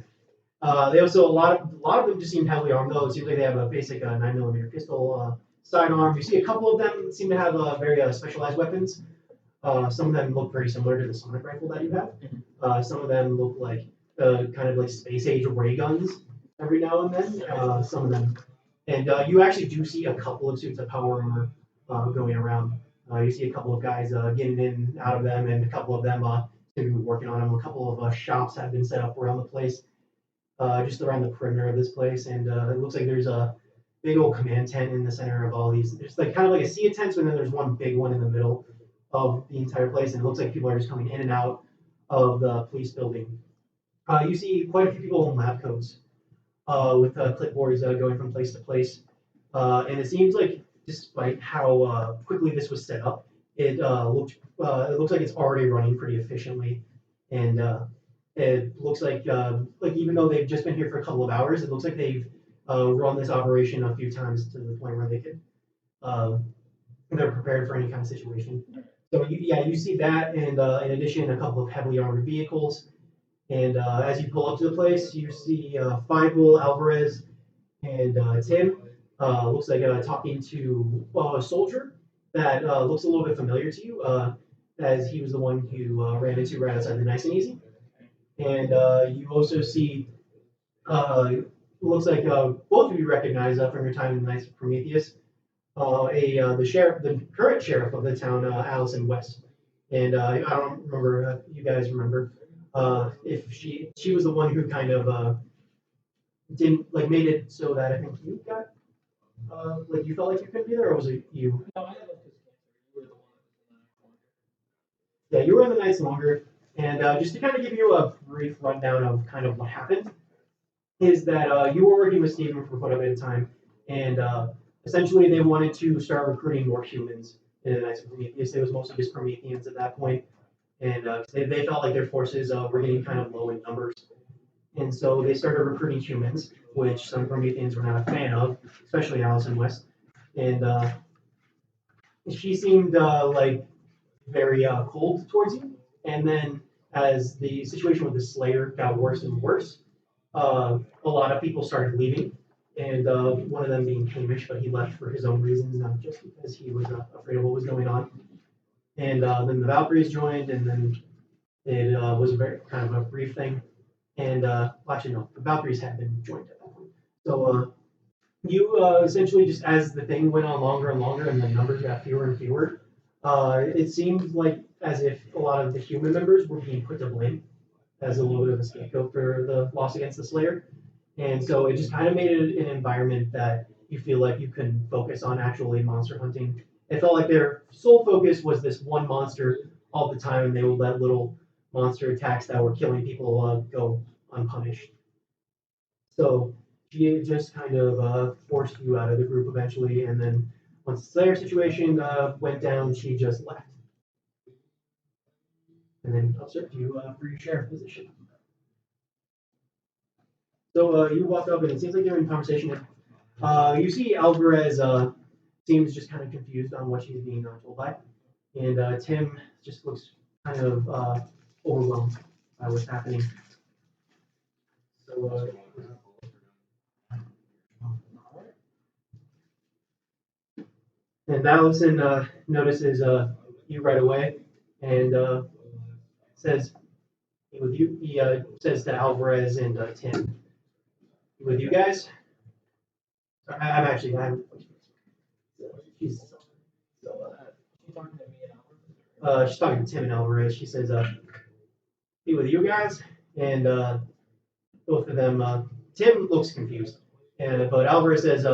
They also a lot of them just seem heavily armed though. It seems like they have a basic 9mm pistol sidearm. You see a couple of them seem to have very specialized weapons. Some of them look very similar to the sonic rifle that you have. Some of them look like kind of like space age ray guns every now and then. Some of them, and you actually do see a couple of suits of power armor going around. You see a couple of guys getting in and out of them, and a couple of them seem to be working on them. A couple of shops have been set up around the place, just around the perimeter of this place, and it looks like there's a big old command tent in the center of all these. There's like kind of like a sea of tents, and then there's one big one in the middle of the entire place, and it looks like people are just coming in and out of the police building. You see quite a few people in lab coats with clipboards going from place to place, and it seems like despite how quickly this was set up, it looks like it's already running pretty efficiently, and it looks like even though they've just been here for a couple of hours, it looks like they've run this operation a few times to the point where they could uh, they're prepared for any kind of situation. So yeah, you see that, and in addition, a couple of heavily armored vehicles. And as you pull up to the place, you see Fievel, Alvarez, and Tim. Looks like talking to a soldier that looks a little bit familiar to you, as he was the one you ran into right outside the Nice and Easy. And you also see, looks like both of you recognize from your time in the Knights of Prometheus, the current sheriff of the town, Allison West. And I don't remember if you guys remember if she was the one who kind of didn't like made it so that I think you got like you felt like you couldn't be there, or was it you? No, I had left this cancer. You were the one that was in the Yeah, you were in the Knights longer, and just to kind of give you a brief rundown of kind of what happened is that you were working with Stephen for quite a bit of time, and essentially they wanted to start recruiting more humans in the Knights of Prometheus. It was mostly just Prometheans at that point, and they felt like their forces were getting kind of low in numbers. And so they started recruiting humans, which some Prometheans were not a fan of, especially Allison West. And she seemed like very cold towards you. And then as the situation with the Slayer got worse and worse, a lot of people started leaving. And one of them being Hamish, but he left for his own reasons, not just because he was afraid of what was going on. And then the Valkyries joined, and then it was a very kind of a brief thing. And well, actually, no, the Valkyries had been joined at that point. So you essentially just as the thing went on longer and longer, and the numbers got fewer and fewer, it seemed like as if a lot of the human members were being put to blame as a little bit of a scapegoat for the loss against the Slayer. And so it just kind of made it an environment that you feel like you can focus on actually monster hunting. It felt like their sole focus was this one monster all the time, and they would let little monster attacks that were killing people go unpunished. So she just kind of forced you out of the group eventually, and then once the Slayer situation went down, she just left. And then observed you for your sheriff position. So you walk up, and it seems like you're in conversation. You see Alvarez seems just kind of confused on what she's being told by, and Tim just looks kind of overwhelmed by what's happening. So and Allison notices you right away, and says, "He with you?" He says to Alvarez and Tim, "He with you guys?" Sorry, I'm actually she's She's talking to me and Albert. she's talking to Tim and Alvarez. She says, "He with with you guys, and both of them. Tim looks confused, but Alvarez says,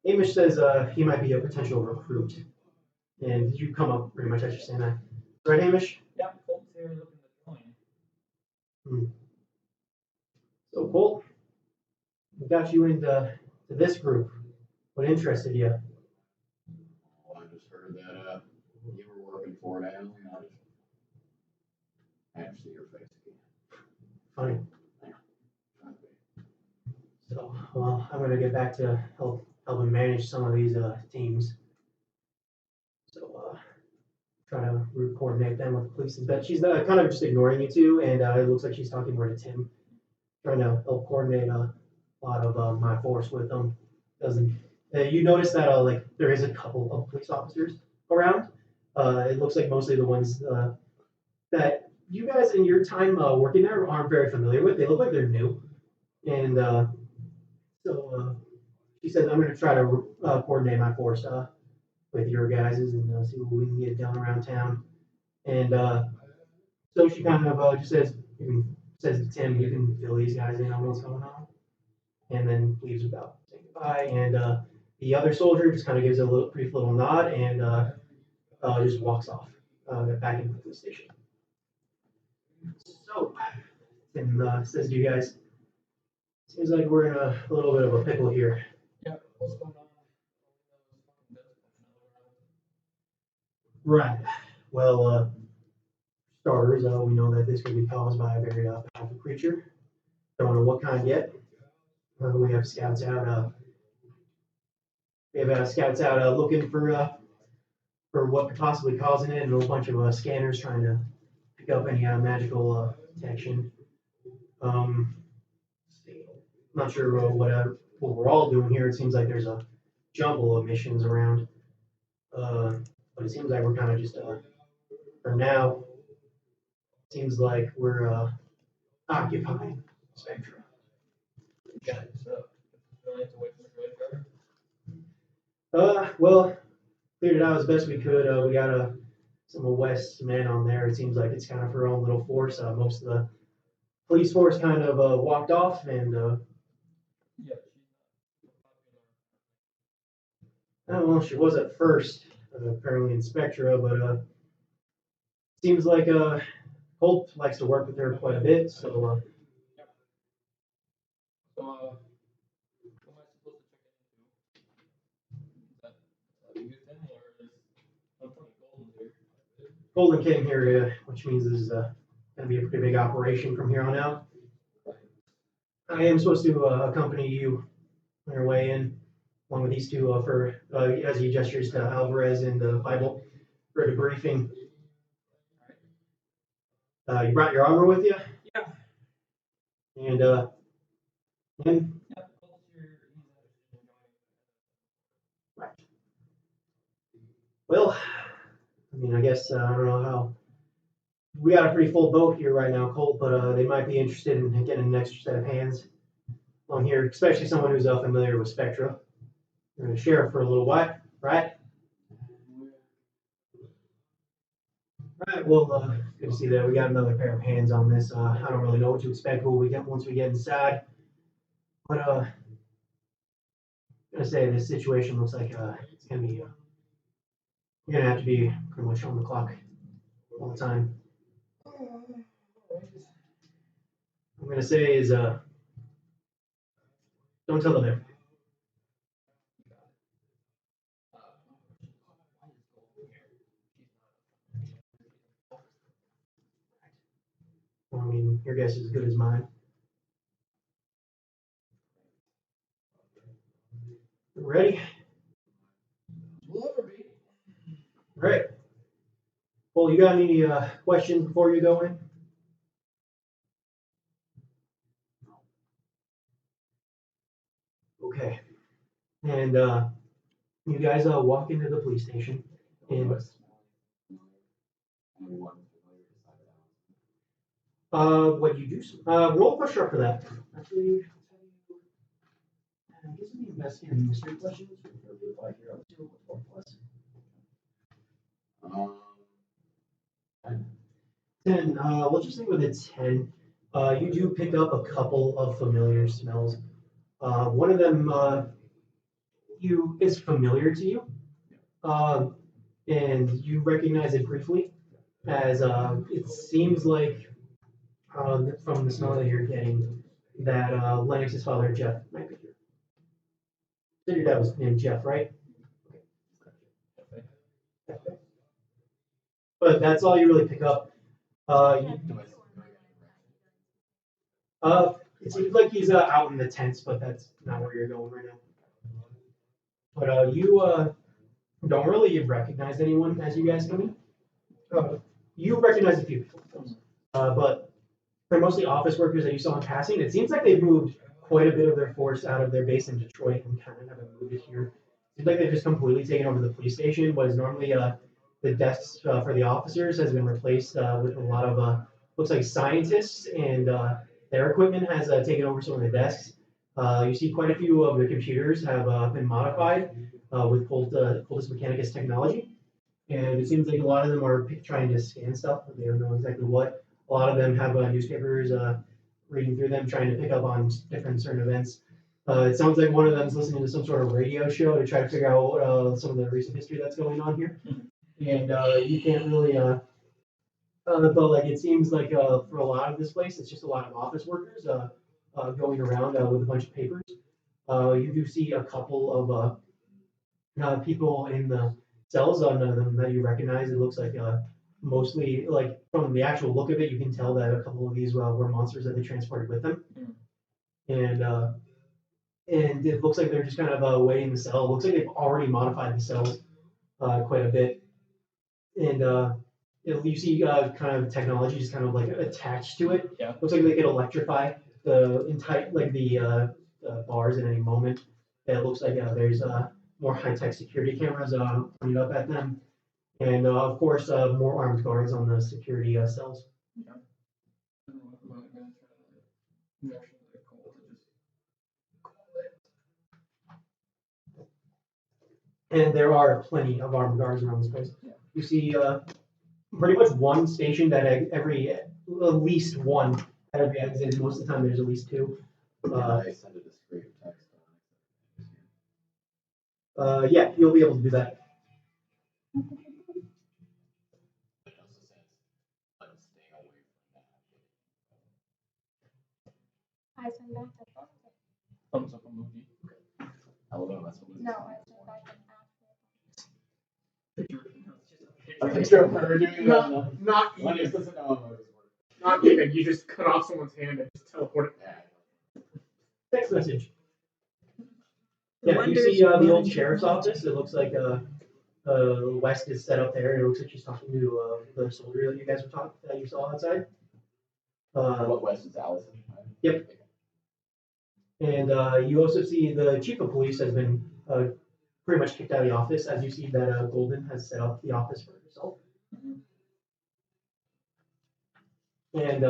Amish says he might be a potential recruit, and you come up pretty much as you're saying that, right, Hamish? Yeah, Colt's here looking to join. So Colt, we got you into this group. What interested you? Well, I just heard that you were working for it, Alan. I have to see your face again. Fine. So, well, I'm gonna get back to helping manage some of these teams. So, try to coordinate them with the police. But she's kind of just ignoring you two, and it looks like she's talking more to Tim, trying to help coordinate a lot of my force with them. Doesn't you notice that like there is a couple of police officers around? It looks like mostly the ones that you guys in your time working there aren't very familiar with. They look like they're new, and so she says I'm going to try to coordinate my force with your guys's and see what we can get done around town. And so she kind of just says to Tim, you can fill these guys in on what's going on, and then leaves without saying goodbye. And the other soldier just kind of gives a brief little nod and just walks off back into the police station. So Tim says to you guys, seems like we're in a little bit of a pickle here. Yeah, what's going on? Right. Well, starters, we know that this could be caused by a very powerful creature. Don't know what kind yet. We have scouts out. Scouts out looking for what could possibly causing it, and a bunch of scanners trying to pick up any magical detection. Not sure what we're all doing here. It seems like there's a jumble of missions around, but it seems like we're kind of just for now. Seems like we're occupying Spectra. Yeah, so really have to wait for the graveyard. Well, cleared it out as best we could. We got some of West's men on there. It seems like it's kind of her own little force. Most of the police force kind of walked off, and Yeah, well, she was at first, apparently in Spectra, but seems like Colt likes to work with her quite a bit. So, so who am I supposed to check into? Is that you, Tim, or is unfortunately Golden here? Golden came here, which means this is going to be a pretty big operation from here on out. I am supposed to accompany you on your way in, along with these two for as he gestures to Alvarez and the Bible for a debriefing. You brought your armor with you? Yeah. And him? Yeah, Golden's here. He's interested in joining. Right. Well, I mean, I guess I don't know how. We got a pretty full boat here right now, Colt, but they might be interested in getting an extra set of hands on here, especially someone who's familiar with Spectra. You're going to share for a little while, right? Right. Well, good to see that we got another pair of hands on this. I don't really know what to expect when we get once we get inside, but I'm gonna say this situation looks like it's gonna be. You're gonna have to be pretty much on the clock all the time. I'm gonna say is don't tell them everything. I mean, your guess is as good as mine. Ready? We'll ever be. Great. Well, you got any questions before you go in? Okay. And you guys walk into the police station, and what you do? Roll push up for that. Actually, I guess we investigating mystery questions for the 5 year up to 4 plus. 10. 10. We'll just say with a 10. You do pick up a couple of familiar smells. One of them is familiar to you, and you recognize it briefly as it seems like from the smell that you're getting that Lennox's father Jeff might be here. So your dad was named Jeff, right? But that's all you really pick up. It seems like he's out in the tents, but that's not where you're going right now. But you don't really recognize anyone as you guys come in. You recognize a few people, but they're mostly office workers that you saw in passing. It seems like they've moved quite a bit of their force out of their base in Detroit and kind of haven't moved it here. Seems like they've just completely taken over the police station. What is normally the desks for the officers has been replaced with a lot of looks like scientists, and their equipment has taken over some of the desks. You see quite a few of the computers have been modified with Cultus Mechanicus technology. And it seems like a lot of them are trying to scan stuff, but they don't know exactly what. A lot of them have newspapers, reading through them, trying to pick up on different certain events. It sounds like one of them is listening to some sort of radio show to try to figure out some of the recent history that's going on here. And you can't really, but like it seems like for a lot of this place, it's just a lot of office workers going around with a bunch of papers. You do see a couple of people in the cells on them that you recognize. It looks like mostly like from the actual look of it, you can tell that a couple of these were monsters that they transported with them, and it looks like they're just kind of waiting in the cell. It looks like they've already modified the cells quite a bit, and you see kind of technology just kind of like attached to it. Yeah. Looks like they could electrify the entire like the bars at any moment. It looks like there's more high-tech security cameras pointed up at them. And of course, more armed guards on the security cells. And there are plenty of armed guards around this place. You see pretty much one stationed at at least one at every exit. Most of the time, there's at least two. I send a discreet text. Yeah, you'll be able to do that. It also says, like, stay away from that. I sent back a Thumbs up emoji. I don't know, that's what no, I sent back an I think you're doing not even. Not even. You just cut off someone's hand and just teleport it. Text message. Yeah, you see the old sheriff's office. It looks like West is set up there. It looks like she's talking to the soldier that you guys were talking that you saw outside. What West is Allison? Yep. And you also see the chief of police has been pretty much kicked out of the office, as you see that Golden has set up the office for herself. And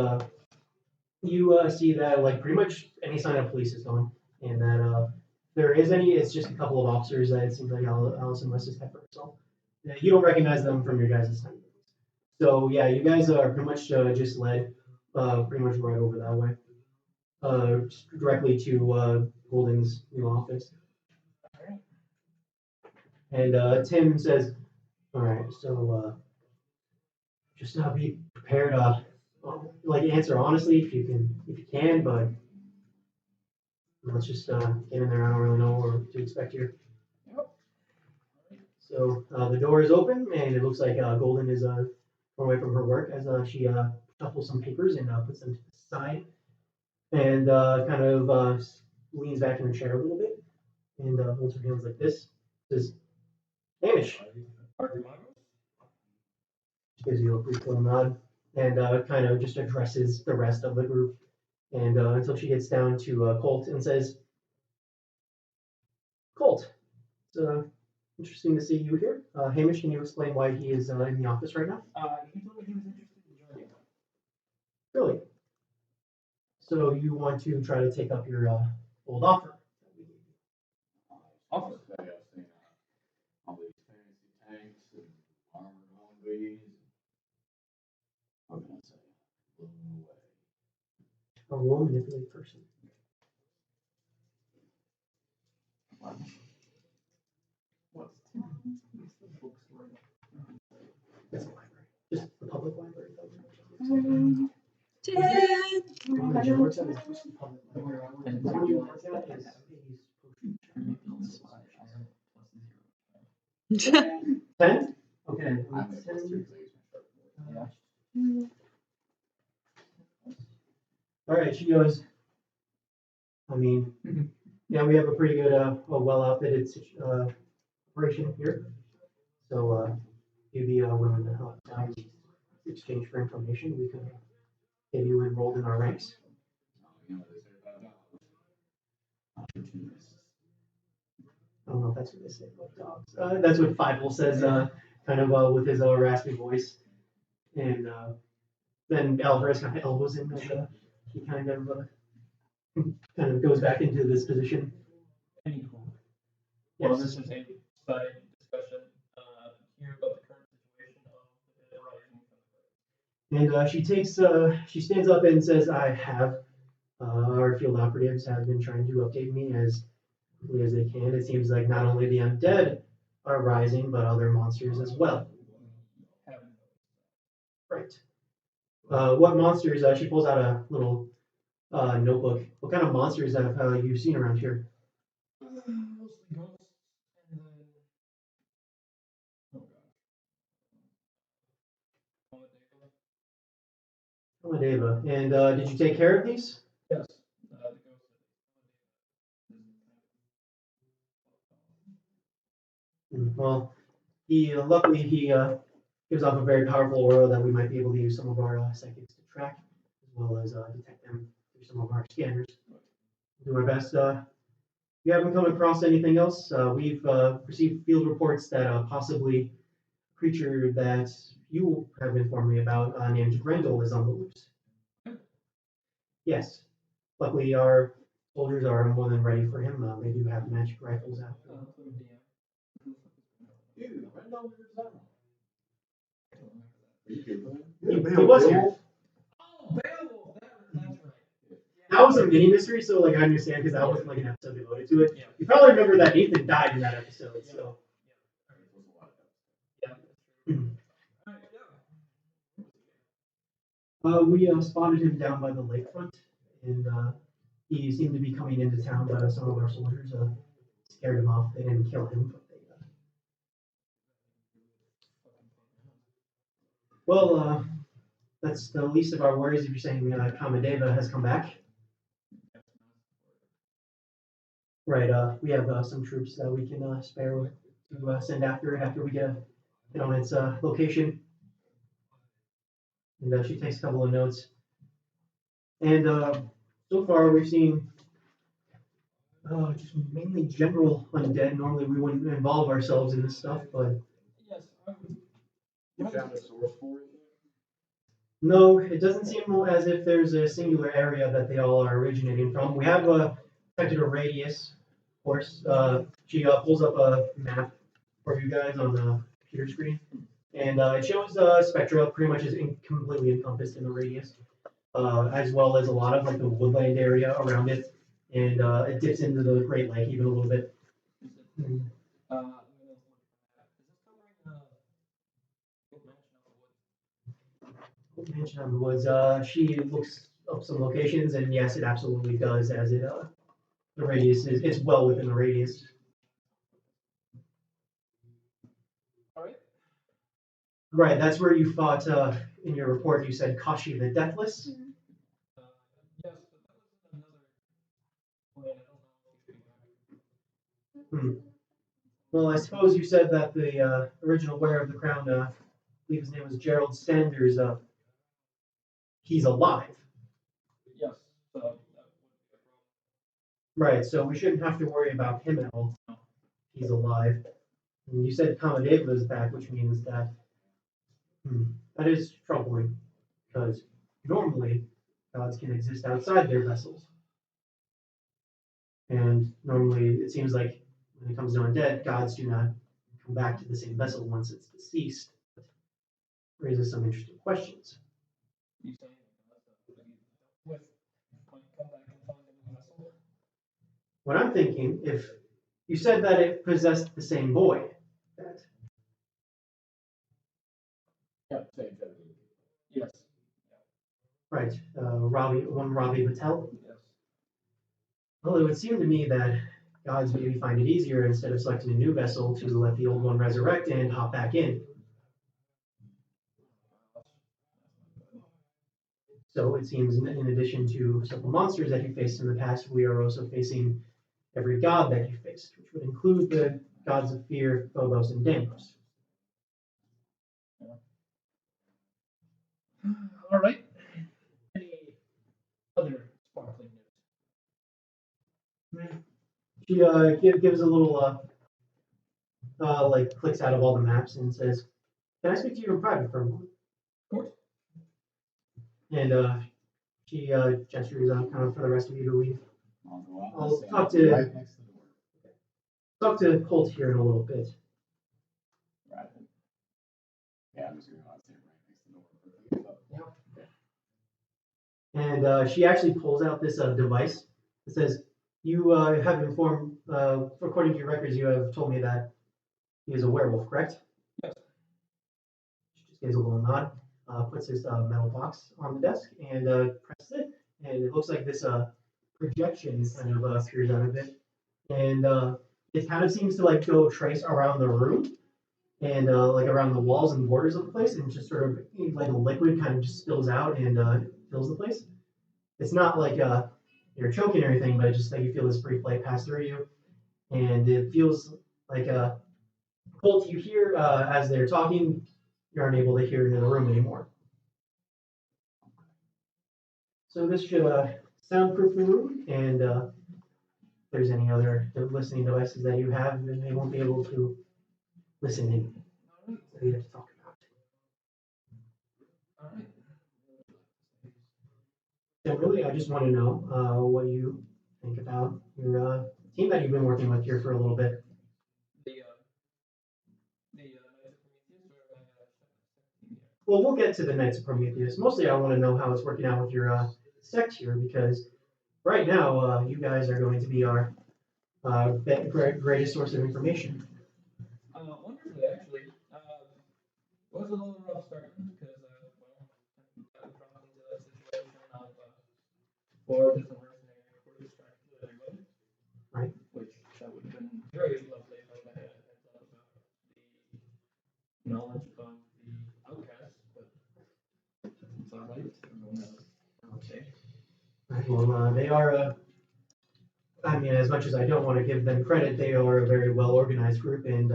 you see that like pretty much any sign of police is gone, and that if there is any, it's just a couple of officers that it seems like Allison West has had for herself. You don't recognize them from your guys' time. So yeah, you guys are pretty much just led pretty much right over that way, directly to Golden's new office. And Tim says, "All right, so just be prepared. Like answer honestly if you can, but let's just get in there. I don't really know what to expect here." So the door is open, and it looks like Golden is far away from her work as she shuffles some papers and puts them to the side, and kind of leans back in her chair a little bit, and holds her hands like this. Says, "Hamish." She gives you a brief little nod, and kind of just addresses the rest of the group, and until she gets down to Colt and says, "Colt, it's interesting to see you here. Hamish, can you explain why he is in the office right now?" He told me he was interested in joining. Really? So you want to try to take up your old offer? Office day, I've seen all these fancy tanks and armored Humvees. What can I say? A roll manipulate person. What's That's a library. Just the public library. Ten. That you work at is just the public library. And the one you work at is Ten? Okay. All right, she goes. I mean, yeah, we have a pretty good, well outfitted operation here. So, you'd be willing to help exchange for information. We could get you enrolled in our ranks. I don't know if that's what they say about dogs. That's what Fievel says, kind of with his raspy voice. And then Alvarez kind of elbows him as he kind of goes back into this position. Well, Yes. this is a side discussion here about the current situation of the rising. And she stands up and says, I have, our field operatives have been trying to update me as quickly as they can. It seems like not only the undead are rising, but other monsters as well. Right. What monsters, she pulls out a little notebook. What kind of monsters have you seen around here? Mostly ghosts and then Amadeva. And did you take care of these? yes, the ghosts. Well, luckily he gives off a very powerful aura that we might be able to use some of our psychics to track, as well as detect them through some of our scanners. We'll do our best. You haven't come across anything else? We've received field reports that possibly a creature that you have informed me about, named Grendel, is on the loose. Yes. Luckily, our soldiers are more than ready for him. They do have magic rifles out. Dude, Rendell, where's that? He was here. Oh, Beowulf! That's right. That was a mini mystery, so like I understand because that wasn't like an episode devoted to it. You probably remember that Ethan died in that episode, so. We spotted him down by the lakefront, and he seemed to be coming into town, but some of our soldiers scared him off. They didn't kill him, but they. Well, that's the least of our worries if you're saying Kamadeva has come back. Right, we have some troops that we can spare to send after we get on its location. And she takes a couple of notes. And so far we've seen just mainly general undead. Normally we wouldn't involve ourselves in this stuff, but Yes, You found a source for it? no, it doesn't seem as if there's a singular area that they all are originating from. We have detected a radius, of course. She pulls up a map for you guys on the computer screen, and it shows spectra pretty much is completely encompassed in the radius, as well as a lot of like the woodland area around it, and it dips into the Great Lake even a little bit. is this covering Mansion on the Woods. She looks up some locations, and yes, it absolutely does. As it the radius is it's well within the radius. Alright. Right, that's where you fought in your report. You said Kashi the Deathless. Yes, but that was another plan. I don't know if you Well, I suppose you said that the original wearer of the crown, I believe his name was Gerald Sanders. He's alive. Yes, so that wouldn't be a problem. Right, so we shouldn't have to worry about him at all. He's alive. And you said Kamadeva is back, which means that that is troubling, because normally gods can exist outside their vessels. And normally it seems like when it comes to undead, gods do not come back to the same vessel once it's deceased. It raises some interesting questions. You saying with what I'm thinking, if you said that it possessed the same boy, that Yeah, same thing. Yes. right, Robbie Patel. Yes. Well, it would seem to me that gods maybe find it easier instead of selecting a new vessel to let the old one resurrect and hop back in. So it seems in addition to several monsters that you faced in the past, we are also facing every god that you faced, which would include the gods of fear, Phobos, and Deimos. All right. Any other sparkling news? She gives a little like clicks out of all the maps and says, "Can I speak to you in private for a moment?" Of course. And she gestures kind of for the rest of you to leave. I'll go out. I'll and stand talk to- right next to the door. Talk to Colt here in a little bit. Right. Yeah, I'm just gonna go out and stand right next to the door. And she actually pulls out this device. It says, "You have informed, according to your records, you have told me that he is a werewolf, correct?" Yes. She just gives a little nod, puts his metal box on the desk, and presses it. And it looks like this projection kind of appears out of it. And it kind of seems to like go trace around the room and like around the walls and borders of the place, and just sort of like a liquid kind of just spills out and fills the place. It's not like you're choking or anything, but it's just like you feel this brief light pass through you, and it feels like Colt, you hear as they're talking, you aren't able to hear into the room anymore. So this should soundproof the room, and if there's any other listening devices that you have, then they won't be able to listen in. So you have to talk about. All right. So really, I just want to know what you think about your team that you've been working with here for a little bit. Well, we'll get to the Knights of Prometheus. Mostly, I want to know how it's working out with your sect here, because right now, you guys are going to be our greatest source of information. Wonderfully, actually. It was a little rough starting because, got dropped into that situation of 4 different mercenary recruiters trying to kill everybody. Right. Which that would have been very lovely if I would have had a heads up about the knowledge of the outcasts, but it's all right. Okay. Well, they are. I mean, as much as I don't want to give them credit, they are a very well organized group, and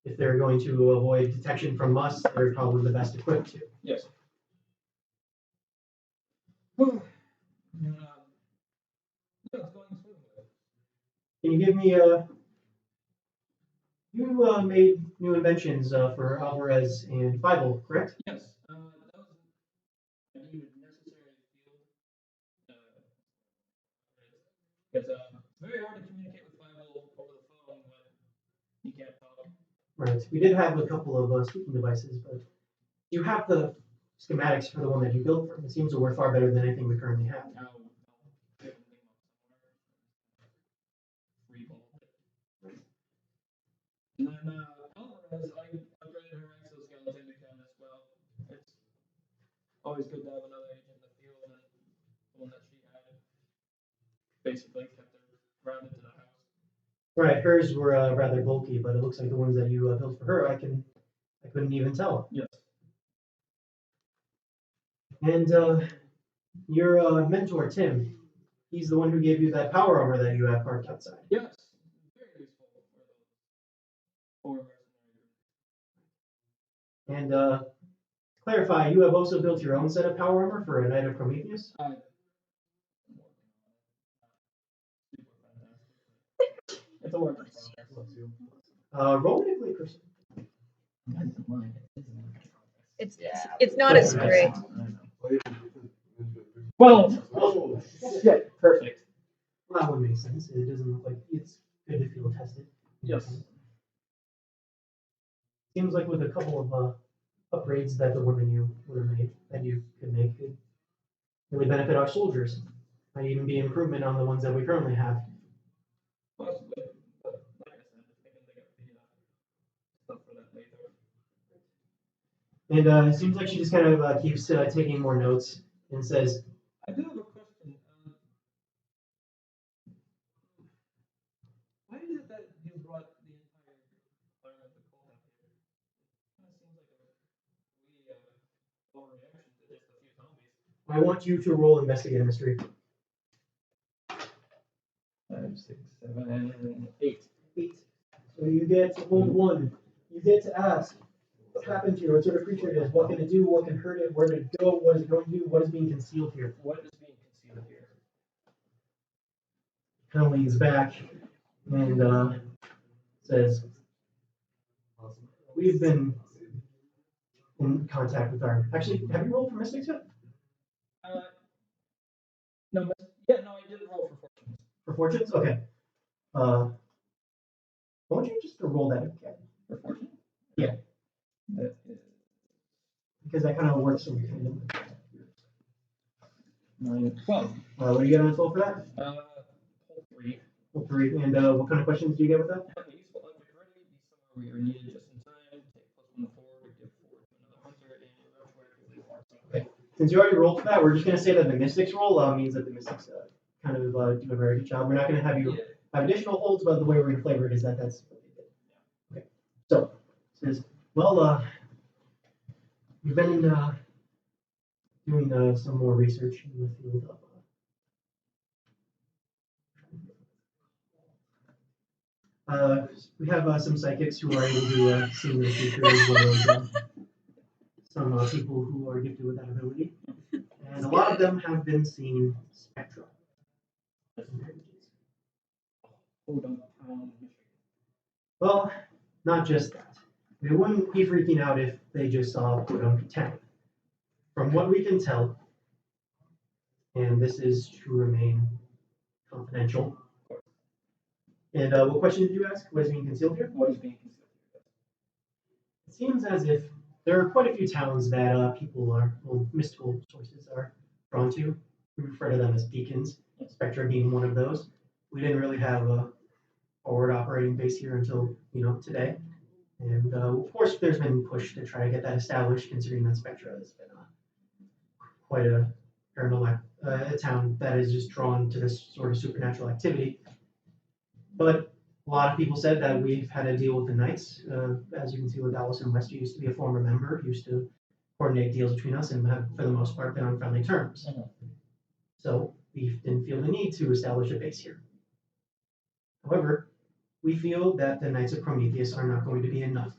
if they're going to avoid detection from us, they're probably the best equipped to. Yes. Yeah, it's going smoothly. Can you give me you made new inventions for Alvarez and Fievel, correct? Yes, that was a needed necessary field. Because it's very hard to communicate with Fievel over the phone when you can't talk. Right. We did have a couple of speaking devices, but you have the schematics for the one that you built for him. It seems to work far better than anything we currently have. And then Alvarez, I upgraded her exoskeleton because, well, it's always good to have another agent in the field, and the one that she had basically kept her grounded to the house. Right. Hers were rather bulky, but it looks like the ones that you built for her, I couldn't even tell. Yes. And your mentor Tim, he's the one who gave you that power armor that you have parked outside. Yes. Very useful for those 4 mercenaries. And clarify, you have also built your own set of power armor for a Knight of Prometheus? It's a work in progress. Roll me a play person. It's not as great. Well, oh, shit, perfect. Well, that would make sense. It doesn't look like it's good to feel tested. Yes. Seems like with a couple of upgrades that the one that you would have made, that you could make, could really benefit our soldiers. Might even be improvement on the ones that we currently have. Possibly, but like I said, I can dig up the stuff for that later. And it seems like she just kind of keeps taking more notes and says, I do have a question. Why is it that you brought the entire island of Kola here? Kind of seems like a really overreaction to just a few zombies. I want you to roll investigate a mystery. 5, 6, 7, 8. 8. So you get to hold 1. You get to ask what happened here, what sort of creature it is, what can it do, what can hurt it, where did it go, what is it going to do, what is being concealed here. What is being concealed here? Kind of leans back and says, we've been in contact with our. Actually, have you rolled for mystics yet? No, yeah, no, I did roll for fortunes. For fortunes? Okay. Why don't you just roll that again? For fortune? Yeah. That is Because that kind of works in tandem. 9, 12. What do you get on a 12 for that? Hold 3. Well, 3. And what kind of questions do you get with that? Have a useful object ready, be somewhere where you're needed just in time, take +1 forward, give 4 to another hunter, and retroactively mark something. Okay. Since you already rolled for that, we're just going to say that the mystics roll means that the mystics kind of do a very good job. We're not going to have you have additional holds, but the way we're going to flavor it is that that's what they did. Okay. So, it says, well, we've been doing some more research in the field of we have some psychics who are able to see in the future as well as some people who are gifted with that ability. And a lot of them have been seeing spectra. Hold on. Well, not just that. We wouldn't be freaking out if they just saw Podunk 10. From what we can tell, and this is to remain confidential. And what question did you ask? What is being concealed here? What is being concealed here? It seems as if there are quite a few towns that people are, well, mystical sources are drawn to. We refer to them as beacons, Spectra being one of those. We didn't really have a forward operating base here until, today. And of course, there's been push to try to get that established, considering that Spectra has been quite a paranormal a town that is just drawn to this sort of supernatural activity. But a lot of people said that we've had to deal with the Knights. As you can see with Allison West, who used to be a former member, used to coordinate deals between us and have, for the most part, been on friendly terms. So we didn't feel the need to establish a base here. However, we feel that the Knights of Prometheus are not going to be enough.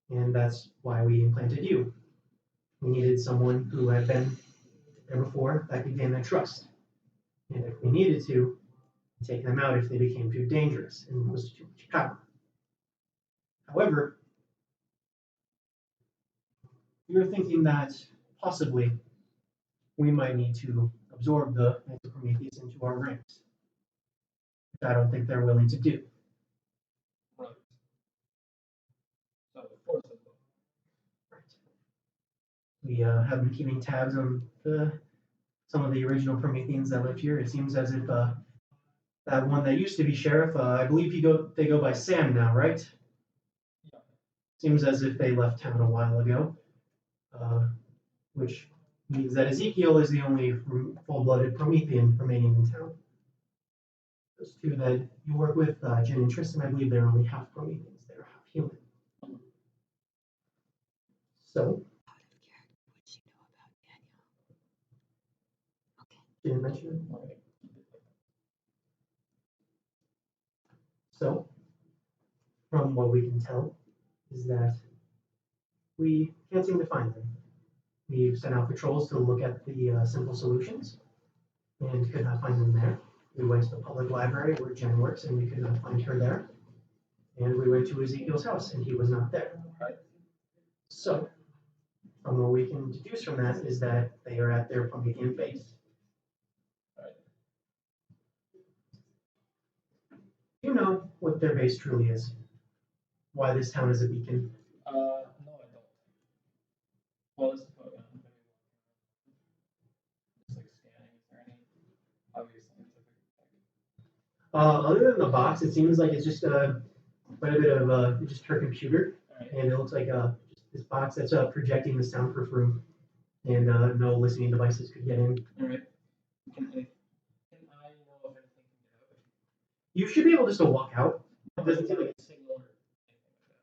And that's why we implanted you. We needed someone who had been there before that could gain their trust. And if we needed to, take them out if they became too dangerous and was too much power. However, we were thinking that possibly we might need to absorb the Knights of Prometheus into our ranks, which I don't think they're willing to do. Right. So, forcibly. Right. We have been keeping tabs on some of the original Prometheans that lived here. It seems as if that one that used to be sheriff, I believe they go by Sam now, right? Yeah. Seems as if they left town a while ago, which means that Ezekiel is the only full-blooded Promethean remaining in town. Those two that you work with, Jin and Tristan, I believe they're only half Prometheans. They're half human. So, didn't mention it. Right. So, from what we can tell, is that we can't seem to find them. We've sent out patrols to look at the simple solutions and could not find them there. We went to the public library where Jen works and we could not find her there. And we went to Ezekiel's house and he was not there. Right. So, from what we can deduce from that is that they are at their Promethean base. Right. You know what their base truly is. Why this town is a beacon. No, I don't. Well, this is what just like scanning. Is there any obvious scientific Other than the box, it seems like it's just quite a bit of just her computer, and it looks like just this box that's projecting the soundproof room, and no listening devices could get in. All right. Can I know if anything can get out? You should be able just to walk out. It doesn't seem like a signal or anything like that.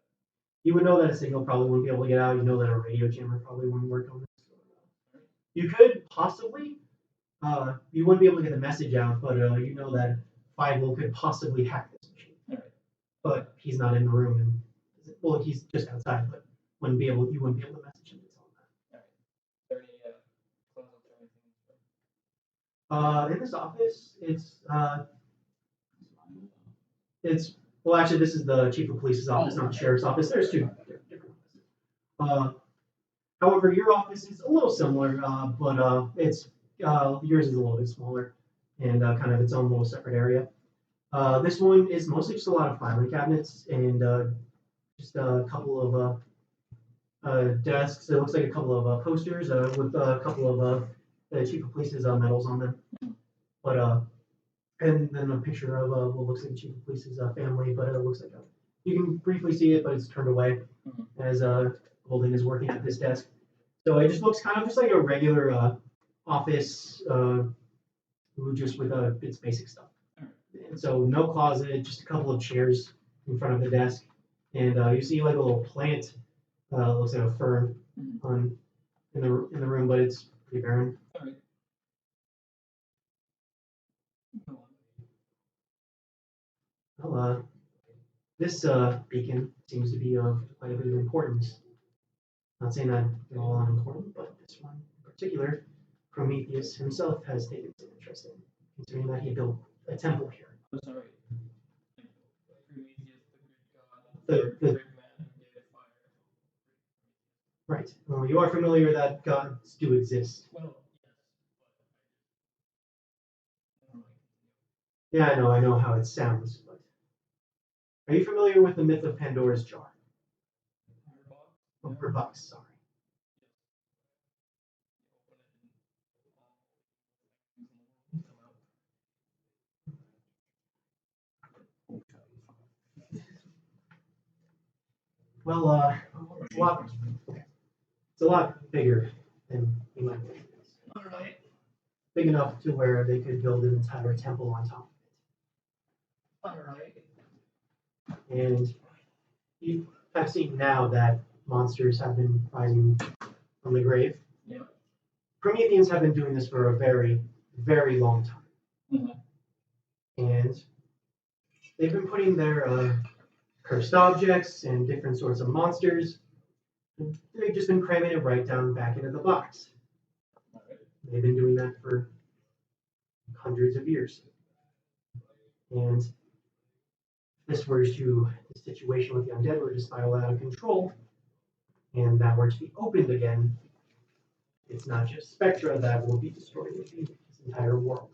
you would know that a signal probably wouldn't be able to get out. You know that a radio jammer probably wouldn't work on this. You could possibly, you wouldn't be able to get the message out, but you know that 5 could possibly hack this machine. All right. But he's not in the room, and well, he's just outside, but you wouldn't be able to message him to tell him that. All right. Is there any closets or anything? In this office, it's well, actually, this is the chief of police's office, not the sheriff's office. There's two different offices. However, your office is a little similar, but it's yours is a little bit smaller and kind of its own little separate area. This one is mostly just a lot of filing cabinets and just a couple of desks. It looks like a couple of posters with a couple of the chief of police's medals on them. But and then a picture of what looks like the chief of police's family, but it looks like you can briefly see it, but it's turned away as Golden is working at this desk. So it just looks kind of just like a regular office, just with its basic stuff. And so no closet, just a couple of chairs in front of the desk, and you see like a little plant, looks like a fern, in the room, but it's pretty barren. All right. Go on. Well, this beacon seems to be of quite a bit of importance. Not saying that they're all unimportant, but this one in particular, Prometheus himself has taken some interest in, considering that he built a temple here. I'm sorry. Prometheus, the good god, The- third man who gave fire. Right. Well, you are familiar that gods do exist. Well, yes, Yeah, I know how it sounds, but are you familiar with the myth of Pandora's jar? Oh, her box, sorry. Well, it's a lot bigger than you might think. All right. Big enough to where they could build an entire temple on top All right. of it. And you have seen now that monsters have been rising from the grave. Yeah. Prometheans have been doing this for a very, very long time. And they've been putting their cursed objects and different sorts of monsters. They've just been cramming it right down back into the box. They've been doing that for hundreds of years. And if this were to the situation with the undead were to spiral out of control, and that were to be opened again, it's not just Spectra that will be destroyed, it will be this entire world.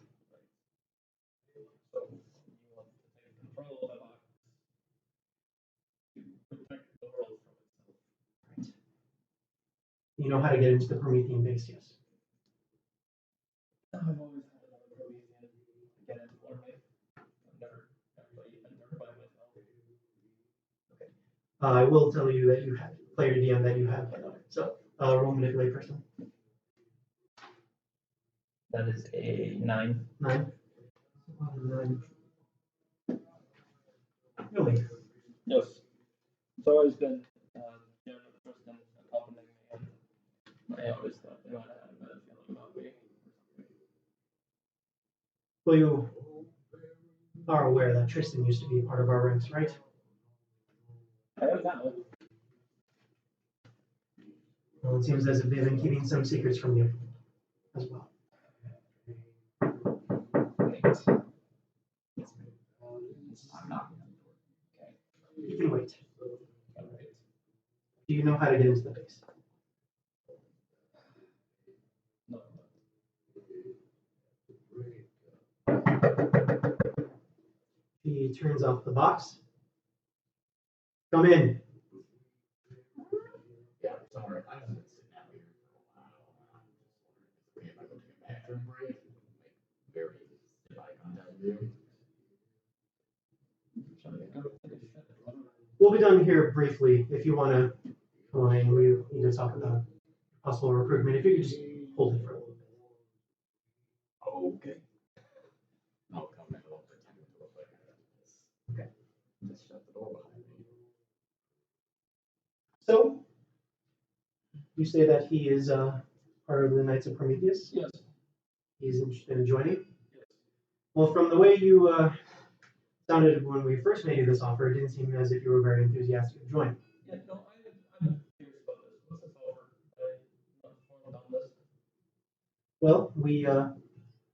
So you want to take control of the box to protect the world from itself. Right. You know how to get into the Promethean base, yes? I've always had another Promethean get in for me. I've never actually entered by myself. Okay. I will tell you that you have player DM that you have. So roll manipulate person. That is a 9. 9. 9. Really? Yes. It's always been Jared Tristan accompanying me, and I always thought they might have had a bad feeling about me. Well, you are aware that Tristan used to be part of our ranks, right? I am now. Well, it seems as if they've been keeping some secrets from you as well. Wait. I'm not. Okay. You can wait. All right. Do you know how to get into the base? No. He turns off the box. Come in. Yeah, sorry. I've been sitting out here for a while. I'm just wondering if I go take a bathroom break, like very stiff eye contact with you. We'll be done here briefly if you want to join. We need to talk about possible recruitment. If you could just hold it for a little bit. Okay. I'll come in a little bit time to look like Okay. Just shut the door behind me. So, you say that he is part of the Knights of Prometheus? Yes. He's interested in joining? Yes. Well, from the way you sounded when we first made you this offer, it didn't seem as if you were very enthusiastic to join. Yeah, no, I'm curious about this. What's this offer? I'm not informed on this. Well, we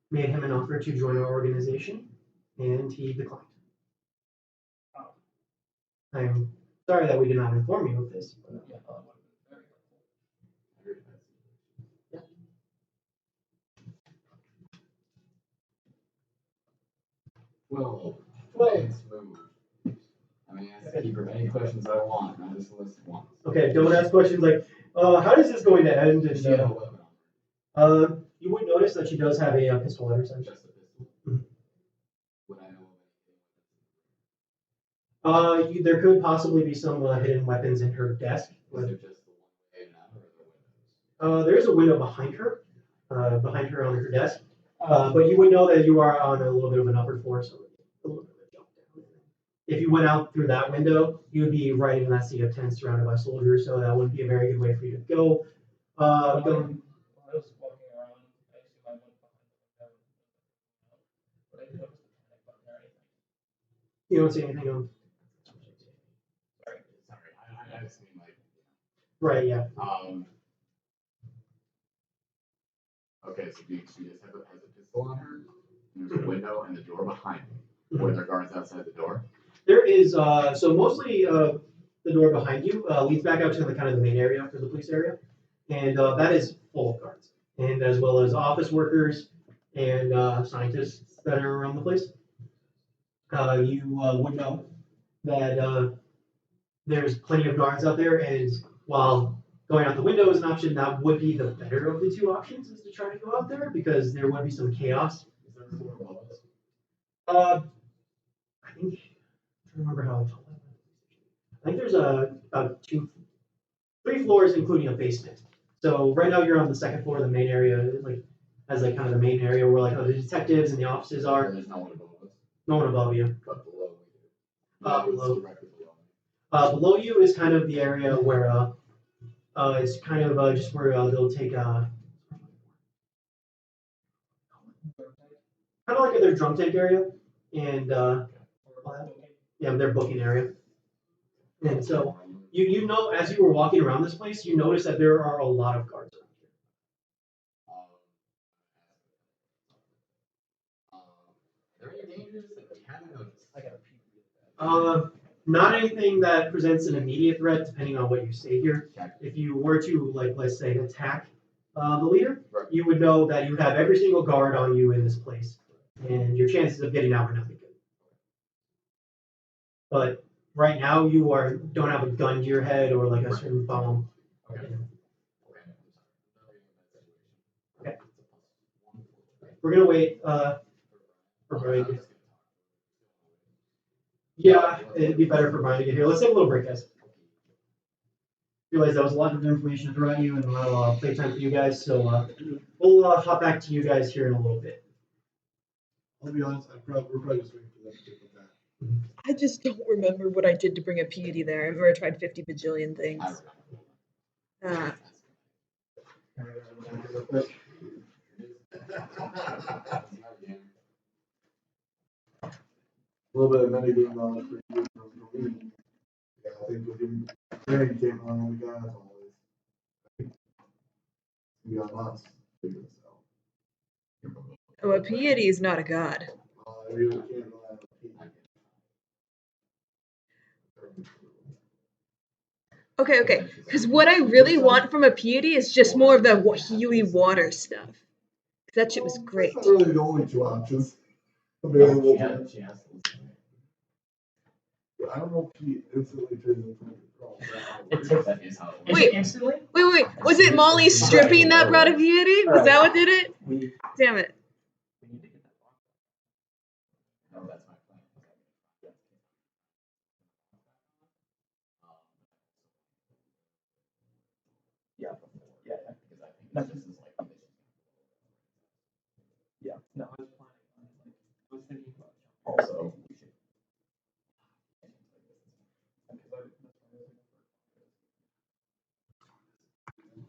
made him an offer to join our organization, and he declined. Oh. I'm sorry that we did not inform you of this. But, Yeah, that would have been very helpful. Well, Well- it's smooth. I mean, I can keep any questions I want, not just list once. okay, don't ask questions like, how is this going to end? Does she have a And, weapon on her? you would notice that she does have a pistol at her side. Just a pistol? Mhm. Would I know of anything? There could possibly be some hidden weapons in her desk. Is But, there just the one way in and out, or are there windows? there is a window behind her on her desk. But you would know that you are on a little bit of an upper floor, so a little bit of a jump down. If you went out through that window, you would be right in that seat of 10 surrounded by soldiers, so that wouldn't be a very good way for you to go. When I was walking around, I assume I went behind the window. But I didn't notice the panic button or anything. You don't see anything on. Sorry, I just mean like, Right, yeah. Okay, so she just has a pistol on her, and there's a window and the door behind me. Were there guards outside the door? There is, so mostly the door behind you leads back out to the kind of the main area for the police area. And that is full of guards. And as well as office workers and scientists that are around the place. You would know that there's plenty of guards out there, and while going out the window is an option, that would be the better of the two options, is to try to go out there, because there would be some chaos. Is there a floor above us? I think, I don't remember how I told that. I think there's about 3 floors, including a basement. So right now you're on the second floor, the main area, like as like kind of the main area where like the detectives and the offices Or are. there's no one above us, No one above you. but below we do. Below. It's directly below me. Below you is kind of the area where it's kind of just where they'll take kind of like their drum tank area and yeah, their booking area. And so you know, as you were walking around this place, you notice that there are a lot of guards around here. Are there any dangers that we haven't noticed? I got a pee. Not anything that presents an immediate threat, depending on what you say here. If you were to, like, let's say, attack the leader, Right. you would know that you have every single guard on you in this place, and your chances of getting out are not good. But right now, you don't have a gun to your head or like a certain bomb. Okay. Okay. We're gonna wait for Brian. Yeah, it'd be better for Brian to get here. Let's take a little break, guys. Realize that was a lot of information to throw at you and a lot of playtime for you guys, so we'll hop back to you guys here in a little bit. I'll be honest, we're probably just waiting for them to get that. I just don't remember what I did to bring a piety there. I remember I tried 50 bajillion things. Ah. A little bit of metagame knowledge for you from me. Yeah, I think with him, you can't run on the guys always. Be on us. Figure this out. Oh, a piety is not a god. I really can't rely on people. Okay. Because what I really want from a piety is just more of the Healy water stuff. That shit was great. That's not really the only 2 options available. She has to I don't know if he instantly turns into a control. That is how it works. Wait. Instantly? Wait. Was it Molly stripping that brought a piety? Was that what did it? We Damn it. need to get that box. No, that's my plan. Yeah. Yeah, because I think this is like conditions. Yeah. No, I was planning on like I was thinking about Also, we should.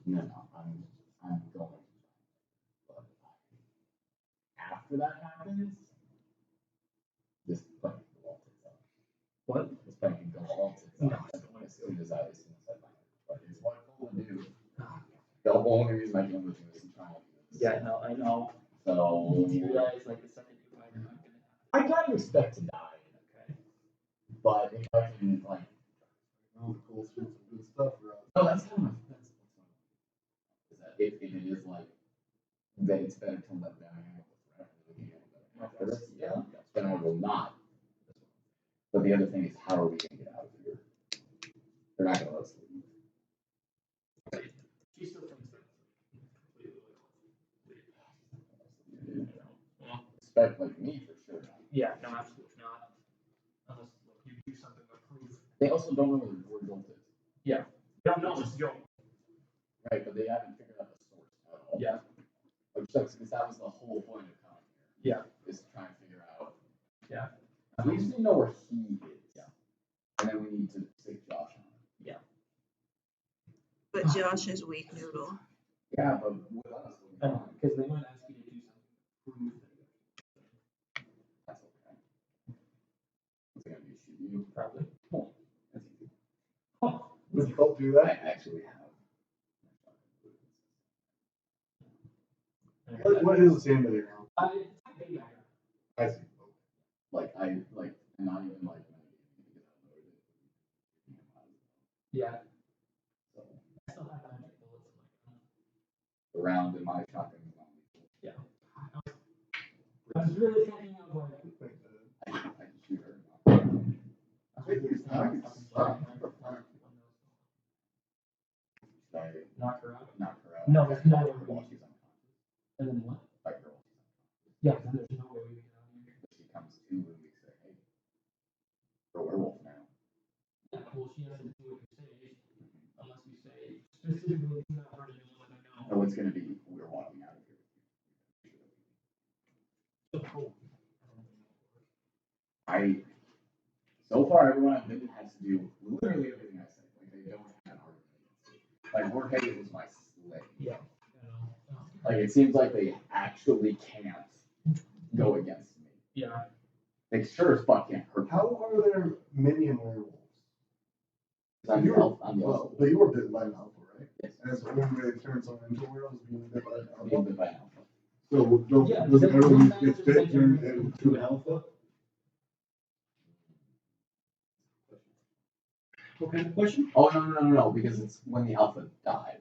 No, I'm going. But after that happens, this fight can go all tits up. What? This fight can go all tits up. As soon as I find it. But it's what I'm going to do. The only reason I can with you is to try and do this. Yeah, no, I know. So Do you realize like the second you fight, you're not gonna I kind of expect to die. okay. But if I can like Cool shit, some good stuff around. no, that's kind of that's is that if it is like then it's better to let them handle the threat than looking at it after this. Yeah, then I will not. But the other thing is, how are we gonna get out of here? They're not gonna let us leave. She still thinks that. Expect like me for sure. Yeah, no, absolutely not. Unless look, you do something to prove. They also don't know where Jolt is. Yeah. They don't know it's Joe. Right, but they haven't figured out the source at all. Yeah. Which sucks because that was the whole point of coming here. Yeah. Is to try and figure out. Yeah. We just need to know where he is. Yeah. And then we need to stick Josh on. Yeah. But Josh is weak noodle. Yeah, but with us, Because they might ask you to do something to prove that that's okay. What's it gonna be? Shoot you? probably. That's easy. Would you help do I that? actually have. What is the same with you now? I see. Like I like not even like because I loaded it. Yeah. So I still have magic bullets in my gun. the round in my shotgun is not lethal. Yeah. I was really thinking of like I can shoot her. Should I knock her out. knock her out? No, there's no way we while can. she's unconscious. And then what? Fight her while she's unconscious. Yeah, then there's no way we can get out of here. But she comes to and we say, hey, we're a werewolf now. Yeah, well, she has to do what you say, unless you say specifically do not hurt anyone I know. So it's gonna be we're walking out of here. So cool. So far everyone I've been to has to do literally everything I say. Like they don't have an argument. Like Jorge was my slave. Yeah. Like it seems like they actually can't go against me. Yeah. They sure as fuck can't hurt me. How are there minion werewolves? I'm the elf. I'm the elf. But you were bitten by an alpha, right? Yes. And it's only way to turn someone into a werewolf is being bit by an Being alpha. bit by an alpha. So Yeah, doesn't everyone who gets bit turn turn into an alpha? What kind of question? Oh no! Because it's when the alpha dies.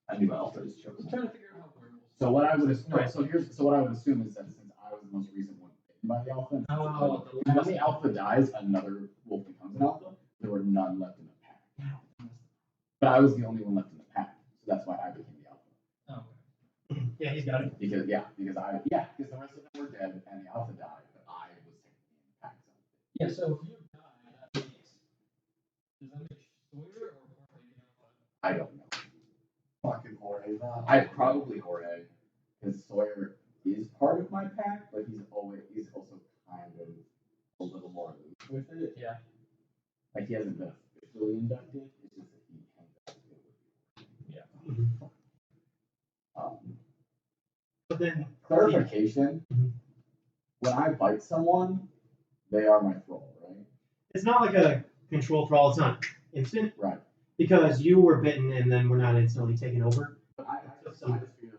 A new alpha is chosen. I'm trying to figure out how werewolves. So what I would assume, what I would assume is that since I was the most recent one bitten by the alpha, and when the alpha dies, another wolf becomes an alpha. There were none left in the pack. But I was the only one left in the pack, so that's why I became the alpha. Oh. Yeah, he's got it. Because the rest of them were dead and the alpha died, but I was technically in the pack. Yeah, so if you die, that makes. Does that make Sawyer or Jorge the alpha? I don't know. Fucking Jorge. I probably Jorge, because Sawyer is part of my pack, but he's also kind of a little more loose with it. Yeah. Like he hasn't been officially inducted. It's just that he can Yeah. But then clarification. When I bite someone, they are my thrall, right? it's not like a control thrall. It's not instant Right. because you were bitten and then we're not instantly taken over. But I just figured out because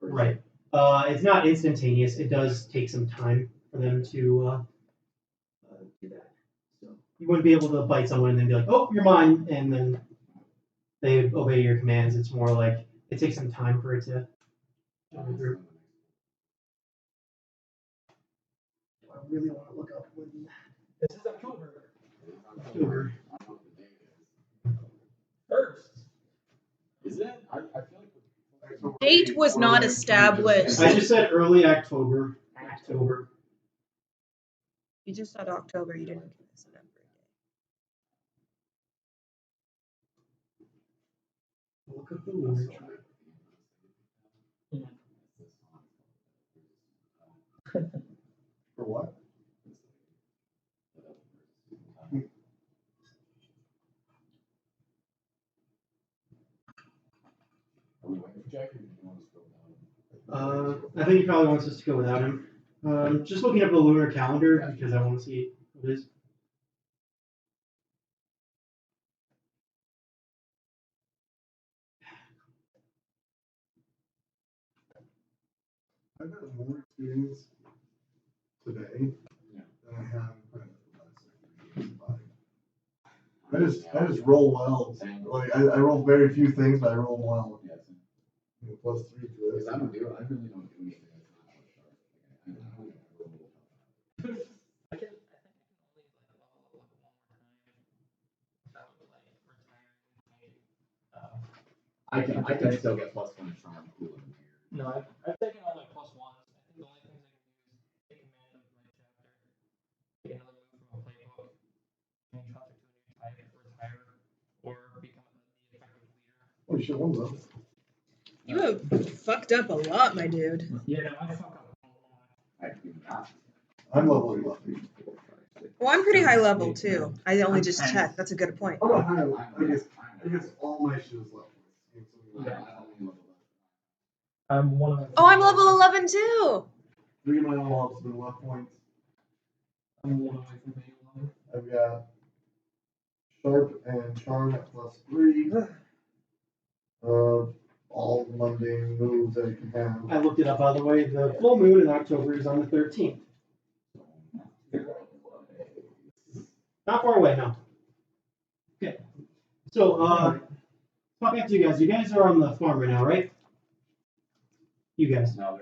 they were. Right. It's not instantaneous. It does take some time for them to do that. So you wouldn't be able to bite someone and then be like, "Oh, you're mine," and then they obey your commands. It's more like it takes some time for it to go through. I really want to look up when This is October. October. I don't know what the date is. First. Is it? I feel like. Date was not established. I just said early October. October. You just said October. You didn't give us a number. Look at the lunar For what? Are we waiting for Jack, or do you want us to go down? I think he probably wants us to go without him. Just looking up the lunar calendar because I want to see what it is. I've had more experience today Yeah. than I have in the last 6 years. I just roll well. Like I roll very few things, but I roll well. Yes. +3 to Because it. I really don't do anything that's not sharp. I don't even roll. I think I can only like level up one more time without like retiring. I can still get +1 charm cool in here. No, I've taken all my +1s. I think the only things I can do is take command of my chapter, take another move from a playbook, change traffic to a new type, retire, or become the effective leader. Oh, you should one of those. You have fucked up a lot, my dude. Yeah, no, I fuck up a lot. I do not. I'm level 11. Well, I'm pretty high level too. I only just checked. That's a good point. I'm not high. I guess all my shit is level. I'm one of the. Oh, I'm level 11 too. 3 of my level ups been luck points. I'm one away from being one. I've got sharp and charm at +3. All the mundane moves that you can have. I looked it up, by the way. The full moon in October is on the 13th. Not far away, no. Okay. So, talk back to you guys. You guys are on the farm right now, right? You guys. No,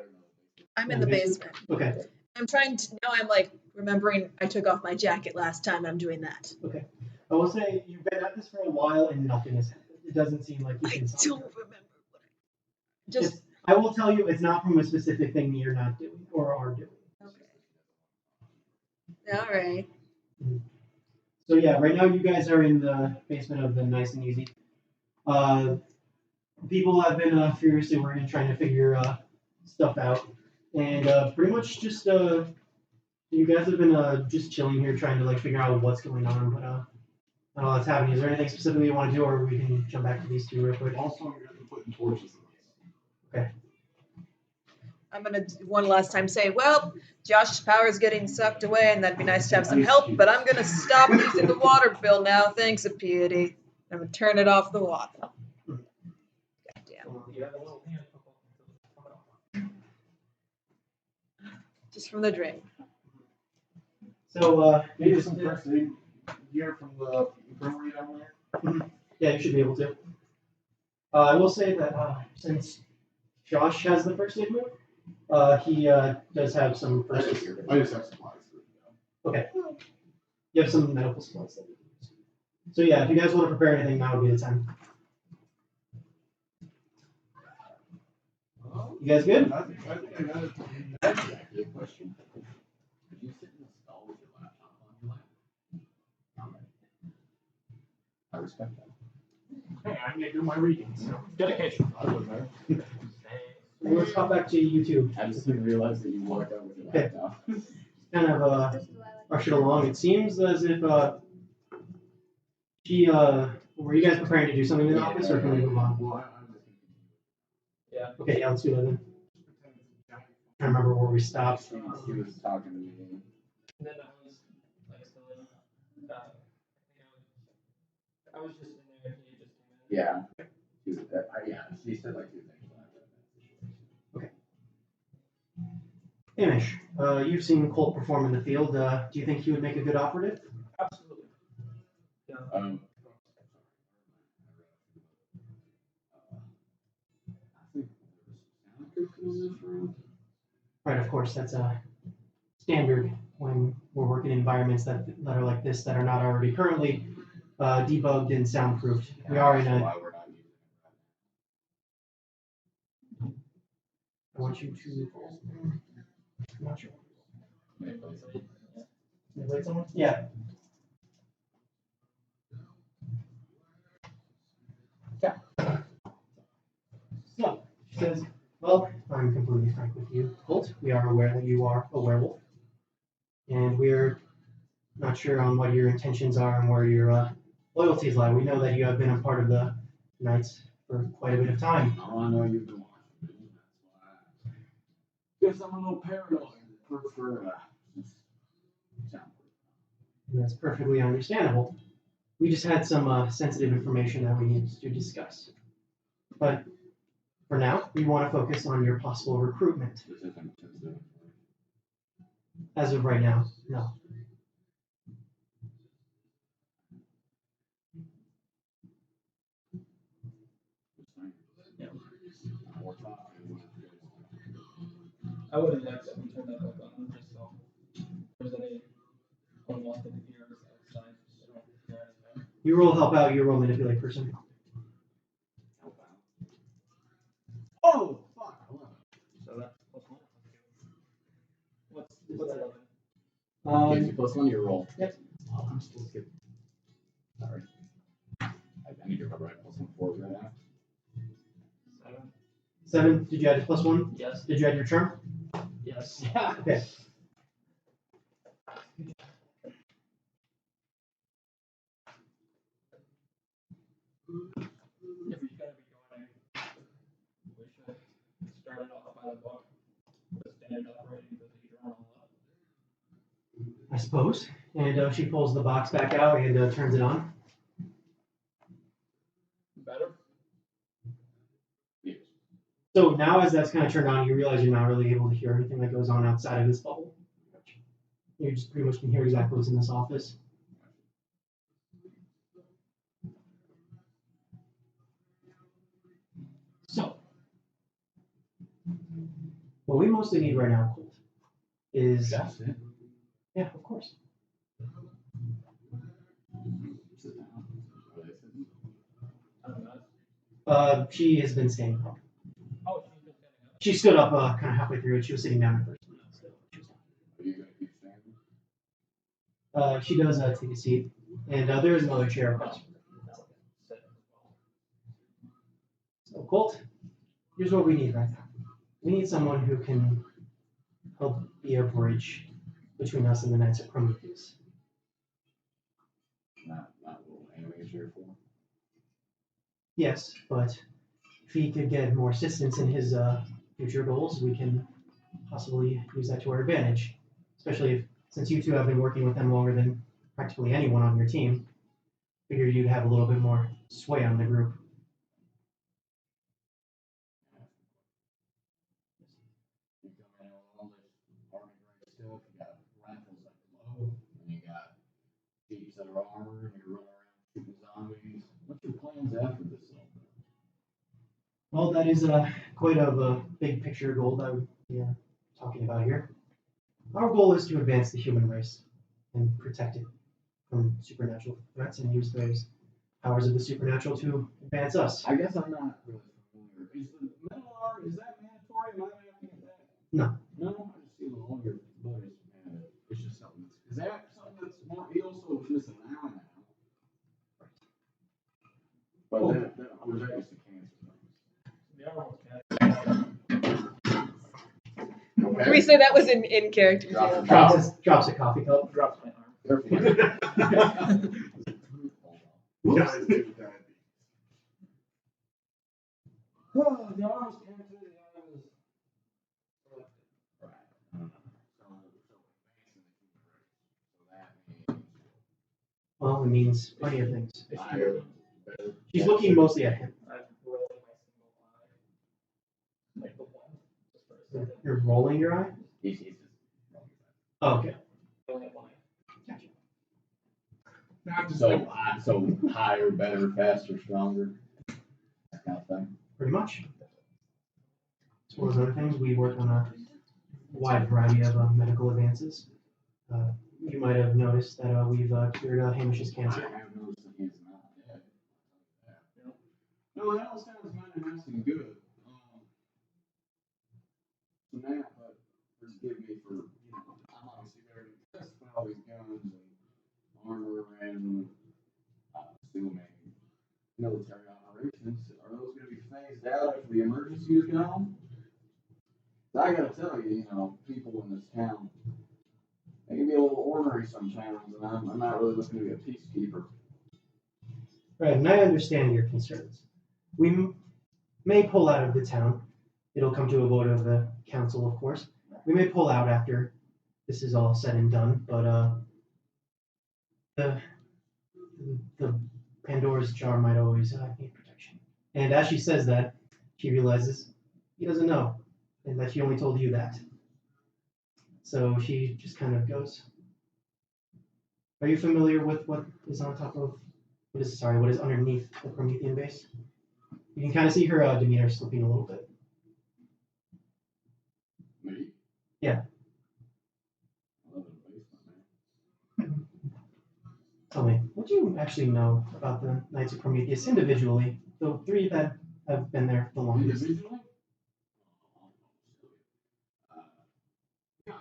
I'm in the basement. Okay. I'm trying to, now I'm like remembering I took off my jacket last time. I'm doing that. Okay. I will say you've been at this for a while and nothing has happened. It doesn't seem like you I can solve don't it. remember what just I will tell you it's not from a specific thing you're not doing or are doing. okay. All right. So yeah, right now you guys are in the basement of the Nice and Easy. People have been furiously working, trying to figure stuff out, and pretty much just you guys have been just chilling here, trying to like figure out what's going on, but I don't know what's happening. Is there anything specifically you want to do, or we can jump back to these two real quick? Also, you're going to put torches in Okay. I'm gonna one last time say, well, Josh's power is getting sucked away, and that'd be nice to have some help, but I'm gonna stop using the water bill now. Thanks, a piety. I'm gonna turn it off the water. Goddamn. Just from the drain. So You get some first aid gear from the infirmary down there? yeah, you should be able to. I will say that since Josh has the first aid move, he does have some first aid gear. I just have supplies. Okay. You have some medical supplies that you can use. So yeah, if you guys want to prepare anything, now would be the time. You guys good? I think I got it. That's actually a question. Could you sit in the stall with your laptop on your lap? I respect that. Hey, I'm gonna do my reading, so dedication. I would know. Well, let's hop back to YouTube. I just didn't realize that you walked out with your laptop. Kind of rush it along. It seems as if she were you guys preparing to do something in the office, or can we move on? Well, I'm just Yeah. Okay, yeah, let's do that then. I remember where we stopped. he was talking to me. And then I was like still in. I was just in there, and he just came in. Yeah. She was, yeah, she said like 2 things. Hamish, you've seen Colt perform in the field. Do you think he would make a good operative? Absolutely. Yeah. I think there was sound in this room. Right, of course, that's standard when we're working in environments that are like this, that are not already currently debugged and soundproofed. We are in a. Why we're not using it. I want you to. I'm not sure. Wait, someone? Yeah. says, well, I'm completely frank with you, Colt. We are aware that you are a werewolf. And we're not sure on what your intentions are and where your loyalties lie. We know that you have been a part of the Knights for quite a bit of time. Oh, I know you've been watching me. That's why. Guess I'm a little paranoid for sound. And that's perfectly understandable. We just had some sensitive information that we needed to discuss. But for now, we want to focus on your possible recruitment. This isn't sensitive. As of right now, no. I would have liked that we turned that back on just so if there's any unwanted ears outside. They don't hear anything. You roll help out, you roll manipulate person. Oh, fuck. So that's plus one. What's 11? Gives you plus one to your roll. Yep. Oh, I'm still skipping. Sorry. I need to write plus 1 4 right now. 7. Did you add a plus 1? Yes. Did you add your charm? Yes. Okay. If we gotta be going, we should start it off by the book. The standard operating procedure and all that. I suppose. And she pulls the box back out and turns it on. Better? Yes. So now as that's kind of turned on, you realize you're not really able to hear anything that goes on outside of this bubble. You just pretty much can hear exactly what's in this office. So, what we mostly need right now, Colt, is... That's it. Yeah, of course. Sit down. I don't know. She has been standing up. Oh, she's been standing up. She stood up kind of halfway through it. She was sitting down at first. Are you going to keep standing? She does take a seat, and there is another chair across from her. So, Colt, here's what we need right now. We need someone who can help be a bridge between us and the Knights of Prometheus. Not what anyone is here for. Yes, but if he could get more assistance in his future goals, we can possibly use that to our advantage. Especially since you two have been working with them longer than practically anyone on your team. Figured you'd have a little bit more sway on the group. You come in with all this army grade stuff, you got rifles that glow, and you got sheets that are armor, and you're running around shooting zombies. What's your plans after this all? Well, that is quite a big picture goal that we're talking about here. Our goal is to advance the human race and protect it from supernatural threats and use those powers of the supernatural to advance us. I guess I'm not really familiar. Is the metal arm, is that mandatory? Am I having to get that? No. No? I just see all your buddies, man. It's just something that's, is that something that's more, he also was missing an eye now. But that was just the cancer things. The armor was cancer. Okay. Can we say that was in character? Drops a coffee cup. Drops my arm. Careful. Guys, do that. Oh, the arm was cancer, the eye was selected. Right. So advancing the human race. So that means Well, it means plenty of things. higher, better. She's looking mostly at him. I'm rolling my single eye. Like the one. Just for a second. You're rolling your eye? He's just wrong. Oh, okay. Only one eye. Not just So higher, better, faster, stronger. That kind of thing. Pretty much. As well as other things, we work on a wide variety of medical advances. You might have noticed that we've cured Hamish's cancer. I have noticed that he's not dead. Yeah. No, that all sounds mighty nice and good. So now, but forgive me for, I'm obviously very impressed with all these guns and armor and assuming military operations. Are those going to be phased gets out after the emergency is gone. I gotta tell you, people in this town, they can be a little ornery sometimes, and I'm not really looking to be a peacekeeper. Right, and I understand your concerns. We may pull out of the town. It'll come to a vote of the council, of course. We may pull out after this is all said and done, but the Pandora's jar might always need protection. And as she says that, she realizes he doesn't know, and that she only told you that. So she just kind of goes. Are you familiar with what is on top of, what is underneath the Promethean base? You can kind of see her demeanor slipping a little bit. Me? Yeah. I live in a basement, man. Tell me, what do you actually know about the Knights of Prometheus individually? The three that have been there the longest. Individually? Gosh.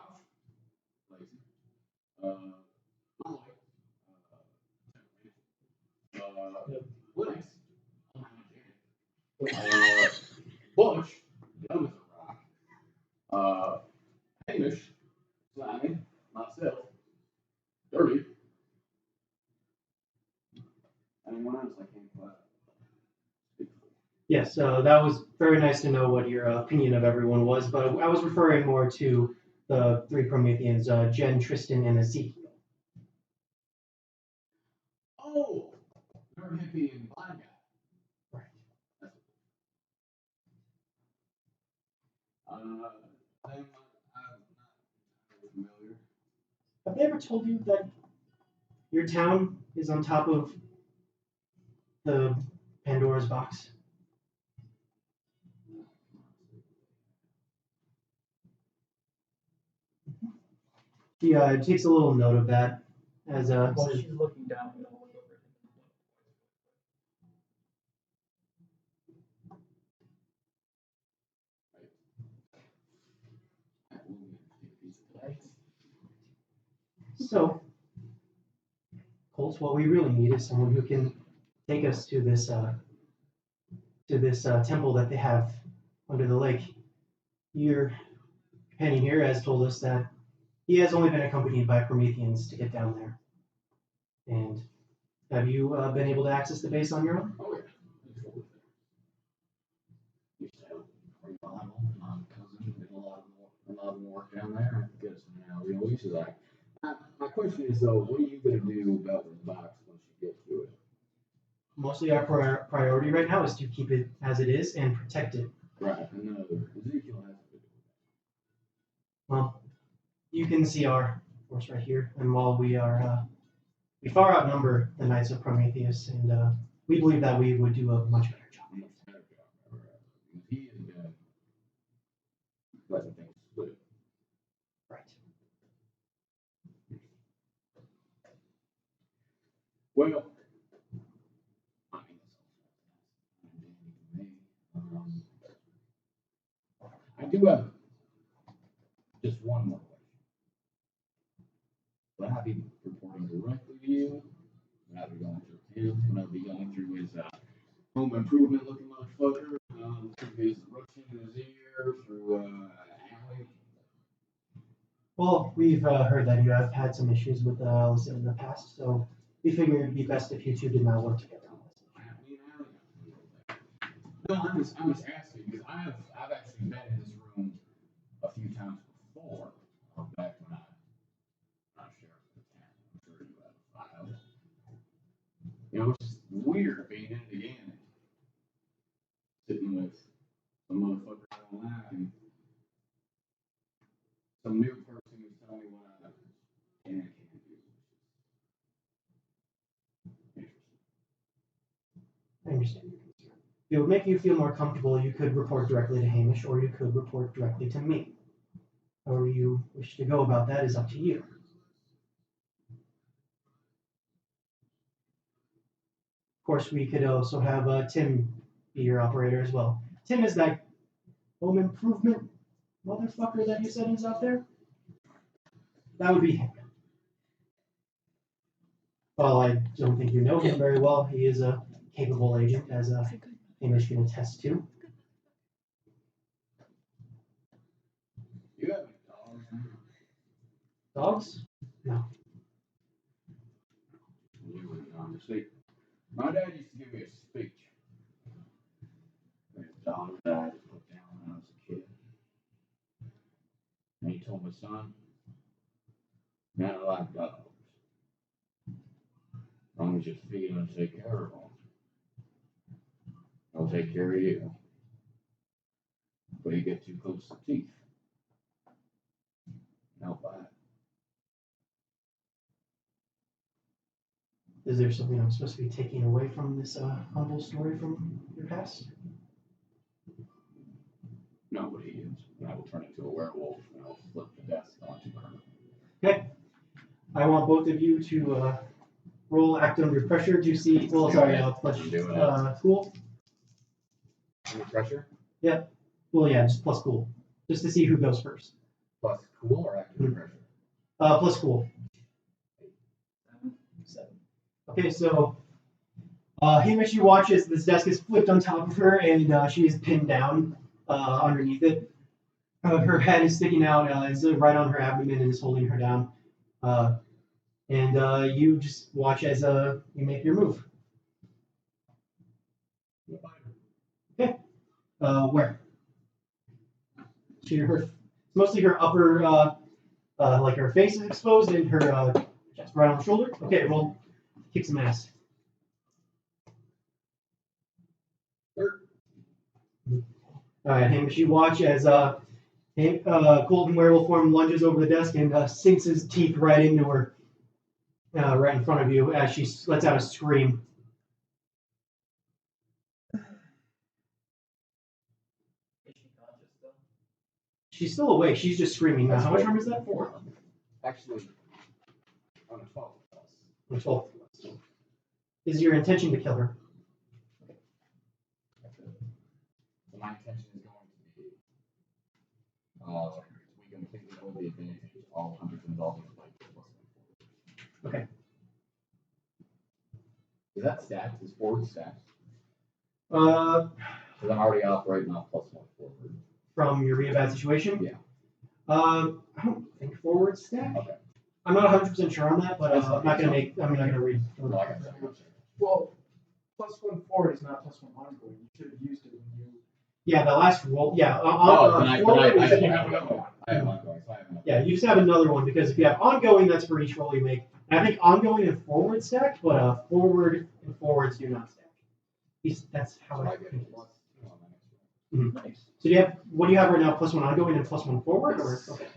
Lazy. Molly. Linux. Bush. Dumb as a rock. Hamish. Slimy. Myself. Dirty. Anyone else I can't speak for? Yes, that was very nice to know what your opinion of everyone was, but I was referring more to the three Prometheans, Jen, Tristan, and Ezekiel. Oh! Nerd hippie and blind guy. Right. That's them I'm not familiar. Have they ever told you that your town is on top of the Pandora's box? She takes a little note of that as While says, she's looking down, I'm gonna look over at him. so, Colt, what we really need is someone who can take us to this temple that they have under the lake. Your companion here has told us that he has only been accompanied by Prometheans to get down there. And have you been able to access the base on your own? Oh, yeah. Used to have revival. My cousin did a lot of work down there. I guess now, we used to like. My question is though, what are you gonna do about the box once you get to it? Mostly our priority right now is to keep it as it is and protect it. Right, and Ezekiel has to do Well, you can see our force right here, and while we are, we far outnumber the Knights of Prometheus, and we believe that we would do a much better job. it. Much better job. He has been letting things slip. Right. Well, I mean, that's all me. I do have just one more question. Will I be reporting directly to you? Will I be going through him? Will I be going through his home improvement looking motherfucker? Through his Russian in his ear? Through Allie? Well, we've heard that you have had some issues with Allison in the past, so we figured it'd be best if you two did not work together on this. Me and Allie. No, I'm just asking because I've actually been in this room a few times before. Back when I'm sheriff of the town. I'm sure you have a file. It's just weird being in it again. Sitting with some motherfucker I don't like and some new person who's telling me what I can and can't do. Interesting. I understand your concern. If it would make you feel more comfortable, you could report directly to Hamish, or you could report directly to me. However you wish to go about that is up to you. Of course, we could also have Tim be your operator as well. Tim is that home improvement motherfucker that you said is out there? That would be him. Well, I don't think you know him very well. He is a capable agent, as Hamish can attest to. Dogs? No. See, my dad used to give me a speech. His dog that I put down when I was a kid. And he told my son, man, I like dogs. As long as you feed and take care of them, they'll take care of you. But you get too close to teeth, they'll bite. Is there something I'm supposed to be taking away from this humble story from your past? Nobody is. And I will turn into a werewolf and I'll flip the desk onto her. Okay. I want both of you to roll act under pressure to see. Well, sorry, plus cool. Under pressure? Yep. Well, yeah, just plus cool, just to see who goes first. Plus cool or act under pressure? Plus cool. 7. Okay, so Hamish, you watch as this desk is flipped on top of her and she is pinned down underneath it. Her head is sticking out, is right on her abdomen and is holding her down. And you just watch as you make your move. Okay. Where? Mostly her upper, like her face is exposed and her chest right on the shoulder. Okay, roll. Kick some ass. Alright, Hamish, you watch as Colton werewolf form lunges over the desk and sinks his teeth right into her, right in front of you as she lets out a scream. Is she conscious still? She's still awake. She's just screaming. Now, how much harm is that? 4. Actually, on a 12 plus. On a 12. Is your intention to kill her? So my intention is going to be, we completely hold the advantage. All hunters involved in the fight get +1. Okay. Is that stacked? Is forward stacked? Because I'm already operating off +1 forward. From your really bad situation? Yeah. I don't think forward stack. Okay. I'm not 100% sure on that, but I'm not gonna read. No, I got that. Well, +1 forward is not +1 ongoing. You should have used it when you. Yeah, the last roll. Yeah, Forward I have another one. I have ongoing, so I have another. Yeah, you just have another one because if you have ongoing, that's for each roll you make. And I think ongoing and forward stack, but forward and forwards do not stack. That's how I think it is. Mm-hmm. Nice. So what do you have right now? +1 ongoing and +1 forward, or okay?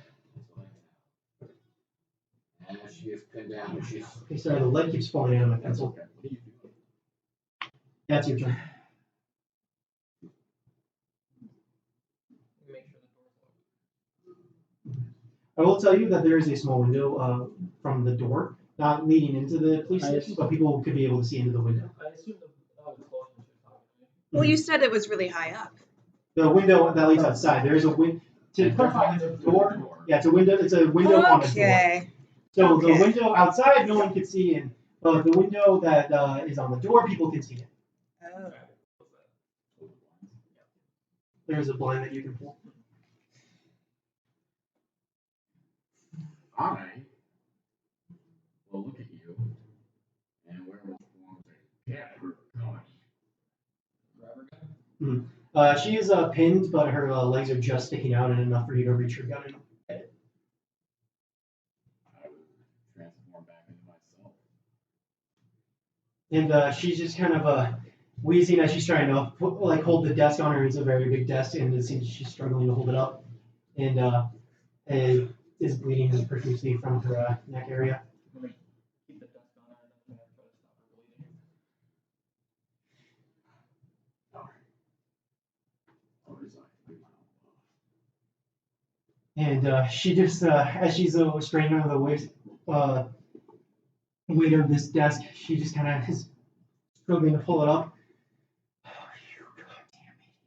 And she is pinned down. She's Okay, sorry, the lead keeps falling out of my pencil. okay. What are you doing? That's your turn. Make sure the door's locked. I will tell you that there is a small window from the door, not leading into the police station, but people could be able to see into the window. I assume the was closed when she was talking to me. Well, you said it was really high up. The window that leads outside. There is a window. To clarify, the door. Yeah, it's a window. It's a window on a door. Okay. So Okay. the window outside, no one can see, and the window that is on the door, people can see it. Oh. There's a blind that you can pull. I will look at you and werewolf forms a cat. She is pinned, but her legs are just sticking out and enough for you to reach her gun and hit it. I will transform back into myself. And she's just kind of wheezing as she's trying to hold the desk on her. It's a very big desk, and it seems she's struggling to hold it up. And it is bleeding profusely from her neck area. I'm gonna keep the dust on her and then I'm gonna try to stop her bleeding. And she just, as she's straining under the weight of this desk, she just kind of is struggling to pull it up. Oh, you goddamn idiots.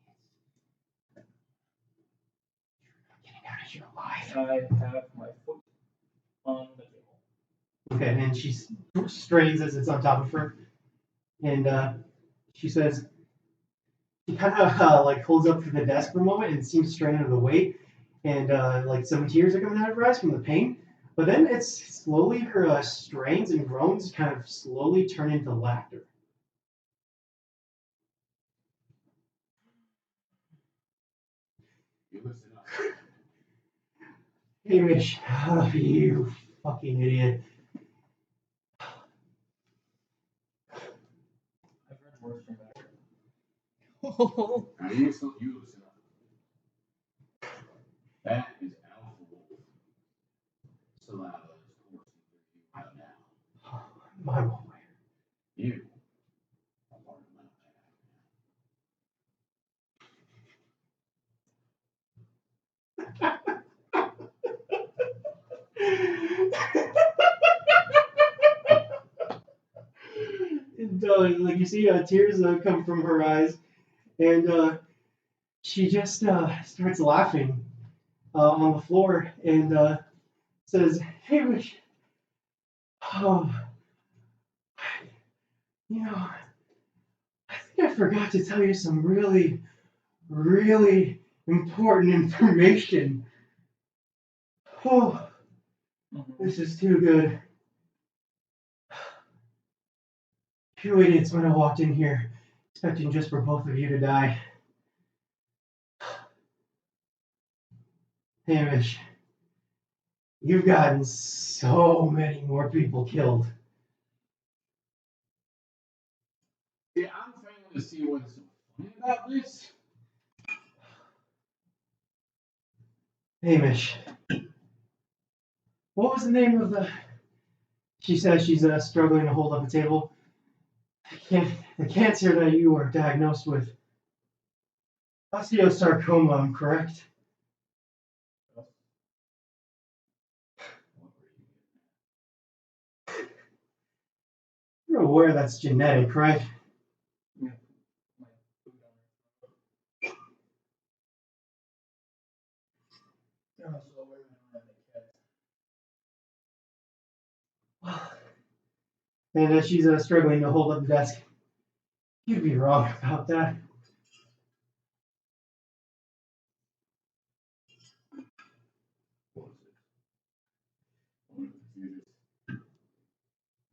You're not getting out of here alive. I have my foot on the table. Okay, and she strains as it's on top of her. And she says, she kind of holds up to the desk for a moment and seems to strain under the weight. And some tears are coming out of her eyes from the pain. But then it's slowly her strains and groans kind of slowly turn into laughter. You listen up. Hamish, oh, you fucking idiot. I've heard worse from that. Now you listen up. That is Alpha Wolf. Saliva is coursing through you right now. I'm aware. You are part of my Like you see tears come from her eyes, and she just starts laughing on the floor and says, Hamish, oh, you know, I think I forgot to tell you some really, really important information. Oh, this is too good. You idiots might have walked in here expecting just for both of you to die. Hamish, you've gotten so many more people killed. Yeah, I'm failing to see what's so funny about this. Hamish, what was the name of the... She says she's struggling to hold up the table. The cancer that you were diagnosed with. Osteosarcoma, I'm correct? You're aware that's genetic, right? Yeah. My food on her. So we're gonna have a cat. And she's struggling to hold up the desk. You'd be wrong about that.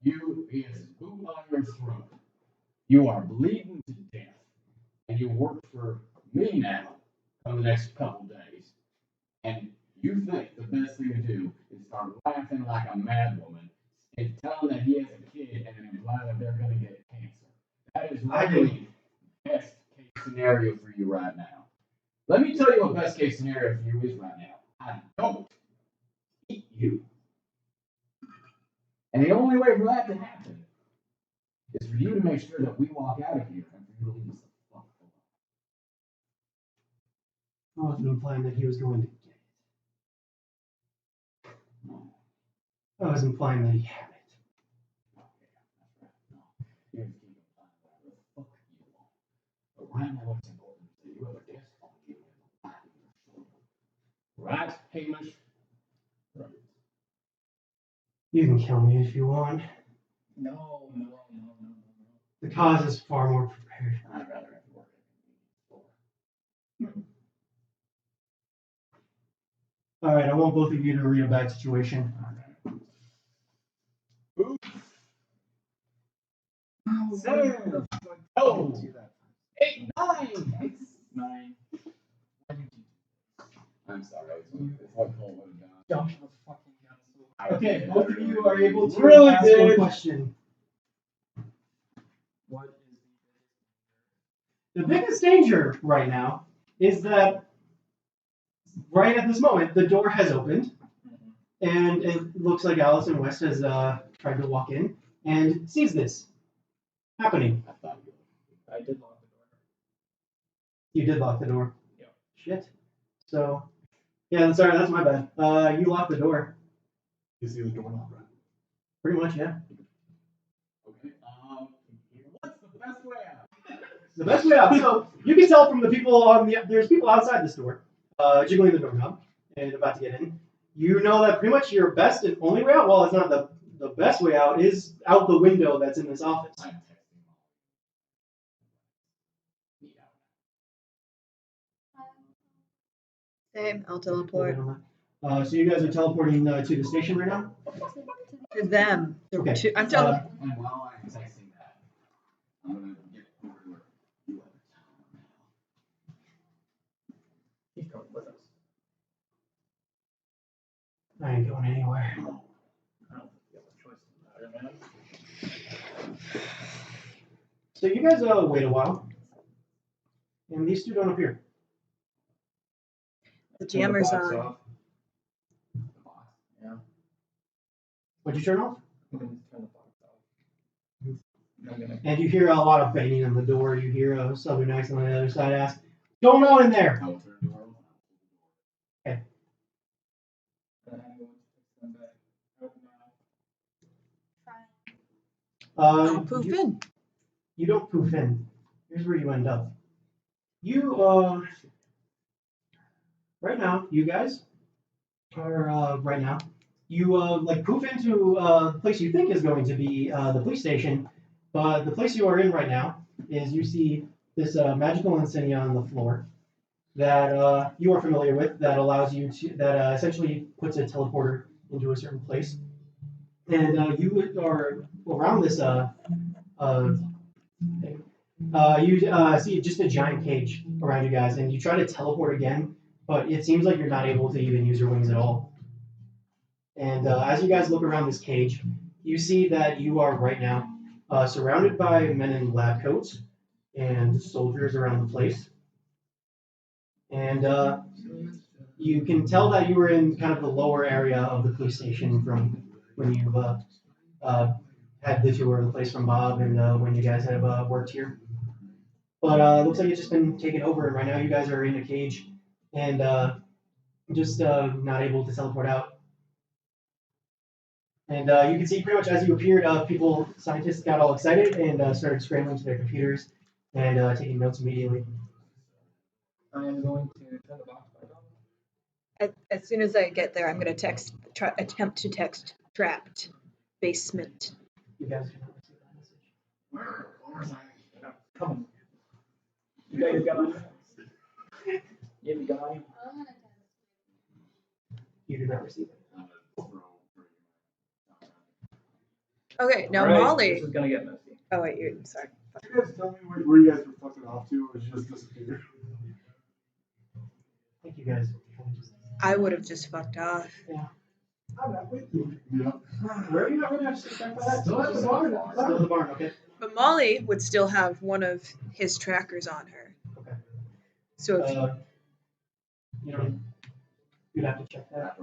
You is boot on your throat. You are bleeding to death. And you work for me now for the next couple days. And you think the best thing to do is start laughing like a mad woman and tell him that he has a kid and then imply that they're going to get cancer. That is really the best case scenario for you right now. Let me tell you what best case scenario for you is right now. I don't eat you. And the only way for that to happen is for you to make sure that we walk out of here and for you to leave us the fuck alone. I wasn't implying that he was going to get it. I was implying that he had it. You just keep implying whatever the fuck you want. But right now what's important is that you have a desk on you and a back of your shoulder. Right, Hamish? Right. You can kill me if you want. No. The cause is far more prepared. I'd rather have to work at a convenience store. All right, I want both of you to read a bad situation. Oof. 7, oh, 8, 9. 9. I'm sorry, it's what Cole would have done. Josh was fucking cancelled. Okay, both of you are able to Really ask did. one question. What is The biggest danger right now is that right at this moment, the door has opened, and it looks like Alice and West has tried to walk in and sees this happening. I thought you I did lock the door. You did lock the door. Yeah. Shit. So, yeah, sorry, that's my bad. You locked the door. You see the doorknob, right? Pretty much, yeah. okay. What's the best way out? The best way out. So you can tell from the people there's people outside this door, jiggling the doorknob and about to get in. You know that pretty much your best and only way out, well, it's not the best way out, is out the window that's in this office. I'm texting Molly. Need out. Same, I'll teleport. So you guys are teleporting to the station right now? To them. Okay. I'm telling. And while I'm texting that, I'm gonna get over to where you are. He's coming with us. I ain't going anywhere. I don't think we have a choice in the matter, man. So you guys wait a while, and these two don't appear. The Turn jammer's box on. off. The box. Yeah. What'd you turn off? I'm gonna turn the box off. I'm gonna. And you hear a lot of banging on the door. You hear somebody next on the other side ask, "What's going on in there?" I will turn the door open. Okay. And I'm going to fix them back. Right now. I'll poof You, in. you don't poof in. Here's where you end up. You right now, you guys are right now. You like poof into the place you think is going to be the police station, but the place you are in right now is you see this magical insignia on the floor that you are familiar with that allows you to that essentially puts a teleporter into a certain place, and you are around this you see just a giant cage around you guys, and you try to teleport again, but it seems like you're not able to even use your wings at all. And as you guys look around this cage, you see that you are right now surrounded by men in lab coats and soldiers around the place. And you can tell that you were in kind of the lower area of the police station from when you had the tour of the place from Bob and when you guys have worked here. But it looks like it's just been taken over, and right now you guys are in a cage and just not able to teleport out. And you can see pretty much as you appeared, scientists got all excited and started scrambling to their computers and taking notes immediately. I am going to turn the box back on. As soon as I get there, I'm gonna attempt to text trapped basement. You guys do not receive that message. Where's I? Come on. You got your gun on you? You have your gun on you? You do not receive it. I'm gonna throw Okay, now Alright, Molly. This is gonna get messy. Oh wait, you're sorry. Did you guys tell me where you guys were fucking off to, or did you just disappear? I think you guys. I would have just fucked off. I'm not with you. Yeah. Where are you not going to stick that for that? Still at the barn. Still at the barn, okay. But Molly would still have one of his trackers on her. Okay. So if You know, you'd have to check that.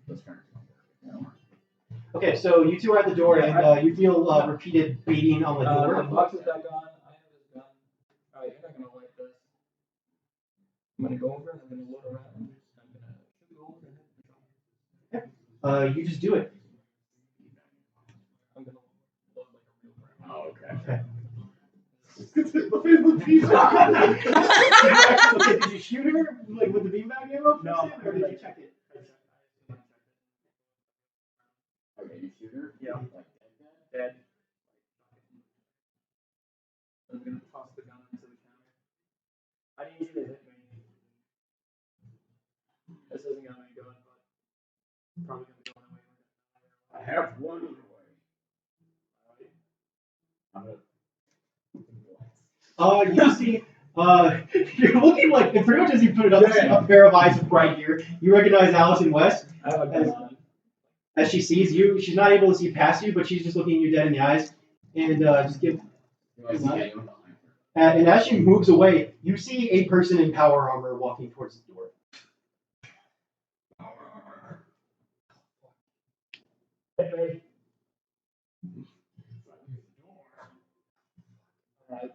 Let's turn it on. Okay, so you two are at the door and you feel repeated beating on the The door. box is back on. I have this gun. Alright, you're not gonna like this. I'm gonna go over and I'm gonna load around. I'm gonna shoot over and hit the You just do it. I'm gonna load like a real round. Oh, okay. Okay. The pizza. Okay, did you shoot her like with the beanbag ammo? No. Or did you check it? Okay, you shoot her? Yeah. Like Dead. I'm gonna toss the gun into the counter. I need you to hit me. This isn't gonna be good, but probably gonna go anyway. I have one other way. I'm gonna. You see, you're looking like, and pretty much as you put it up, you see a pair of eyes right here. You recognize Allison West I have a gun on. as she sees you. She's not able to see past you, but she's just looking you dead in the eyes. And just give. And as she moves away, you see a person in power armor walking towards the door. Hey. Alright.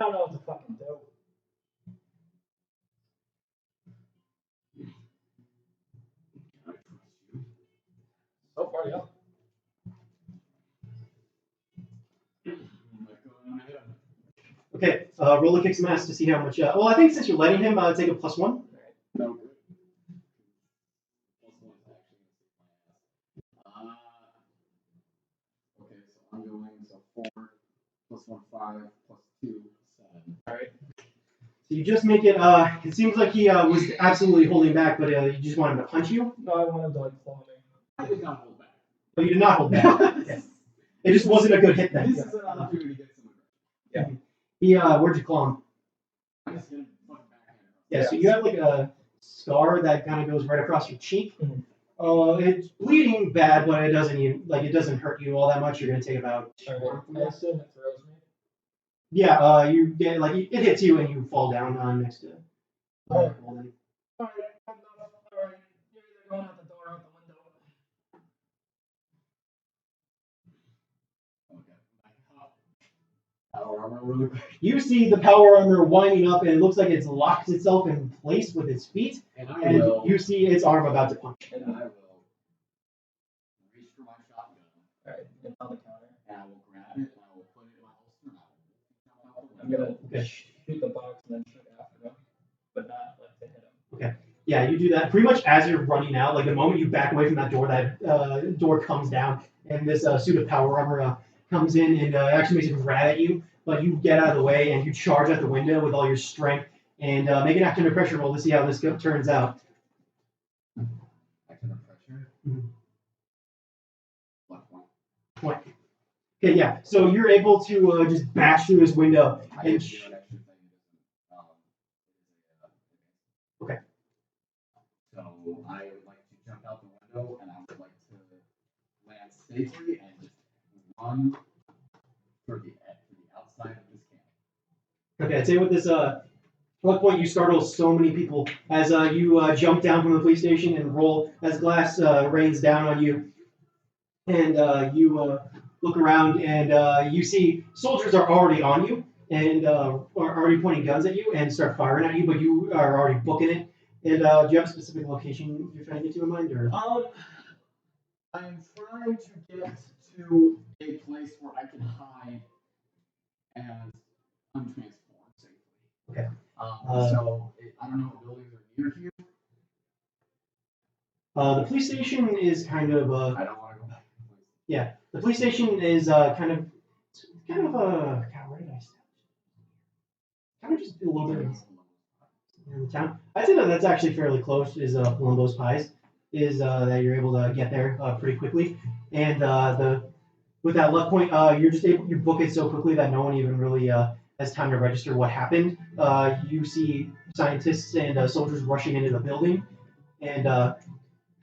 I don't know what to fucking do. So far, yeah. Okay, roll a kick some ass to see how much. Well, I think since you're letting him, take a +1. No. Okay, so I'm going 4 +1 5 +2 7. All right. So So you just make it. It seems like he was absolutely holding back, but you just want him to punch you. No, I wanted to like claw me. I did not hold back. But you did not hold back. Okay. It just wasn't a good hit then. This is an opportunity to get some aggression. He where'd you claw him? I just hit him fucking backhand. Yeah. So you have like a scar that kind of goes right across your cheek. Mhm. It's bleeding bad, but it doesn't even it doesn't hurt you all that much. You're gonna take about. I assume it throws me. Yeah. You get like it hits you and you fall down next to. Golden. Alright, alright. You're either going out the door or out the window. Power armor really quick. You see the power armor winding up, and it looks like it's locked itself in place with its feet. And I And will. you see its arm about to punch. And I will reach for my shotgun. Alright, it's on the counter. And I will grab it and I will put it in my holster and I will jump out the I'm window. gonna shoot the box and then shoot after him, but not like to hit him. Okay. Yeah, you do that pretty much as you're running out. Like the moment you back away from that door comes down, and this suit of power armor comes in and actually makes it grab at you. But you get out of the way and you charge at the window with all your strength and make an action under pressure roll to see how this turns out. Action under pressure. Mhm. Left one. Okay, yeah. So you're able to just bash through this window I and. didn't do an extra thing. Okay. So I would like to jump out the window and I would like to land safely and just run for the outside of this camp. Okay, I'd say with this, at what point you startle so many people as you jump down from the police station and roll as glass rains down on you, and you look around and you see soldiers are already on you and are already pointing guns at you and start firing at you, but you are already booking it. And do you have a specific location you're trying to get to in mind, or? I'm trying to get to a place where I can hide and untransform safely. Okay. So I don't know what buildings are near here. The police station is kind of I don't want to go back to the place. yeah. The police station is kind of God, where did I start? Kind of just a little bit in the town. I'd say that that's actually fairly close. Is Palumbo's Pies is that you're able to get there pretty quickly, and with that luck point, you're just able you book it so quickly that no one even really has time to register what happened. You see scientists and soldiers rushing into the building, and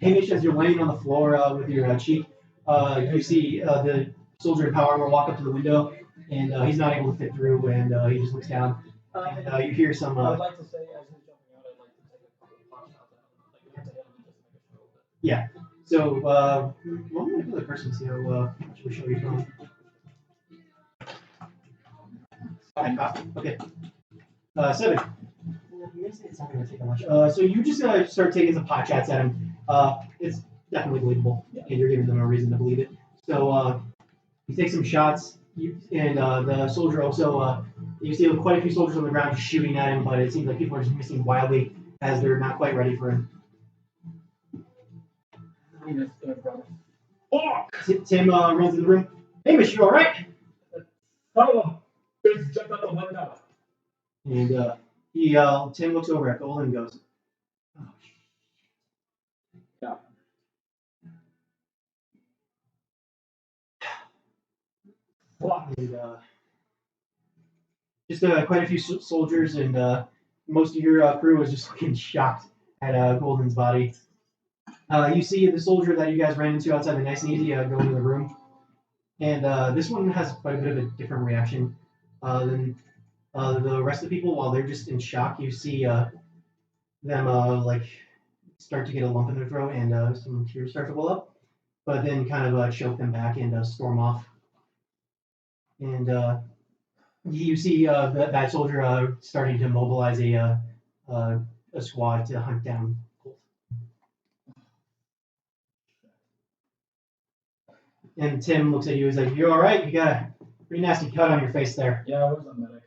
Hamish, as you're laying on the floor with your cheek, you see the soldier in power armor walk up to the window, and he's not able to fit through, and he just looks down. And you hear some. I'd like to say, as he's jumping out, I'd like to take a couple of pot shots at him. Like, not to hit him, but just make a show of it. Yeah. So, one more other person, see how much of a show you're doing. Okay. 7. It's not going to take that much. So you just start taking some pot shots at him. It's definitely believable, and you're giving them a reason to believe it. So you take some shots, and the soldier also. You see quite a few soldiers on the ground just shooting at him, but it seems like people are just missing wildly as they're not quite ready for him. Tim runs in the room. Hamish, you all right? Just jump out the window. And Tim looks over at Golden and goes, "Oh, Yeah. And just quite a few soldiers and most of your crew was just looking shocked at Golden's body. You see the soldier that you guys ran into outside the Nice and Easy go into the room, and this one has quite a bit of a different reaction than the rest of the people. While they're just in shock, you see them like start to get a lump in their throat and some tears start to well up, but then kind of choke them back and storm off. And you see that soldier starting to mobilize a squad to hunt down Colt. And Tim looks at you and is like, "You all right? You got a pretty nasty cut on your face there. Yeah, I was a medic.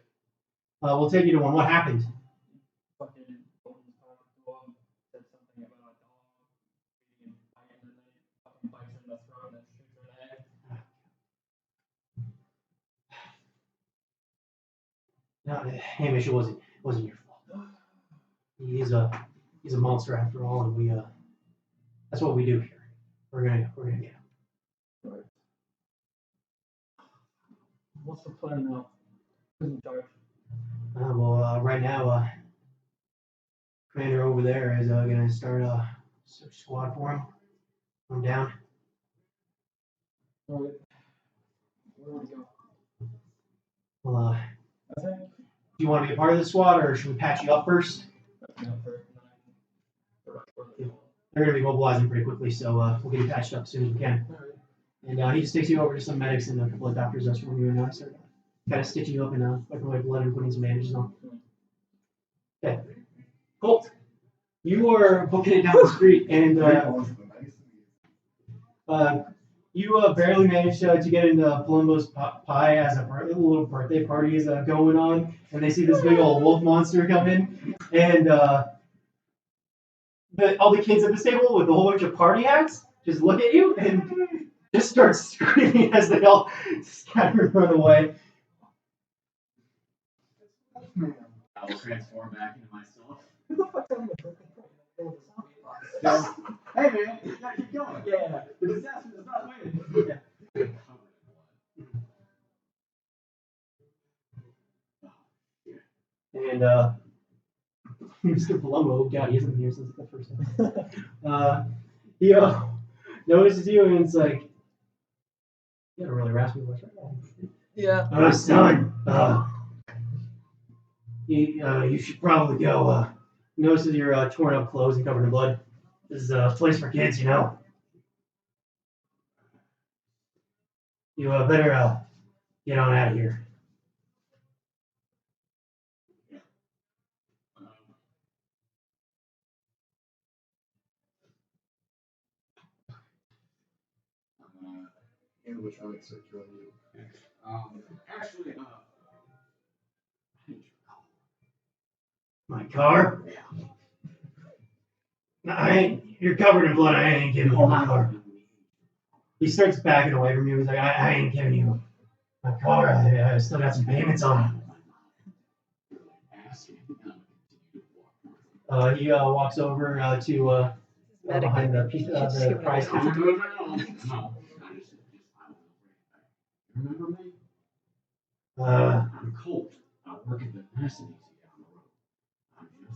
We'll take you to one. What happened?" Fucking Golden's talking to him, said something about a dog being biting, and then he fucking bites her in the throat and then shoots her in the head. No, Hamish, it wasn't your fault. He's a monster after all, and that's what we do here. We're gonna get him. Right. What's the plan now? Who's in charge? Right now, Commander over there is gonna start a search squad for him. I'm down. Alright. Where do we go? Well, I think. do you want to be a part of the squad, or should we patch you up first? They're gonna be mobilizing pretty quickly, so we'll get you patched up as soon as we can. And he just takes you over to some medics and a couple of doctors that's from you, and start kind of stitching you up and wiping away blood and putting some bandages on. Okay. Colt, you are booking it down the street, and you barely managed to get into Palumbo's pie as a little birthday party is going on, and they see this big old wolf monster come in, and all the kids at this table with a whole bunch of party hats just look at you and just start screaming as they all scatter and run away. I will transform back into myself. Who the fuck's having a birthday party? Hey man, you gotta keep going. Yeah. The disaster does not win. Yeah. And Mr. Palumbo, God, he hasn't been here since the first time. He notices you and it's like, you got a really raspy voice right now. Yeah. Son, you should probably go. Notices your torn up clothes and covered in blood. This is a place for kids, you know. You better get on out of here. Animatronic search on you. Actually, My car? No, you're covered in blood. I ain't giving you my car. He starts backing away from you. He's like, I ain't giving you my car. I still got some payments on it. He walks over to behind the price counter. Remember me? I'm I'm Colt. I work at the nursing easy down the road. I'm just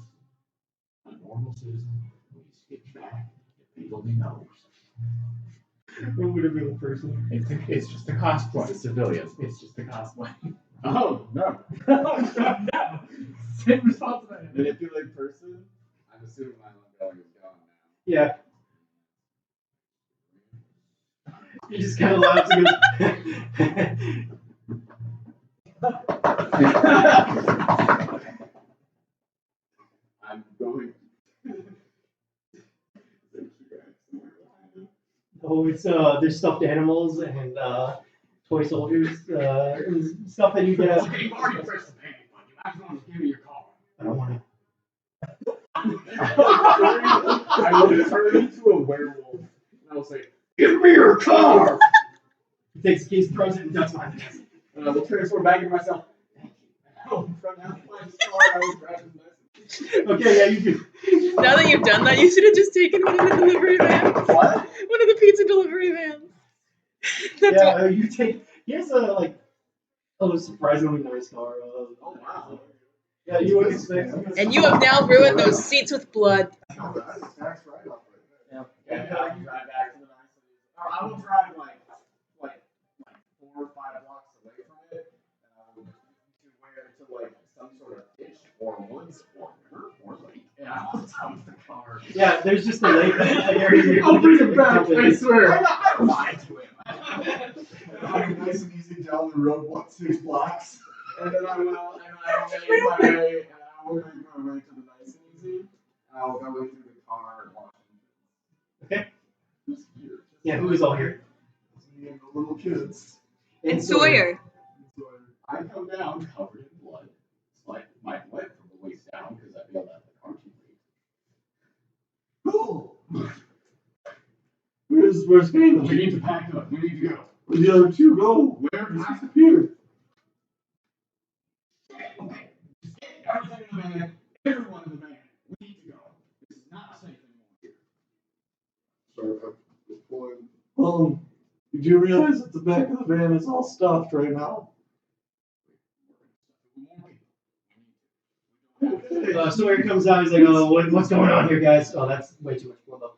a normal citizen who skips back to people he knows. What would a real person? It's just a cosplay. Civilians. It's just a cosplay. Oh, no. No. Same responsibility. Manipulate person? I'm assuming my ongoing is gone now. Yeah. He just kind of laughs and I'm going. Oh, it's there's stuffed animals and toy soldiers and stuff that you get. Okay, you've already pressed the panic button. You might as well just give me your car. I don't want to. I will turn into a werewolf and I will say, "Give me your car!" He takes the keys, throws it, and ducks behind it. And I will transform back into myself. Thank you. I will run out of my car. I will grab his message. Okay, yeah, you do. Now that you've done that, you should have just taken one of the delivery vans. What? One of the pizza delivery vans. That's Yeah, what. you take. He has a surprisingly nice car. Oh, wow. Yeah, you would expect. And you have now ruined those seats with blood. That's a tax write-off right there. Yeah, I can drive back to the nice city. Or I will drive like 4 or 5 blocks away from it, and I will just to where to like some sort of ditch or woods or river or lake, and I will dump the car. Yeah, there's just a lake. I'll bring it back, I swear. I lied to him. I'm nice and easy down the road, 6 blocks. And then I will make my way to the nice and easy. I'll go into the car and watch him. Okay. Who's here? Yeah, who is all here? It's me and the little kids. And Sawyer. I come down covered in blood. It's like my wet from the waist down because I bailed out the car too late. Where's Caleb? We need to pack up. We need to go. Where'd the other two go? Where Disappeared. everything in the van, everyone in the van. We Sorry, you do realize that the back of the van is all stuffed right now? Sawyer comes out. He's like, "Oh, what's going on here, guys? Oh, that's way too much blood.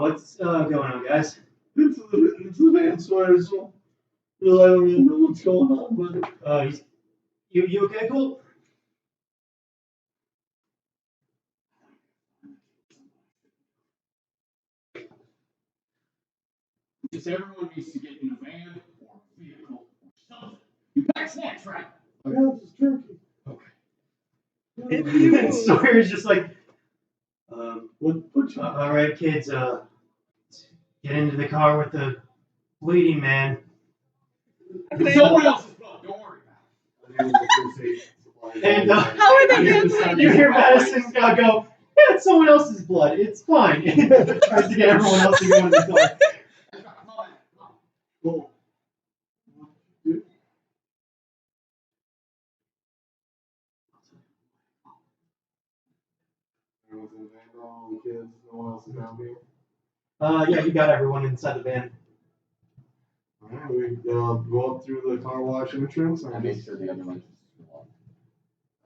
What's going on, guys?" It's the van, Sawyer. So, really, I don't really know what's going on, but You okay, Cole? Just everyone needs to get in a van or a vehicle or something. You pack snacks, right? I got this turkey. And Sawyer's just like, What you? all right, kids, get into the car with the bleeding man. Someone else's blood. Don't worry about it. And How are they handling you it? hear Madison go, "Yeah, it's someone else's blood. It's fine." Tries to get everyone else to go into the car. Cool. Everyone's in the van, all the kids, no one else is down here. Yeah, you got everyone inside the van. Alright, we go up through the car wash entrance. I And make sure the other ones are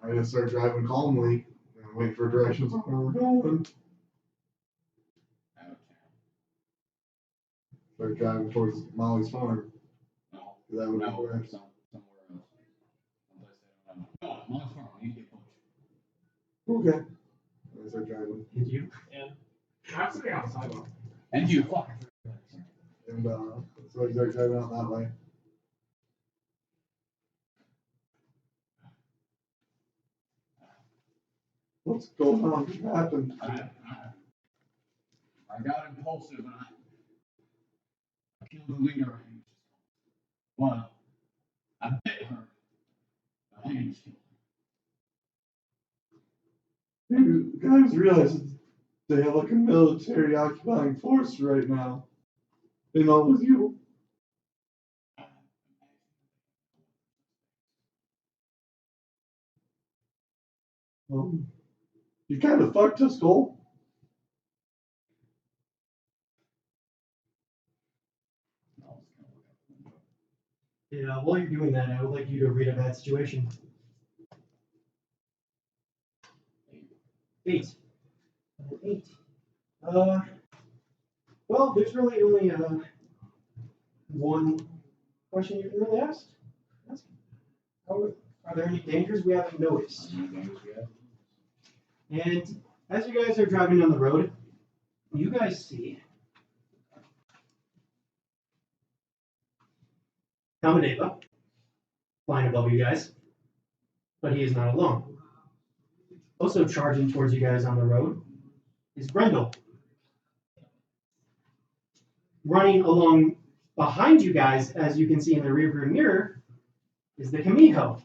I'm gonna start driving calmly and wait for directions on where we're going. Start driving towards Molly's farm. No, That would be no, correct. somewhere else. No, Mom's farm. We need to get coached. Okay. I start driving. And you? I'm sitting on the sidewalk. And you, fuck. And so I start driving out that way. What's going on? What happened? I got impulsive and I killed the leader. Well, I bit her. I ain't killed her. You guys realize that they have like a military occupying force right now. They know it was you. You kind of fucked us, Cole. Yeah, while you're doing that, I would like you to read a bad situation. 8. 8. Well, there's really only one question you can really ask. Are there any dangers we haven't noticed? And as you guys are driving down the road, you guys see Kamadeva flying above you guys, but he is not alone. Also charging towards you guys on the road is Brendel. Running along behind you guys, as you can see in the rearview mirror, is the Kamiho.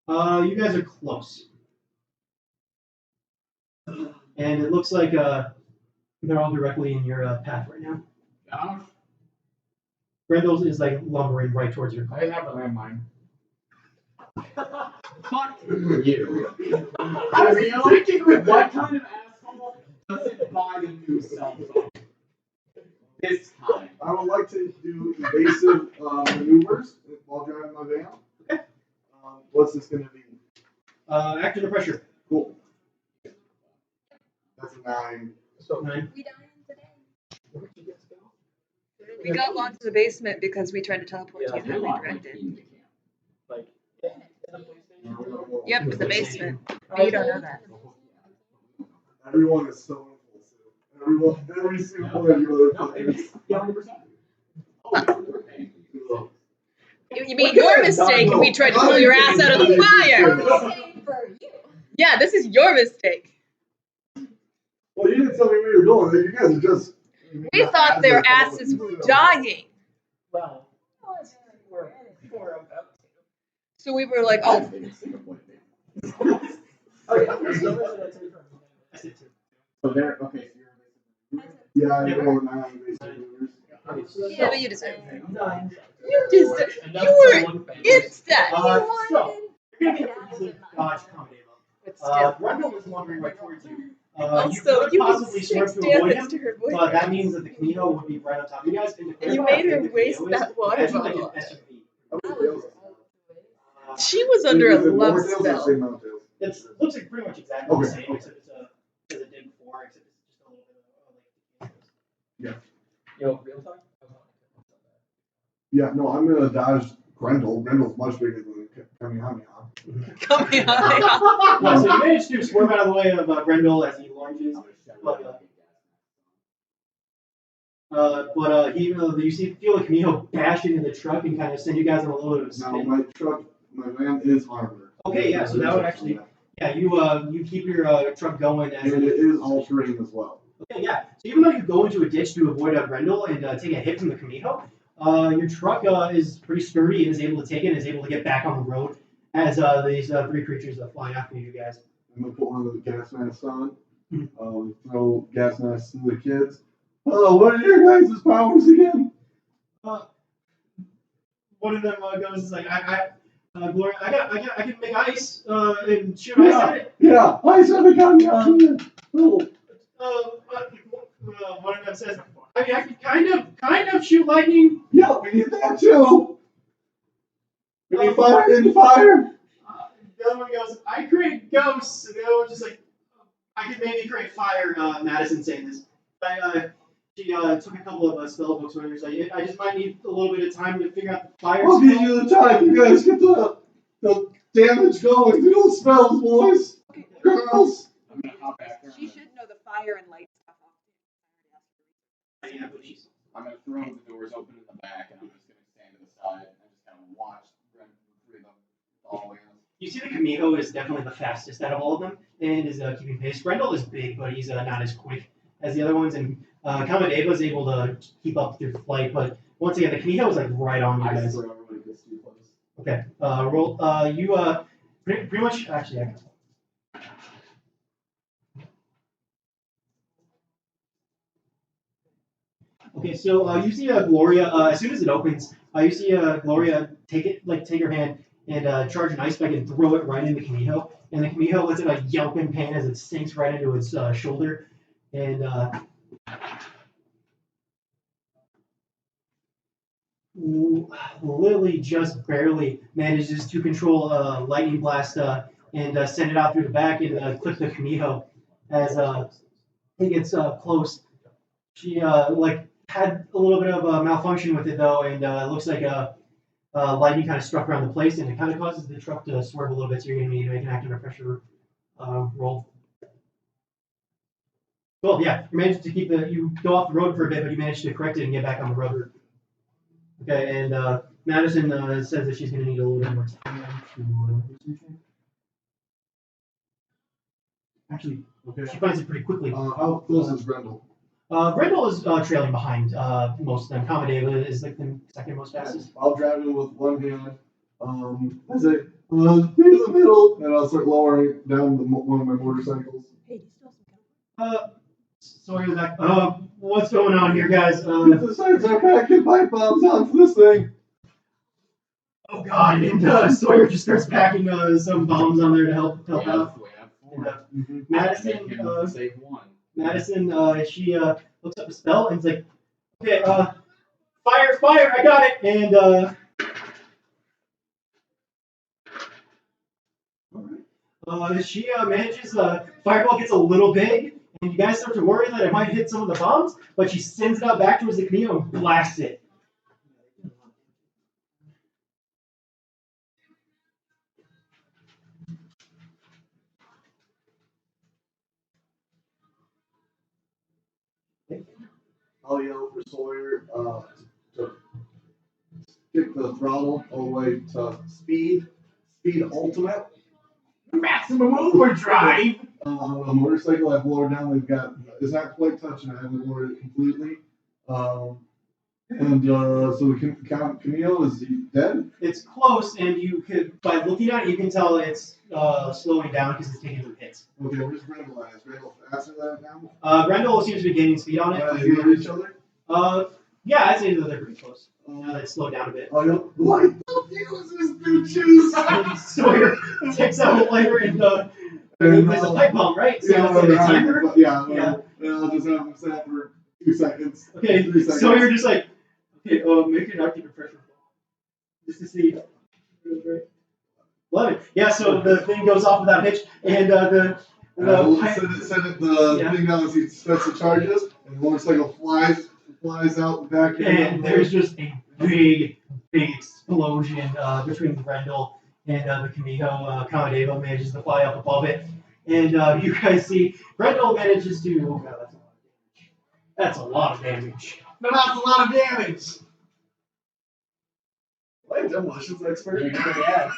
You guys are close. And it looks like they're all directly in your path right now. Josh? Brendel's is like lumbering right towards your car. I have a landmine. Fuck you. I was thinking with what kind of asshole doesn't buy a new cell phone? This time. I would like to do evasive maneuvers while driving my van. Okay. What's this going to be? Act under pressure. Cool. That's a 9. So 9. We dying today. Where'd you guys go? We got locked in the basement because we tried to teleport to you and You're got not redirected. Like, Yep, the basement. Oh, you don't know that. Everyone is so impulsive. Every single one of you other players. Yeah, 100%. Oh, You mean your mistake and we tried to pull your ass out of the fire? Mistake for you. Yeah, this is your mistake. Well, you didn't tell me where you were going. You guys are just. We thought their asses were dying. well, we're about to. So we were like, oh, Okay, so that's it. I said 2. So there, okay, so you're Yeah, I rolled a 9 on evasive maneuvers. yeah, but you deserve it. 9. You deserve. You were instant. So you're gonna be able to easily dodge Kamadeva. Grendel is wandering right towards you. You Also, could you possibly did swerve 6 to avoid damage to him, her but boyfriend. that means that the Camino would be right on top of you guys. And You made her waste that water Imagine like bottle. an SUV. She was under a Is it love more tails or spell. same amount of tails? It looks like pretty much exactly the Okay, same, okay. except it's as it did before, except it's just a little bit of like. Yo, real talk? Yeah, no, I'm gonna dodge Grendel. Grendel's much bigger than Kamehameha. Yeah, so you managed to swerve out of the way of Grendel as he lunges, but he, you feel the Camino bash into the truck and kind of send you guys on a little bit of a Now, spin. my van is armored. Okay, yeah, so that would actually, yeah, you keep your truck going as And it is all terrain as well. Okay, yeah. So even though you go into a ditch to avoid Grendel and take a hit from the Camino, your truck is pretty sturdy and is able to take it and is able to get back on the road as these 3 creatures fly after you guys. I'm gonna put one of the gas masks on. Throw gas masks to the kids. Oh, what are your guys' powers again? One of them goes is like, Gloria, I can make ice and shoot ice at it. Yeah, ice have a gun gun. Oh. One of them says, I mean, I can kind of shoot lightning. Yeah, we need that too. We need fire and fire. The other one goes, I create ghosts. And the other one's just like, I could maybe create fire. Madison saying this. She took a couple of spell books where she's like, I just might need a little bit of time to figure out the fire. I'll give you the time. You guys get the damage going. Do those spells, boys. Girls. I'm gonna hop back there. She should know the fire and light stuff. Yeah, but she's. I'm gonna throw the doors open in the back, and I'm just gonna stand to the side and just kind of watch Brent through them all the way. You see the Camino is definitely the fastest out of all of them and is keeping pace. Grendel is big, but he's not as quick as the other ones. And Kamadeva is able to keep up through flight, but once again, the Camino is like right on you guys. Okay, roll. You pretty much actually. Okay, so you see Gloria. As soon as it opens, you see Gloria take her hand and charge an ice bag and throw it right in the Camino. And the Camino lets it yelp in pain as it sinks right into its shoulder. And Lily just barely manages to control lightning blast and send it out through the back and clip the Camino as it gets close. She had a little bit of a malfunction with it though, and it looks like lightning kind of struck around the place, and it kind of causes the truck to swerve a little bit. So you're going to need to make an active pressure roll. Well, yeah, you managed to keep you go off the road for a bit, but you managed to correct it and get back on the road. Okay, and Madison says that she's going to need a little bit more time to actually, Okay. she finds it pretty quickly. How close is Grendel? Grendel is trailing behind most of them. Kamadeva is like the second most fastest. I'll drive in with one hand. I say, through the middle, and I'll start lowering down one of my motorcycles. Hey, do you still have some Sawyer's back. What's going on here, guys? If the sides are packing pipe bombs onto this thing. Oh God! And Sawyer just starts packing some bombs on there to help out. Madison, save one. Madison, she looks up a spell and is like, okay, fire, I got it. And she manages, fireball gets a little big, and you guys start to worry that it might hit some of the bombs, but she sends it out back towards the Camino and blasts it. I'll yell for Sawyer to kick the throttle all the way to speed ultimate. Maximum overdrive! On a motorcycle, I've lowered down. It's not quite touching. I haven't lowered it completely. So the Camille is dead. It's close, and you could, by looking at it, you can tell it's slowing down because it's taking some hits. Okay, where's Grendel at? Is Grendel faster than that now? Grendel seems to be gaining speed on it. Are they near each other? Yeah, I'd say that they're pretty close. It's slowed down a bit. Oh, no. Light the fuses, bitches! Sawyer takes out a lighter and There's a pipe bomb, right? So Yeah, that's like a timer. yeah. Yeah. And I'll just have him set for 2 seconds. Okay, 3 seconds. so you're just like, okay, make an ocular pressure just to see. Love it. Yeah, so the thing goes off without hitch, and the Send it the thing down as he sets the charges, and the motorcycle flies out the back. And there's just a big explosion between Grendel and the Kamiho. Kamadeva manages to fly up above it, and you guys see Grendel manages to. Oh god, that's a lot of damage. That's a lot of damage. Am I a demolitions expert? Yeah.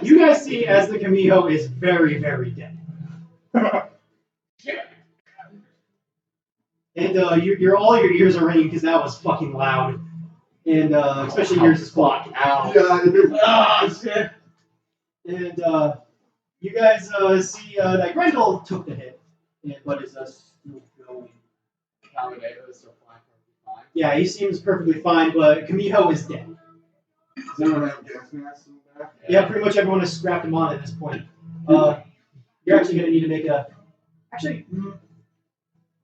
You guys see as the Kamiho is very, very dead. And you're all your ears are ringing because that was fucking loud. And especially yours is fucked out. Yeah, shit. And you guys see that Grendel took the hit, but is still going. Yeah, he seems perfectly fine, but Kamiho is dead. Does everyone have gas masks in the back? Yeah, pretty much everyone has strapped him on at this point. You're actually going to need to make a. Actually,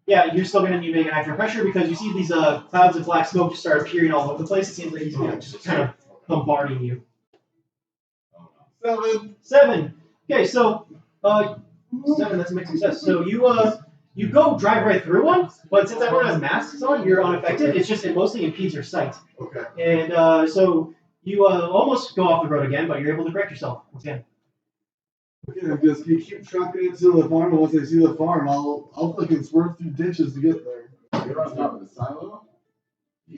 yeah, you're still going to need to make an extra pressure because you see these clouds of black smoke just start appearing all over the place. It seems like he's just kind of bombarding you. 7. Okay, so 7. That's a mixed success. So you go drive right through one, but since everyone has masks on, you're unaffected. It's just it mostly impedes your sight. Okay. And so you almost go off the road again, but you're able to correct yourself once again. Okay, just keep trucking into the farm, and once I see the farm, I'll fucking swerve through ditches to get there. You're on top of the silo?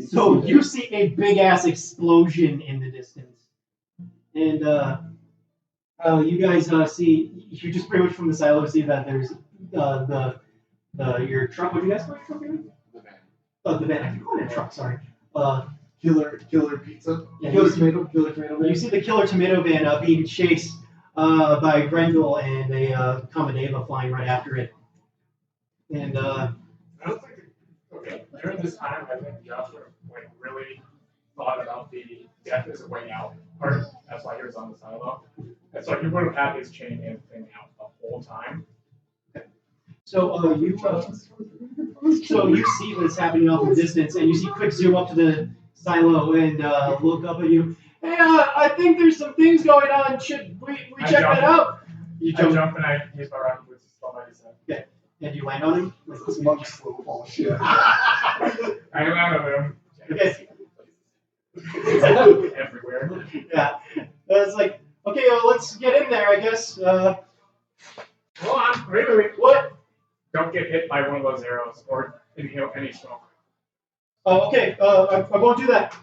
So you see a big ass explosion in the distance, and you guys see you just pretty much from the silo see that there's your truck. What do you guys call your truck? The van. Oh, the van. I keep calling it a truck. Sorry. Killer pizza. Yeah, Killer tomato van. You see the killer tomato van being chased by Grendel and a Kamadeva flying right after it. And I don't think. Okay, during this time, I think Josh would have really thought about the death as a way out part. That's why he was on the silo. And so he would have had his chain and thing out the whole time. so you see this happening off in the distance, and you see quick zoom up to the silo and look up at you. Hey, I think there's some things going on. Should we check that out? You I jump and I use my rocket boots to stop my descent. Okay. And you land on him? Like This monk's slow ball shit. I land on him. Okay. Everywhere. Yeah. It's like, okay, well, let's get in there, I guess. Hold on. Wait. What? Don't get hit by one of those arrows or inhale any smoke. Oh, okay. I won't do that.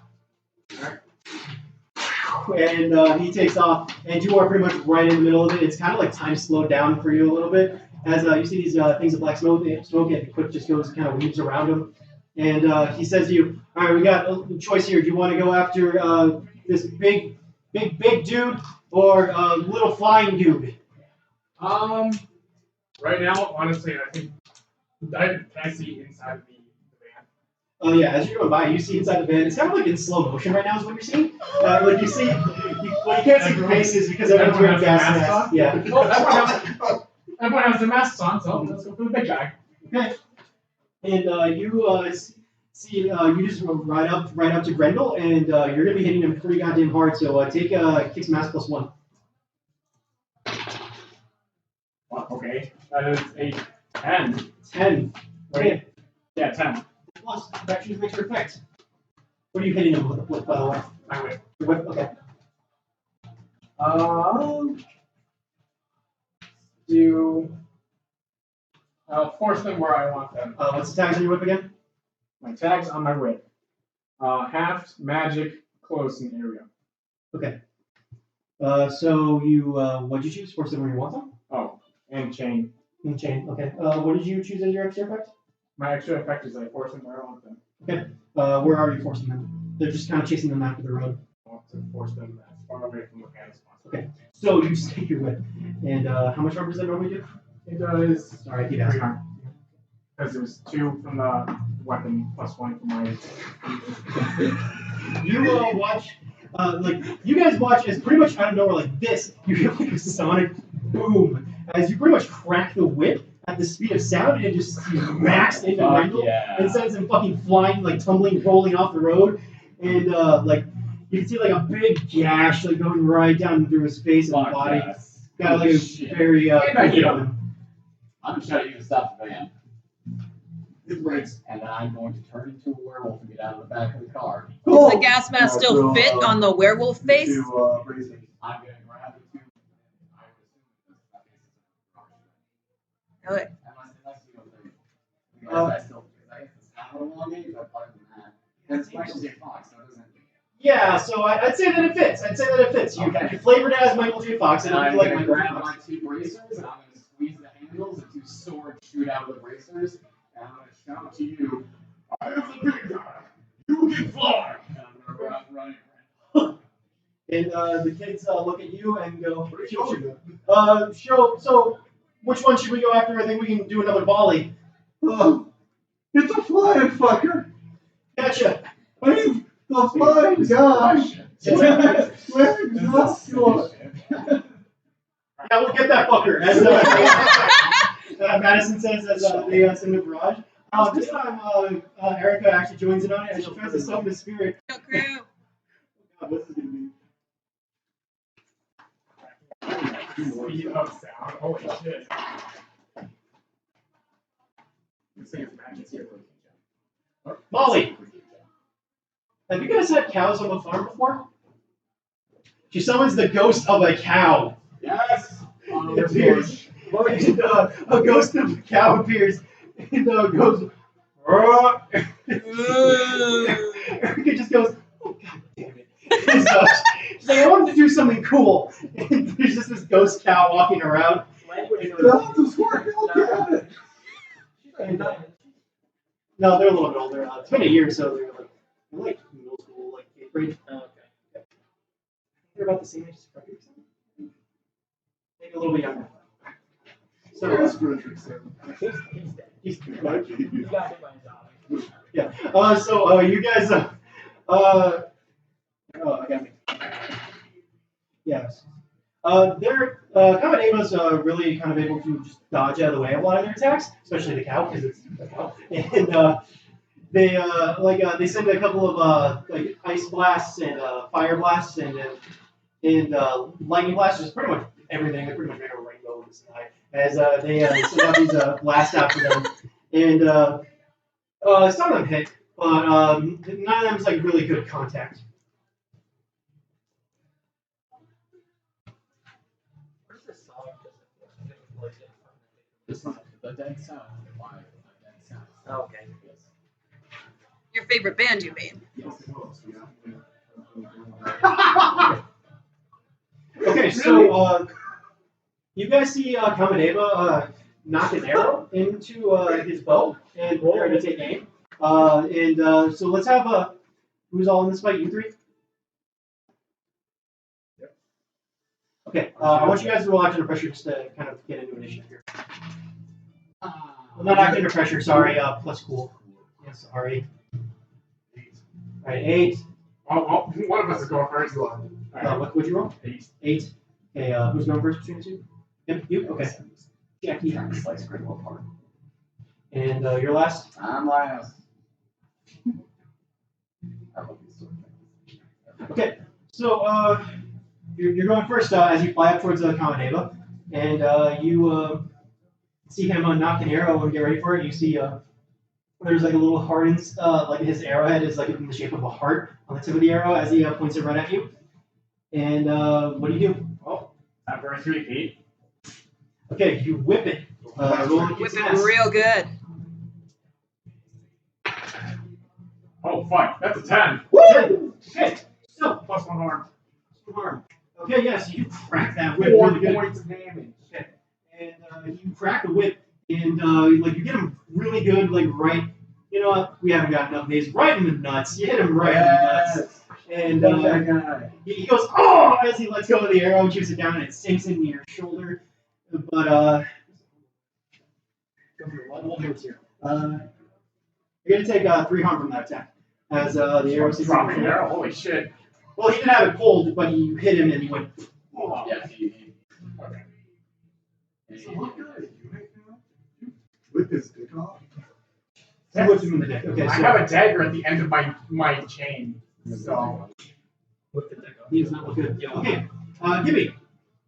And he takes off, and you are pretty much right in the middle of it. It's kind of like time slowed down for you a little bit as you see these things of black smoke, and Quick just goes kind of weaves around him. And he says to you, all right, we got a choice here. Do you want to go after this big dude or little flying dude? Right now, honestly, I think can I see inside the van? Oh yeah, as you're going by, you see inside the van. It's kind of like in slow motion right now is what you're seeing. Like you see, you can't see faces because everyone's wearing gas masks. Yeah. Well, everyone has their masks on, so let's go for the big guy. Okay. And you see, you just ride up to Grendel, and you're gonna be hitting him pretty goddamn hard. So take kicks mask +1. Okay, that is a 10. 10. Wait, yeah, 10. Plus, that chooses makes your effect. What are you hitting him with, by the way? My whip. Your whip? Okay. Do force them where I want them. What's the tags on your whip again? My tags on my whip. Half magic, close in area. Okay. So you what'd you choose? Force them where you want them? Oh, and chain. And chain. Okay. What did you choose as your extra effect? My extra effect is I force them where I want them. Okay. Where are you forcing them? They're just kind of chasing them after the road. I want to force them as far away from the van as possible. Okay. So you just take your whip. And how much rubber does that normally do? It does. Sorry, I keep asking. Because there's 2 from the weapon plus 1 from my. You watch, like you guys watch as pretty much out of nowhere like this. You hear like a sonic boom as you pretty much crack the whip at the speed of sound, and it just smacks into Wendell and sends him fucking flying, like tumbling, rolling off the road, and like you can see like a big gash like going right down through his face and body. Got like a very hit on him. I'm gonna try to use a stop the van. And then I'm going to turn into a werewolf and get out of the back of the car. Does the gas mask still fit on the werewolf face? I'm gonna grab the two. I would assume Okay. unless you don't think. Because I still, because I guess the sound elongated, but other than that, it's Michael J. Fox, so it doesn't. Yeah, so I'd say that it fits. You flavored it as Michael J. Fox, and I'm you like gonna Michael J. grab Fox. my two bracers, and I'm gonna squeeze the handles, and two swords shoot out of the bracers, and I'm gonna shout to you, I am the big guy, you can fly! And I'm gonna run it. And the kids look at you and go, so which one should we go after? I think we can do another volley. It's a flying fucker. Gotcha. I'm the flying guy. Yeah, we'll get that fucker. As Madison says, as they send the barrage. This time, Erica actually joins in on it and she tries to summon the spirit. Go crew. God, what's this gonna be? Speed of sound. Holy shit. This thing is magic here. Molly, have you guys had cows on the farm before? She summons the ghost of a cow. Yes! It appears. And, a ghost of a cow appears and goes. Erica just goes, oh god damn it. And, she's like, I wanted to do something cool. And there's just this ghost cow walking around. No, they're a little bit older. It's been a year, so they're like middle school, like 8th grade. Oh, okay. They're about the same age as Frederick. Maybe a little bit younger. So he's yeah. So you guys oh, I got me. Yes. They're Kamadeva's really kind of able to just dodge out of the way of a lot of their attacks, especially the cow because it's a cow. And they send a couple of like ice blasts and fire blasts and lightning blasts, just pretty much everything. They pretty much make a rainbow in the sky as they send out these blasts after them. And some of them hit, but none of them is like really good contact. This is the dead sound. Why the dead sound? Okay. Yes. Your favorite band, you mean? Yes, it was. Okay, so you guys see Kamadeva knock an arrow into his bow and prepare to take aim. So let's have who's all in this fight? You three? Yep. Okay, I want you guys to roll act under pressure just to kind of get into initiative here. Well, not act under pressure, sorry, plus cool. Yeah, sorry. Alright, 8. Oh, one of us is going first. What'd you roll? 8. Okay, who's going first between the two? Yep, you? Okay. Jackie. Slice critical apart. And your last? I'm last. Okay, so you're going first as you fly up towards Kamadeva, and you see him knock an arrow and get ready for it. You see there's like a little heart in, like his arrowhead is like in the shape of a heart on the tip of the arrow as he points it right at you. And what do you do? Oh, time for a 3-feet. Okay, you whip it. Roll Whip it real good. Oh, fuck. That's a 10. Woo! Okay, so Plus 1 harm. Okay, yes, you crack that whip 4 really good. points of damage. Okay, and you crack the whip, and like you get him really good, like right. You know what? We haven't got enough names. Right in the nuts. You hit him right in the nuts. And he goes, oh, as he lets go of the arrow and shoots it down, and it sinks into your shoulder. But you're gonna take 3 harm from that attack as the arrow sinks into your Dropping shoulder. arrow. Holy shit. Well, he didn't have it pulled, but you hit him and he went. Yeah, he. Okay. Whip his dick off? He whips him in the dick. Okay, I so have a dagger at the end of my chain. So he does not look good. Okay, Gibby.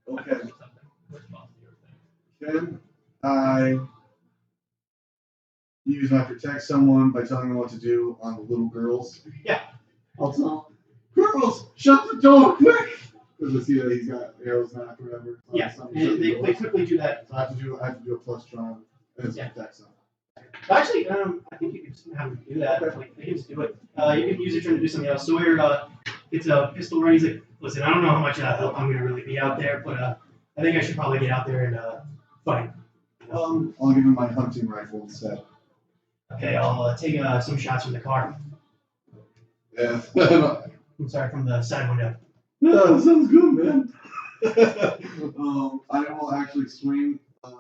Okay. Can I use my protect someone by telling them what to do on the little girls? Yeah. I'll tell girls, shut the door quick! Because I see that he's got arrows knocked or whatever. Yeah, Something, and they quickly do that. So I have to do a plus charm and it's protect someone. Actually, I think you can just have him do that. Like, you can just do it. You can use your turn to do something else. Sawyer gets a pistol ready. He's like, listen, I don't know how much help I'm going to really be out there, but I think I should probably get out there and fight. I'll give him my hunting rifle instead. Okay, I'll take some shots from the car. Yeah. I'm sorry, from the side window. No, sounds good, man. I will actually swing the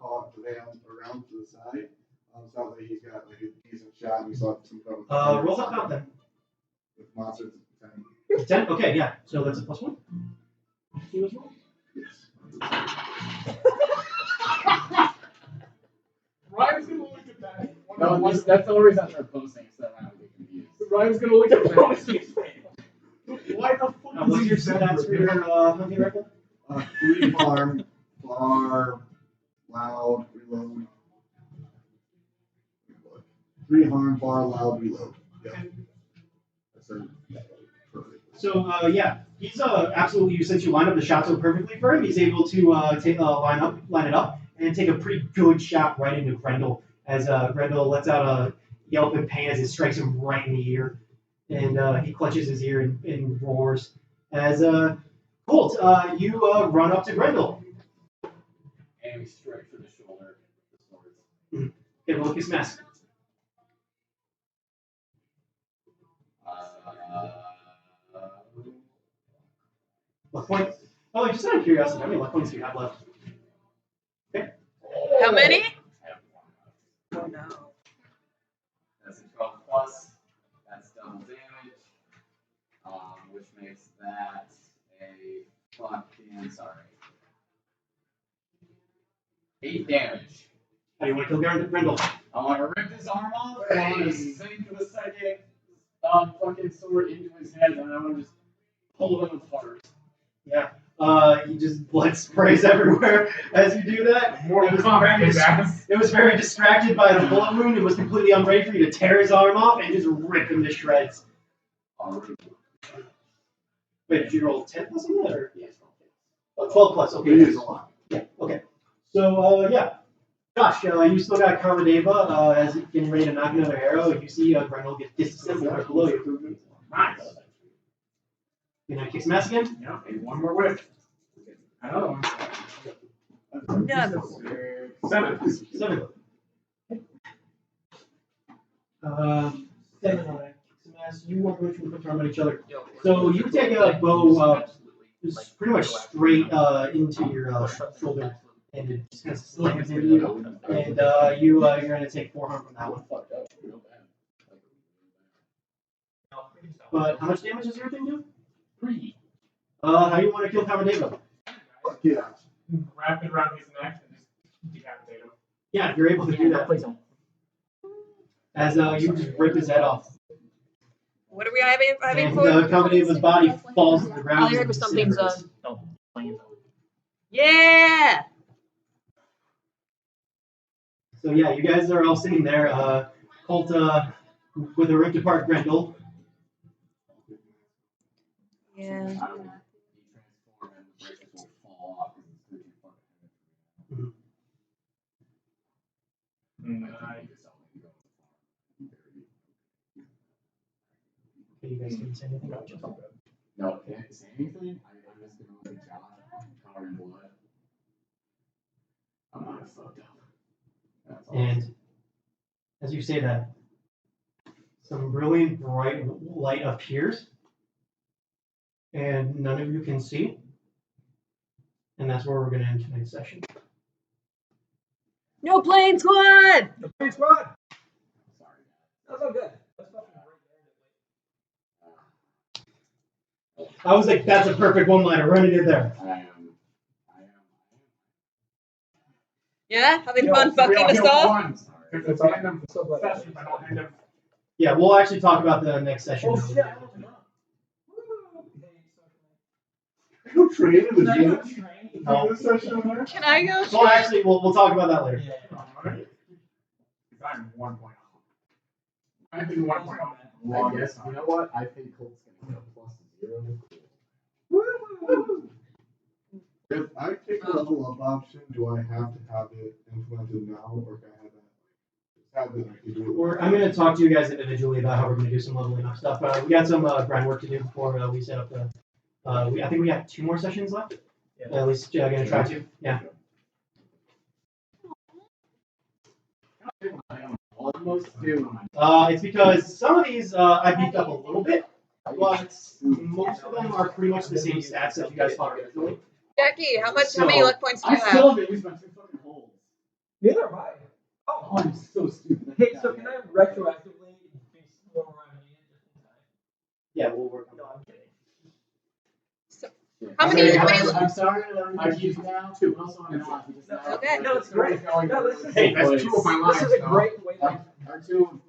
car, the van around to the side. So that he's got like a decent shot and we saw some cover. Roll that out then. With monsters, 10. 10? Okay, yeah. So that's a +1. See what's wrong? Yes. Ryan's gonna look at that. No, that's the only reason I started posting, so that I don't get confused. Ryan's gonna look at that. Why the fuck What's your stats for your hunting rifle? 3 farm, far, loud, reload. 3 harm, far, loud, reload. Yeah. That's perfect. So yeah, he's absolutely. Since you line up the shot so perfectly for him, he's able to line it up, and take a pretty good shot right into Grendel. As Grendel lets out a yelp in pain as it strikes him right in the ear, and he clutches his ear and roars. As Colt, you run up to Grendel. And we strike for the shoulder. Okay, roll his mask. Luck point. Oh, just out of curiosity, how many luck points do you have left? Okay. How many? Oh no. That's a 12 plus. That's double damage. Which makes that a fucking, sorry. 8 damage. How do you want to kill Grendel? I want to rip his arm off. I want to sink the second fucking sword into his head, and I want to just pull him apart. Yeah. You just blood sprays everywhere as you do that. It was very distracted by the bullet wound. It was completely unready for you to tear his arm off and just rip him to shreds. Wait, did you roll 10 plus on that? Or? Yes, 12 plus. Okay. It is a lot. Yeah. Okay. So yeah. Josh, you still got Kamadeva as getting ready to knock another arrow. You see Grendel get disassembled right below you. Nice. Can I kick some ass again? Yeah, maybe one more whip. Another one. Another 7. 7. 7 on it. Kick some ass. You won't go to put arm on each other. So you take a bow just pretty much straight into your shoulder, and it just kind of slams into you. And you're going to take 4 harm from that one. But how much damage does your thing do? 3. How do you want to kill Kamadeva? Yeah. Wrap it around his neck and just decapitate him. Yeah, you're able to do that. As you just rip his head off. What are we having And for? Kamadeva's body falls to the ground. All I heard was something's disintegrates. Yeah. So yeah, you guys are all sitting there. Colt with a ripped apart Grendel. Yeah. Okay, you guys didn't say anything about it. No, I didn't say anything. I'm just going to look at Josh, covered in blood. I'm not fucked up. That's all. And as you say that, some brilliant bright light appears, and none of you can see. And that's where we're going to end tonight's session. No plane squad. The plane squad. Sorry. That's all good. That's fucking great. I was like, that's a perfect one-liner. Run it in there. I am. Yeah, having Yo, fun so we fucking all us heal all. once. If it's the end of the session, but not end of. Yeah, we'll actually talk about the next session. Oh shit! I leveled up. Go train in the Can I go gym. train? No. This session there. Can I go? Well, actually, we'll talk about that later. Alright. I'm 1 point off. I've been 1 point off. I guess you know what? I think Colt's gonna get a +0. If I take a level up option, do I have to have it implemented now, or can I have that? Have it, I can do it. I'm going to talk to you guys individually about how we're going to do some leveling up stuff. We got some groundwork to do before we set up the. I think we got 2 more sessions left. Yeah. At least going to try to. Yeah. Almost do. It's because some of these I beefed up a little bit, but most of them are pretty much the same stats that you guys fought originally. Jackie, how many luck points do you I have? still haven't used my 2 fucking holes. Neither have I. Oh, I'm so stupid. Hey, so can I retroactively be more where I need it just in time? Yeah, we'll work on No, that. I'm kidding. How many? I'm sorry to learn I've used now too, but also I'm not. Okay. No, it's great. No, this is Hey, that's 2 of my This is a lines. great way. Our 2